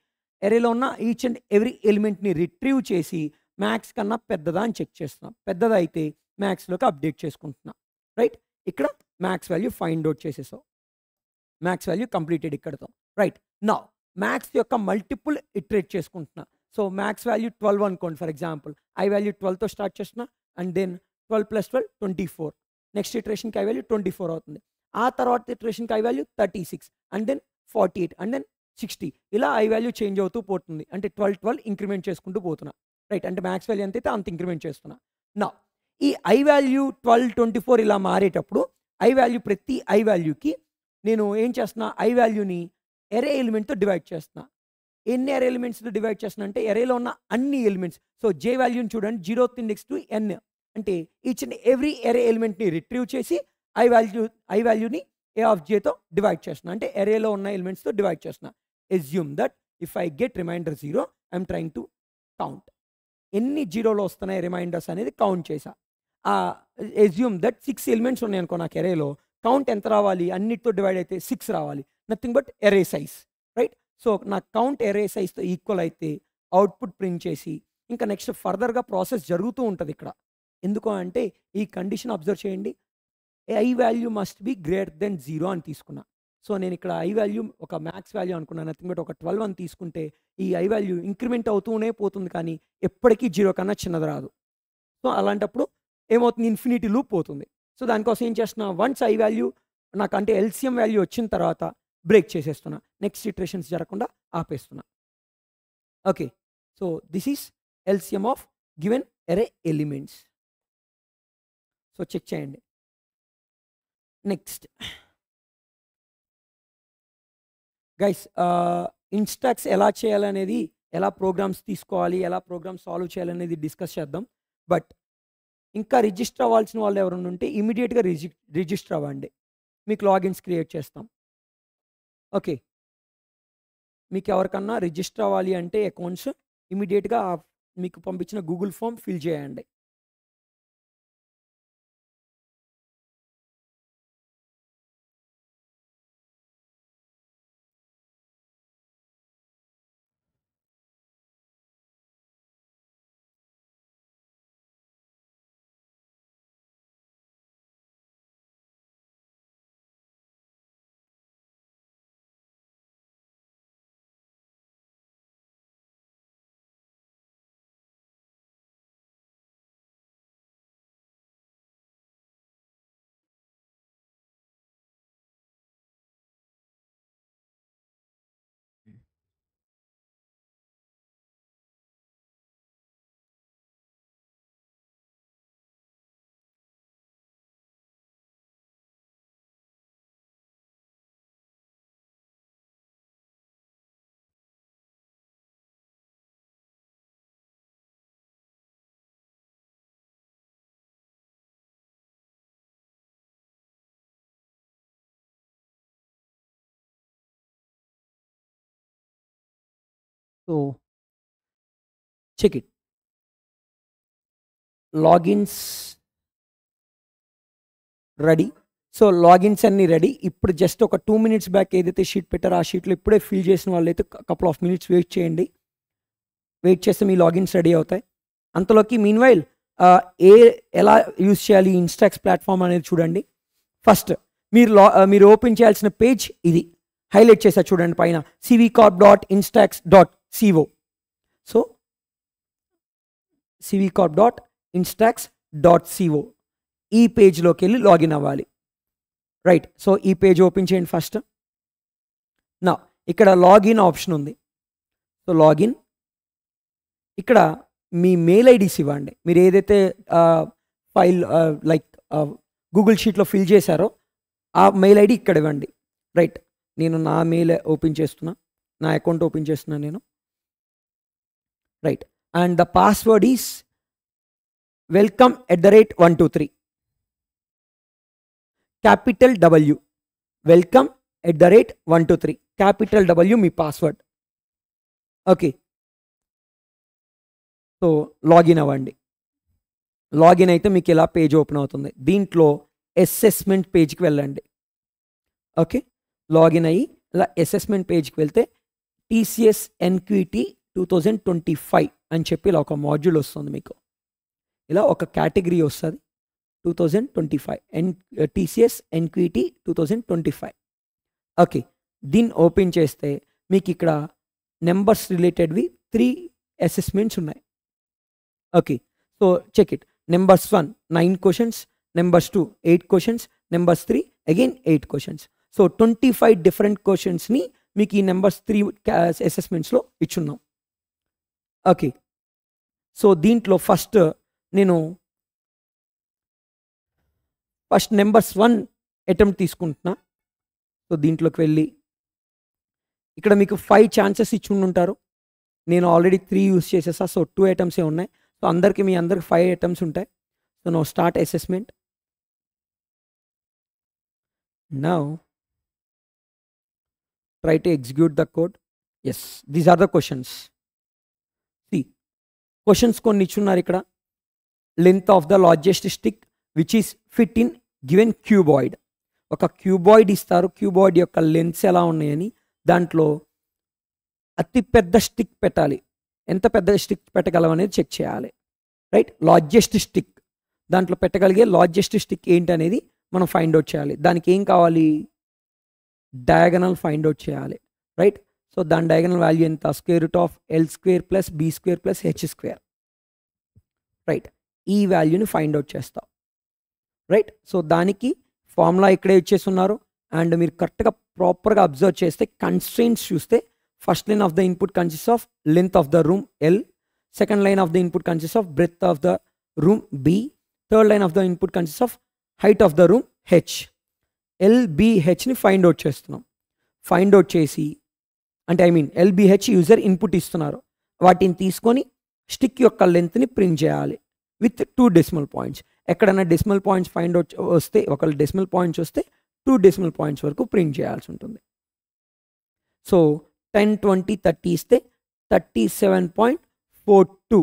అరేలో ఉన్న ఈచ్ అండ్ ఎవ్రీ ఎలిమెంట్ని రిట్రీవ్ చేసి మ్యాక్స్ కన్నా పెద్దదా అని చెక్ చేస్తున్నాం. పెద్దదా అయితే మ్యాక్స్లోకి అప్డేట్ చేసుకుంటున్నా. రైట్, ఇక్కడ మ్యాక్స్ వాల్యూ ఫైండ్ అవుట్ చేసేసాం. మ్యాక్స్ వాల్యూ కంప్లీటెడ్ ఇక్కడతో. రైట్, నా మ్యాక్స్ యొక్క మల్టిపుల్ ఇటరేట్ చేసుకుంటున్నా. సో మ్యాక్స్ వాల్యూ 12 అనుకోండి for example. I value 12తో start చేస్తున్నా అండ్ దెన్ 12 + 12 24. నెక్స్ట్ ఇటరేషన్కి ఐ వాల్యూ 24 అవుతుంది. ఆ తర్వాత ఇటరేషన్కి i value 36 and then 48 and then 60. ఇలా ఐ వాల్యూ చేంజ్ అవుతూ పోతుంది. అంటే 12 12 ఇంక్రిమెంట్ చేసుకుంటూ పోతున్నా. రైట్, అంటే మ్యాక్స్ వాల్యూ ఎంత అయితే అంత ఇంక్రిమెంట్ చేస్తున్నా. నా ఈ ఐ వాల్యూ 12 24 ఇలా మారేటప్పుడు ఐ వాల్యూ ప్రతి ఐ వాల్యూకి నేను ఏం చేస్తున్నా, ఐ వాల్యూని ఎరే ఎలిమెంట్తో డివైడ్ చేస్తున్నా. ఎన్ని ఎరే ఎలిమెంట్స్తో డివైడ్ చేస్తున్నా అంటే ఎరేలో ఉన్న అన్ని ఎలిమెంట్స్. సో జే వాల్యూని చూడండి, 0th ఇండెక్స్ టు ఎన్. అంటే ఈచ్ అండ్ ఎవ్రీ ఎరే ఎలిమెంట్ని రిట్రీవ్ చేసి ఐ వాల్యూని ఏ ఆఫ్ జేతో డివైడ్ చేస్తున్నా. అంటే ఎరేలో ఉన్న ఎలిమెంట్స్తో డివైడ్ చేస్తున్నా. Assume that if I get remainder 0 I'm trying to count. ఎన్ని జీరోలో వస్తున్నాయి రిమైండర్స్ అనేది కౌంట్ చేసా. ఎస్యూమ్ దట్ 6 ఎలిమెంట్స్ ఉన్నాయి అనుకో నాకు ఎరేలో. కౌంట్ ఎంత రావాలి, అన్నిటితో డివైడ్ అయితే 6 రావాలి. Nothing but array size. Right, so నా కౌంట్ ఎరే సైజ్తో ఈక్వల్ అయితే అవుట్పుట్ ప్రింట్ చేసి ఇంకా నెక్స్ట్ ఫర్దర్గా ప్రాసెస్ జరుగుతూ ఉంటుంది ఇక్కడ. ఎందుకు అంటే ఈ కండిషన్ అబ్జర్వ్ చేయండి, I value must be greater than 0 అని తీసుకున్నా. సో నేను ఇక్కడ ఐ వాల్యూ ఒక మ్యాక్స్ వాల్యూ అనుకున్నాను, నథింగ్ బట్ ఒక 12 అని తీసుకుంటే ఈ ఐ వాల్యూ ఇంక్రిమెంట్ అవుతూనే పోతుంది కానీ ఎప్పటికీ 0 కన్నా చిన్నది రాదు. సో అలాంటప్పుడు ఏమవుతుంది, ఇన్ఫినిటీ లూప్ పోతుంది. సో దానికోసం ఏం చేస్తున్నా, వన్స్ ఐ వాల్యూ నాకు అంటే ఎల్సిఎం వాల్యూ వచ్చిన తర్వాత బ్రేక్ చేసేస్తున్నా. నెక్స్ట్ ఇటరేషన్స్ జరగకుండా ఆపేస్తున్నా. Okay, so this is LCM of given array elements. So check చేయండి. నెక్స్ట్ గైస్, ఇన్స్ట్రక్ట్స్ ఎలా చేయాలనేది, ఎలా ప్రోగ్రామ్స్ తీసుకోవాలి, ఎలా ప్రోగ్రామ్స్ సాల్వ్ చేయాలనేది డిస్కస్ చేద్దాం. బట్ ఇంకా రిజిస్టర్ అవ్వాల్సిన వాళ్ళు ఎవరైనా ఉంటే ఇమీడియట్గా రిజిస్టర్ అవ్వండి. మీకు లాగిన్స్ క్రియేట్ చేస్తాం. ఓకే, మీకు ఎవరికన్నా రిజిస్టర్ అవ్వాలి అంటే అకౌంట్స్ ఇమీడియట్గా మీకు పంపించిన గూగుల్ ఫామ్ ఫిల్ చేయండి. So check it. Logins ready. So logins అన్నీ రెడీ. ఇప్పుడు జస్ట్ ఒక 2 minutes బ్యాక్ ఏదైతే షీట్ పెట్టారో ఆ షీట్లో ఇప్పుడే ఫిల్ చేసిన వాళ్ళు అయితే కపుల్ ఆఫ్ మినిట్స్ వెయిట్ చేయండి. వెయిట్ చేస్తే మీ లాగిన్స్ రెడీ అవుతాయి. అంతలోకి మీన్ వైల్ ఎలా యూజ్ చేయాలి ఇన్స్ట్రాక్ట్స్ ప్లాట్ఫామ్ అనేది చూడండి. ఫస్ట్ మీరు ఓపెన్ చేయాల్సిన పేజ్ ఇది హైలైట్ చేసా చూడండి పైన, cvcorp.instax.co. సో cvcorp.instax.co ఈ పేజ్లోకి వెళ్ళి లాగిన్ అవ్వాలి. రైట్, సో ఈ పేజ్ ఓపెన్ చేయండి ఫస్ట్. నా ఇక్కడ లాగిన్ ఆప్షన్ ఉంది. సో లాగిన్, ఇక్కడ మీ మెయిల్ ఐడీస్ ఇవ్వండి. మీరు ఏదైతే ఫైల్ లైక్ గూగుల్ షీట్లో ఫిల్ చేశారో ఆ మెయిల్ ఐడి ఇక్కడ ఇవ్వండి. రైట్, నేను నా మెయిల్ ఓపెన్ చేస్తున్నా, నా అకౌంట్ ఓపెన్ చేస్తున్నా నేను. Right, and the password is welcome@123 capital W, welcome@123 capital W me password. Okay, so login అవ్వండి. లాగిన్ అయితే మీకు ఇలా పేజ్ ఓపెన్ అవుతుంది. దీంట్లో అసెస్మెంట్ పేజ్కి వెళ్ళండి. ఓకే, లాగిన్ అయ్యి ఇలా అసెస్మెంట్ పేజ్కి వెళ్తే టీసీఎస్ ఎన్క్విటీ 2025 అని చెప్పి ఇలా ఒక మాడ్యూల్ వస్తుంది మీకు. ఇలా ఒక కేటగిరీ వస్తుంది 2025 టీసీఎస్ ఎన్క్విటీ 2025. ఓకే, దీన్ని ఓపెన్ చేస్తే మీకు ఇక్కడ నెంబర్స్ రిలేటెడ్వి 3 అసెస్మెంట్స్ ఉన్నాయి. Okay, so check it. Numbers 1 9 questions, numbers 2 8 questions, numbers 3 again 8 questions. So 25 different క్వశ్చన్స్ని మీకు ఈ నెంబర్స్ 3 అసెస్మెంట్స్లో ఇచ్చున్నాం. ఓకే, సో దీంట్లో ఫస్ట్ నెంబర్స్ 1 అటెంప్ట్ తీసుకుంటున్నా. సో దీంట్లోకి వెళ్ళి ఇక్కడ మీకు 5 ఛాన్సెస్ ఇచ్చి ఉంటారు. నేను ఆల్రెడీ 3 యూస్ చేసేసా. సో 2 ఐటమ్సే ఉన్నాయి. సో మీ అందరికి 5 ఐటమ్స్ ఉంటాయి. So now start assessment. Now try to execute the code. Yes, these are the questions. See, questions కొన్ని ఇచ్చున్నారు ఇక్కడ. Length of the largest stick which is fit in given cuboid. ఒక cuboid ఇస్తారు. Cuboid యొక్క lens ఎలా ఉన్నాయని, దాంట్లో అతి పెద్ద స్టిక్ పెట్టాలి. ఎంత పెద్ద స్టిక్ పెట్టగలం అనేది చెక్ చేయాలి. రైట్, లార్జెస్ట్ స్టిక్ దాంట్లో పెట్టగలిగే లార్జెస్ట్ స్టిక్ ఏంటి అనేది మనం ఫైండ్ అవుట్ చేయాలి. దానికి ఏం కావాలి? డయాగనల్ ఫైండ్ అవుట్ చేయాలి. రైట్, సో దాని డయాగనల్ వాల్యూ ఎంత? √L² + B² + H². రైట్, ఈ వాల్యూని ఫైండ్ అవుట్ చేస్తాం. రైట్, సో దానికి ఫార్ములా ఇక్కడే ఇచ్చేస్తున్నారు. అండ్ మీరు కరెక్ట్గా ప్రాపర్గా అబ్జర్వ్ చేస్తే కన్స్ట్రెయింట్స్ చూస్తే first line of the input consist of length of the room L, second line of the input consist of breadth of the room B, third line of the input consist of height of the room H. LBHని find out చేస్తున్నాం. Find out చేసి అంటే LBH user input ఇస్తున్నారు. వాటిని తీసుకొని stick యొక్క లెంత్ని print చేయాలి with 2 decimal points. ఎక్కడైనా డెసిమల్ పాయింట్స్ ఫైండ్ అవుట్ వస్తే, ఒకవేళ డెసిమల్ పాయింట్స్ వస్తే 2 డెసిమల్ పాయింట్స్ వరకు ప్రింట్ చేయాల్సి ఉంటుంది. సో 10 20 30 ఇస్తే 37.42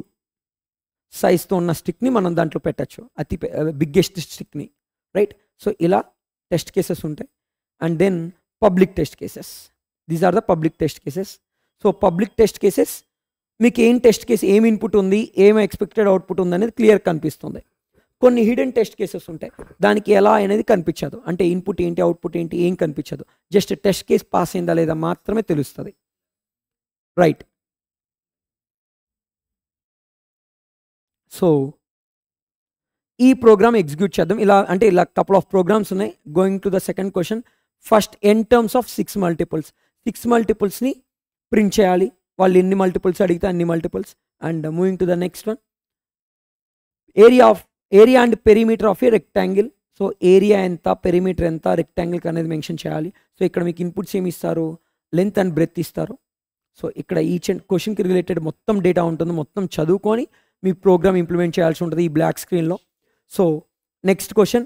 సైజ్తో ఉన్న స్టిక్ని మనం దాంట్లో పెట్టచ్చు, అతి బిగ్గెస్ట్ స్టిక్ని. రైట్, సో ఇలా టెస్ట్ కేసెస్ ఉంటాయి. And then public test cases. These are the public test cases. So public test cases మీకు ఏం టెస్ట్ కేసు, ఏం ఇన్పుట్ ఉంది, ఏం ఎక్స్పెక్టెడ్ అవుట్పుట్ ఉంది అనేది క్లియర్ కనిపిస్తుంది. కొన్ని హిడెన్ టెస్ట్ కేసెస్ ఉంటాయి, దానికి ఎలా అనేది కనిపించదు. అంటే ఇన్పుట్ ఏంటి, అవుట్పుట్ ఏంటి, ఏం కనిపించదు. జస్ట్ టెస్ట్ కేసు పాస్ అయిందా లేదా మాత్రమే తెలుస్తుంది. రైట్, సో ఈ ప్రోగ్రామ్ ఎగ్జిక్యూట్ చేద్దాం. ఇలా కపుల్ ఆఫ్ ప్రోగ్రామ్స్ ఉన్నాయి. Going to the second question. First n terms of 6 multiples. 6 మల్టిపుల్స్ని ప్రింట్ చేయాలి. వాళ్ళు ఎన్ని మల్టిపుల్స్ అడిగితే అన్ని multiples. And moving to the next one. Area and perimeter of a rectangle. So area ఎంత, పెరిమీటర్ ఎంత, రెక్టాంగిల్కి అనేది మెన్షన్ చేయాలి. సో ఇక్కడ మీకు ఇన్పుట్స్ ఏమి ఇస్తారు? లెంత్ అండ్ బ్రెడ్త్ ఇస్తారు. సో ఇక్కడ ఈచ్ అండ్ క్వశ్చన్కి రిలేటెడ్ మొత్తం డేటా ఉంటుంది. మొత్తం చదువుకొని మీ ప్రోగ్రామ్ ఇంప్లిమెంట్ చేయాల్సి ఉంటుంది ఈ బ్లాక్ స్క్రీన్లో. So next question.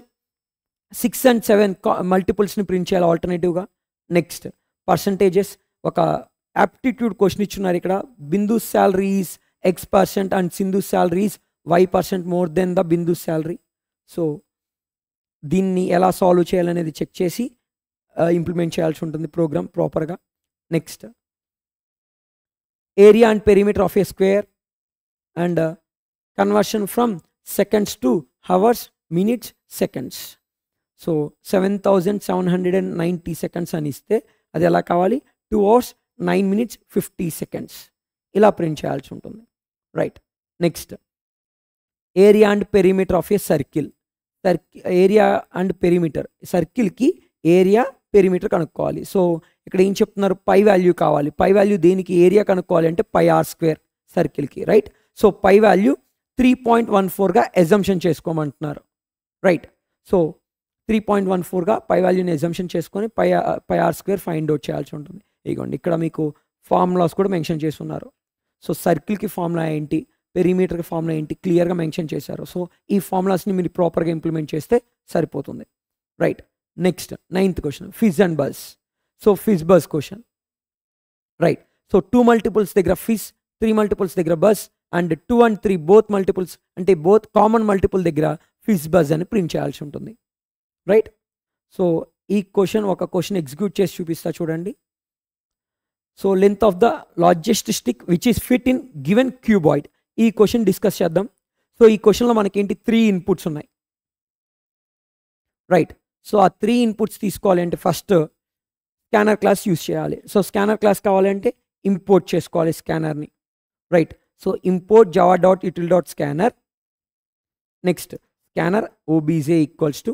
6 and 7 మల్టిపుల్స్ని ప్రింట్ చేయాలి ఆల్టర్నేటివ్గా. Next percentages. ఒక యాప్టిట్యూడ్ క్వశ్చన్ ఇచ్చున్నారు ఇక్కడ. Bindu salary is X% and Sindhu salary is Y% more than the Bindu salary. So దీన్ని ఎలా సాల్వ్ చేయాలనేది చెక్ చేసి ఇంప్లిమెంట్ చేయాల్సి ఉంటుంది ప్రోగ్రామ్ ప్రాపర్గా. Next area and perimeter of A square and conversion from seconds to hours, minutes, seconds. So 7790 seconds అని ఇస్తే అది ఎలా కావాలి? 2 hours 9 minutes 50 seconds ఇలా ప్రింట్ చేయాల్సి ఉంటుంది. Right, next area and perimeter of a circle. Area and perimeter, సర్కిల్కి area perimeter కనుక్కోవాలి. సో ఇక్కడ ఏం చెప్తున్నారు? పై వాల్యూ కావాలి. పై వాల్యూ దేనికి? ఏరియా కనుక్కోవాలి అంటే πr² సర్కిల్కి. రైట్, సో పై వాల్యూ 3.14గా ఎజంప్షన్ చేసుకోమంటున్నారు. రైట్, సో 3.14గా పై వాల్యూని ఎజంప్షన్ చేసుకొని πr² ఫైండ్ అవుట్ చేయాల్సి ఉంటుంది. ఇదిగోండి ఇక్కడ మీకు ఫార్ములాస్ కూడా మెన్షన్ చేస్తున్నారు. సో సర్కిల్కి ఫార్ములా ఏంటి, పెరిమీటర్కి ఫార్ములా ఏంటి క్లియర్గా మెన్షన్ చేశారు. సో ఈ ఫార్ములాస్ని మీరు ప్రాపర్గా ఇంప్లిమెంట్ చేస్తే సరిపోతుంది. Right, next 9th question. Fizz and buzz. So fizz buzz question. Right, so 2 multiples దగ్గర ఫిజ్, 3 multiples దగ్గర buzz and 2 and 3 both multiples అంటే బోత్ కామన్ మల్టిపుల్ దగ్గర ఫిజ్ బజ్ అని ప్రింట్ చేయాల్సి ఉంటుంది. రైట్. సో ఈ ఒక క్వశ్చన్ ఎగ్జిక్యూట్ చేసి చూపిస్తా చూడండి. So length of the largest stick which is fit in given cuboid. ఈ క్వశ్చన్ డిస్కస్ చేద్దాం. సో ఈ క్వశ్చన్లో మనకేంటి 3 ఇన్పుట్స్ ఉన్నాయి. రైట్. సో ఆ 3 ఇన్పుట్స్ తీసుకోవాలి అంటే ఫస్ట్ స్కానర్ క్లాస్ యూస్ చేయాలి. సో స్కానర్ క్లాస్ కావాలంటే ఇంపోర్ట్ చేసుకోవాలి స్కానర్ని. Right. So import java.util.scanner. Next scanner obj equals to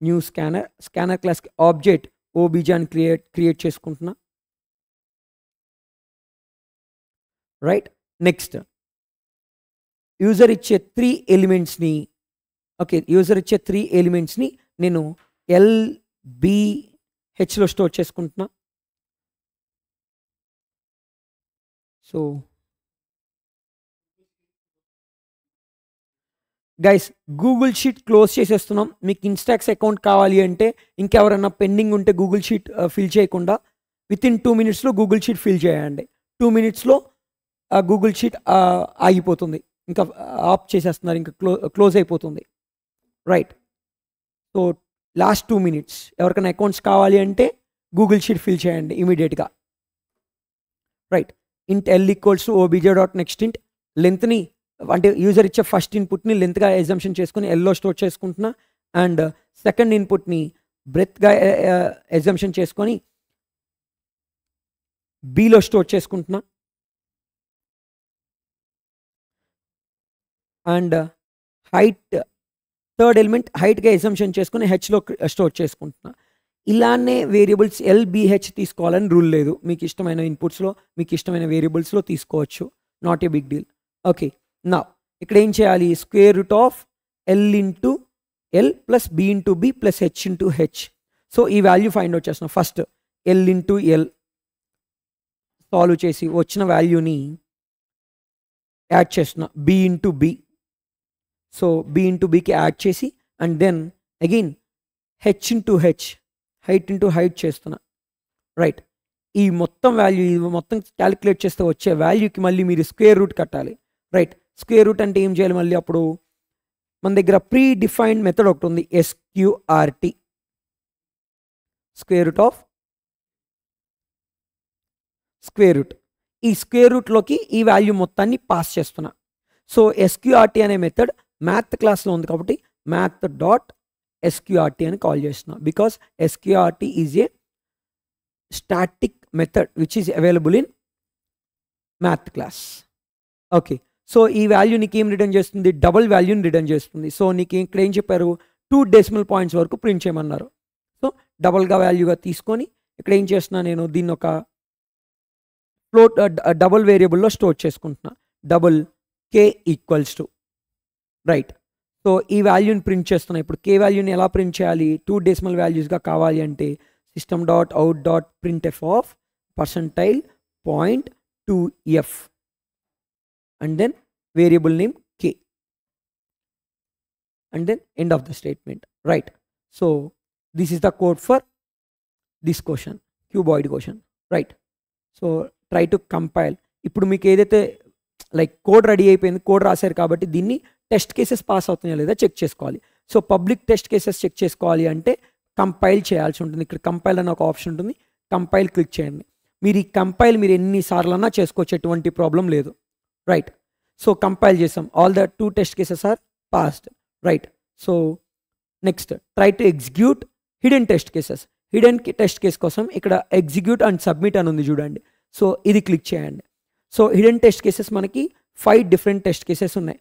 new scanner. Scanner క్లాస్కి ఆబ్జెక్ట్ obj అని క్రియేట్ చేసుకుంటున్నా. రైట్. నెక్స్ట్ యూజర్ ఇచ్చే 3 ఎలిమెంట్స్ని నేను LBHలో స్టోర్ చేసుకుంటున్నా. So guys Google sheet close చేసేస్తున్నాం. మీకు ఇన్స్టాక్స్ అకౌంట్ కావాలి అంటే ఇంకెవరన్నా పెండింగ్ ఉంటే గూగుల్ షీట్ ఫిల్ చేయకుండా వితిన్ 2 మినిట్స్లో గూగుల్ షీట్ ఫిల్ చేయండి. 2 మినిట్స్లో గూగుల్ షీట్ ఆగిపోతుంది, ఇంకా ఆఫ్ చేసేస్తున్నారు, ఇంకా క్లోజ్ అయిపోతుంది. రైట్. సో లాస్ట్ 2 మినిట్స్ ఎవరికైనా అకౌంట్స్ కావాలి అంటే గూగుల్ షీట్ ఫిల్ చేయండి ఇమీడియట్గా. రైట్. ఇంట్ L ఈక్వల్స్ టు obj.nextInt. లెంత్ని అంటే యూజర్ ఇచ్చే ఫస్ట్ ఇన్పుట్ని లెంత్గా ఎగ్జంప్షన్ చేసుకుని ఎల్లో స్టోర్ చేసుకుంటున్నా. అండ్ సెకండ్ ఇన్పుట్ని బ్రెత్గా ఎగ్జంప్షన్ చేసుకొని బీలో స్టోర్ చేసుకుంటున్నా. అండ్ హైట్ థర్డ్ ఎలిమెంట్ హైట్గా ఎగ్జంప్షన్ చేసుకుని హెచ్లో స్టోర్ చేసుకుంటున్నా. ఇలానే వేరియబుల్స్ LBH తీసుకోవాలని రూల్ లేదు. మీకు ఇష్టమైన ఇన్పుట్స్లో మీకు ఇష్టమైన వేరియబుల్స్లో తీసుకోవచ్చు. Not a big deal. Okay. నా ఇక్కడ ఏం చేయాలి? Square root of L into L plus B into B plus H into H. So ఈ వాల్యూ ఫైండ్ అవుట్ చేస్తున్నాం. First L into L solve చేసి వచ్చిన వాల్యూని యాడ్ చేస్తున్నా B into B. So B into Bకి యాడ్ చేసి and then again H into H height into height చేస్తున్నా. Right. ఈ మొత్తం వాల్యూ మొత్తం క్యాలిక్యులేట్ చేస్తే వచ్చే వాల్యూకి మళ్ళీ మీరు స్క్వేర్ రూట్ కట్టాలి. రైట్. స్క్వేర్ రూట్ అంటే ఏం చేయాలి? మళ్ళీ అప్పుడు మన దగ్గర ప్రీ డిఫైన్డ్ మెథడ్ ఒకటి ఉంది, SQRT, square root of square root. ఈ స్క్వేర్ రూట్లోకి ఈ వాల్యూ మొత్తాన్ని పాస్ చేస్తున్నా. సో SQRT అనే మెథడ్ మ్యాథ్ క్లాస్లో ఉంది కాబట్టి math.sqrt అని కాల్ చేస్తున్నా. Because SQRT is a static method which is available in math class. Okay. So ఈ వాల్యూ నీకు ఏం రిటర్న్ చేస్తుంది? డబుల్ వాల్యూని రిటర్న్ చేస్తుంది. సో నీకు ఇక్కడ ఏం చెప్పారు? 2 డెసిమల్ పాయింట్స్ వరకు ప్రింట్ చేయమన్నారు. సో డబుల్గా వాల్యూగా తీసుకొని ఇక్కడ ఏం చేస్తున్నా? నేను దీన్ని ఒక ఫ్లోట్ డబుల్ వేరియబుల్లో స్టోర్ చేసుకుంటున్నా. Double K equals to. Right. So ఈ వాల్యూని ప్రింట్ చేస్తున్నా. ఇప్పుడు K వాల్యూని ఎలా ప్రింట్ చేయాలి? 2 డెసిమల్ వాల్యూస్గా కావాలి అంటే system.out.printf of %.2f and then variable name K and then end of the statement. Right. So this is the code for this question, cuboid question. Right. So try to compile. ఇప్పుడు మీకు ఏదైతే like code ready అయిపోయింది, code రాశారు కాబట్టి దీన్ని test cases pass అవుతున్నాయా లేదా check చేసుకోవాలి. So public test cases check చేసుకోవాలి అంటే కంపైల్ చేయాల్సి ఉంటుంది. ఇక్కడ కంపైల్ అనే ఒక ఆప్షన్ ఉంటుంది. కంపైల్ క్లిక్ చేయండి. మీరు ఈ కంపైల్ మీరు ఎన్నిసార్లన్నా చేసుకోవచ్చు, ఎటువంటి ప్రాబ్లం లేదు. రైట్. సో కంపైల్ చేసాం. All the 2 test cases are passed. Right. So next try to execute hidden test cases. Hidden test case కోసం ఇక్కడ ఎగ్జిక్యూట్ అండ్ సబ్మిట్ అని ఉంది చూడండి. సో ఇది క్లిక్ చేయండి. సో హిడెన్ టెస్ట్ కేసెస్ మనకి 5 డిఫరెంట్ టెస్ట్ కేసెస్ ఉన్నాయి.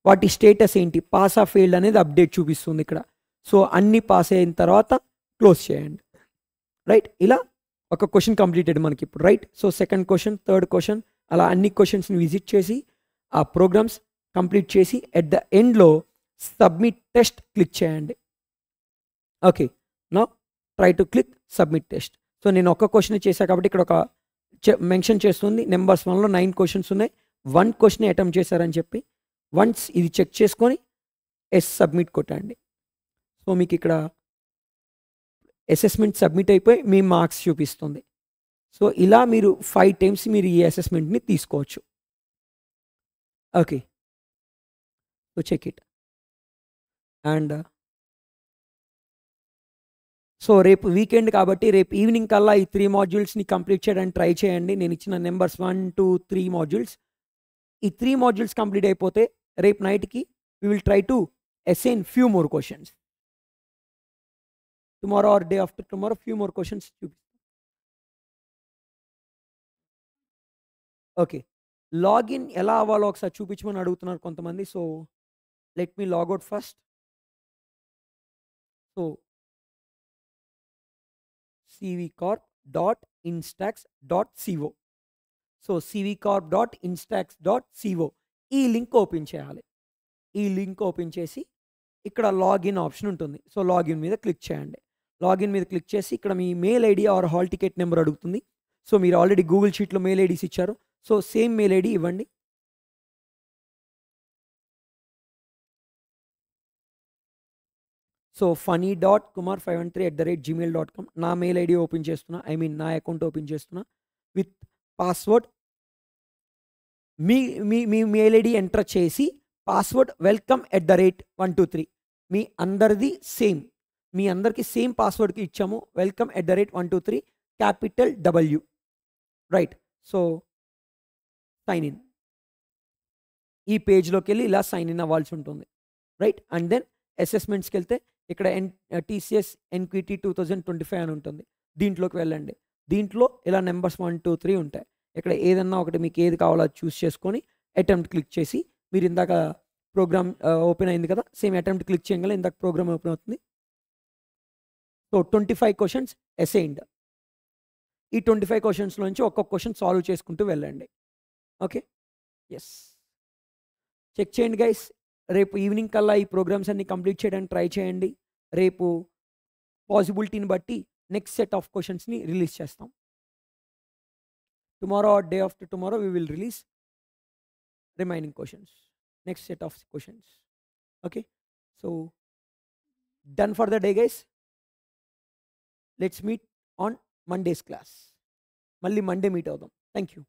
వాటి స్టేటస్ ఏంటి? పాస్ ఆఫ్ ఫెయిల్డ్ అనేది అప్డేట్ చూపిస్తుంది ఇక్కడ. సో అన్ని పాస్ అయిన తర్వాత క్లోజ్ చేయండి. రైట్. ఇలా ఒక క్వశ్చన్ కంప్లీటెడ్ మనకి ఇప్పుడు. Right. So second question, third question అలా అన్ని క్వశ్చన్స్ని విజిట్ చేసి ఆ ప్రోగ్రామ్స్ కంప్లీట్ చేసి ఎట్ ద ఎండ్లో సబ్మిట్ టెస్ట్ క్లిక్ చేయండి. Okay. Now try to click submit test. So నేను ఒక క్వశ్చన్ చేశాను కాబట్టి ఇక్కడ ఒక మెన్షన్ చేస్తుంది నెంబర్స్ 1లో 9 క్వశ్చన్స్ ఉన్నాయి. 1 క్వశ్చన్ అటెంప్ట్ చేశారని చెప్పి వన్స్ ఇది చెక్ చేసుకొని సబ్మిట్ కొట్టండి. సో మీకు ఇక్కడ అసెస్మెంట్ సబ్మిట్ అయిపోయి మీ మార్క్స్ చూపిస్తుంది. సో ఇలా మీరు 5 టైమ్స్ మీరు ఈ అసెస్మెంట్ని తీసుకోవచ్చు. Okay. So check it and so రేపు వీకెండ్ కాబట్టి రేపు ఈవినింగ్ కల్లా ఈ 3 మాడ్యూల్స్ని కంప్లీట్ చేయడానికి ట్రై చేయండి. నేను ఇచ్చిన నెంబర్స్ 1, 2, 3 మాడ్యూల్స్. ఈ 3 మాడ్యూల్స్ కంప్లీట్ అయిపోతే రేపు నైట్కి we will try to assign few more questions. Tomorrow or day after tomorrow few more questions చూపిస్తాను. ఓకే, లాగిన్ ఎలా అవ్వాలో ఒకసారి చూపించమని అడుగుతున్నారు కొంతమంది. సో లెట్ మీ logout first. So cvcorp.instax.co. So cvcorp.instax.co ఈ లింక్ ఓపెన్ చేయాలి. ఈ లింక్ ఓపెన్ చేసి ఇక్కడ లాగిన్ ఆప్షన్ ఉంటుంది. సో లాగిన్ మీద క్లిక్ చేయండి. లాగిన్ మీద క్లిక్ చేసి ఇక్కడ మీ mail ID or hall ticket number అడుగుతుంది. సో మీరు ఆల్రెడీ గూగుల్ షీట్లో మెయిల్ ఐడీస్ ఇచ్చారు. సో సేమ్ మెయిల్ ఐడి ఇవ్వండి. సో funny.kumar513@gmail.com నా మెయిల్ ఐడి ఓపెన్ చేస్తున్నా. ఐ మీన్ నా అకౌంట్ ఓపెన్ చేస్తున్నా విత్ పాస్వర్డ్. మీ మీ మీ మెయిల్ ఐడి ఎంటర్ చేసి పాస్వర్డ్ welcome@123. మీ అందరిది సేమ్, మీ అందరికీ సేమ్ పాస్వర్డ్కి ఇచ్చాము. welcome@123 capital W, right. So sign in. ఈ పేజ్లోకి వెళ్ళి ఇలా సైన్ ఇన్ అవ్వాల్సి ఉంటుంది, రైట్. అండ్ దెన్ అసెస్మెంట్స్కి వెళ్తే ఇక్కడ TCS NQT 2025 అని ఉంటుంది. దీంట్లోకి వెళ్ళండి. దీంట్లో ఇలా నెంబర్స్ 1, 2, 3 ఉంటాయి. ఇక్కడ ఏదన్నా ఒకటి మీకు ఏది కావాలో అది చూస్ చేసుకొని అటెంప్ట్ క్లిక్ చేసి, మీరు ఇందాక ప్రోగ్రామ్ ఓపెన్ అయింది కదా, సేమ్ అటెంప్ట్ క్లిక్ చేయగల ఇందాక ప్రోగ్రామ్ ఓపెన్ అవుతుంది. So 25 questions assigned. ఈ 25 క్వశ్చన్స్లో నుంచి ఒక్కొక్క క్వశ్చన్ సాల్వ్ చేసుకుంటూ వెళ్ళండి. Okay, yes. చెక్ చేయండి గైస్. రేపు ఈవినింగ్ కల్లా ఈ ప్రోగ్రామ్స్ అన్ని కంప్లీట్ చేయడానికి ట్రై చేయండి. రేపు పాసిబిలిటీని బట్టి నెక్స్ట్ సెట్ ఆఫ్ క్వశ్చన్స్ని రిలీజ్ చేస్తాం. Tomorrow or day after tomorrow we will release remaining questions, next set of questions. Okay, so done for the day guys. Let's meet on Mondays class. మళ్ళీ Monday meet అవుదాం. Thank you.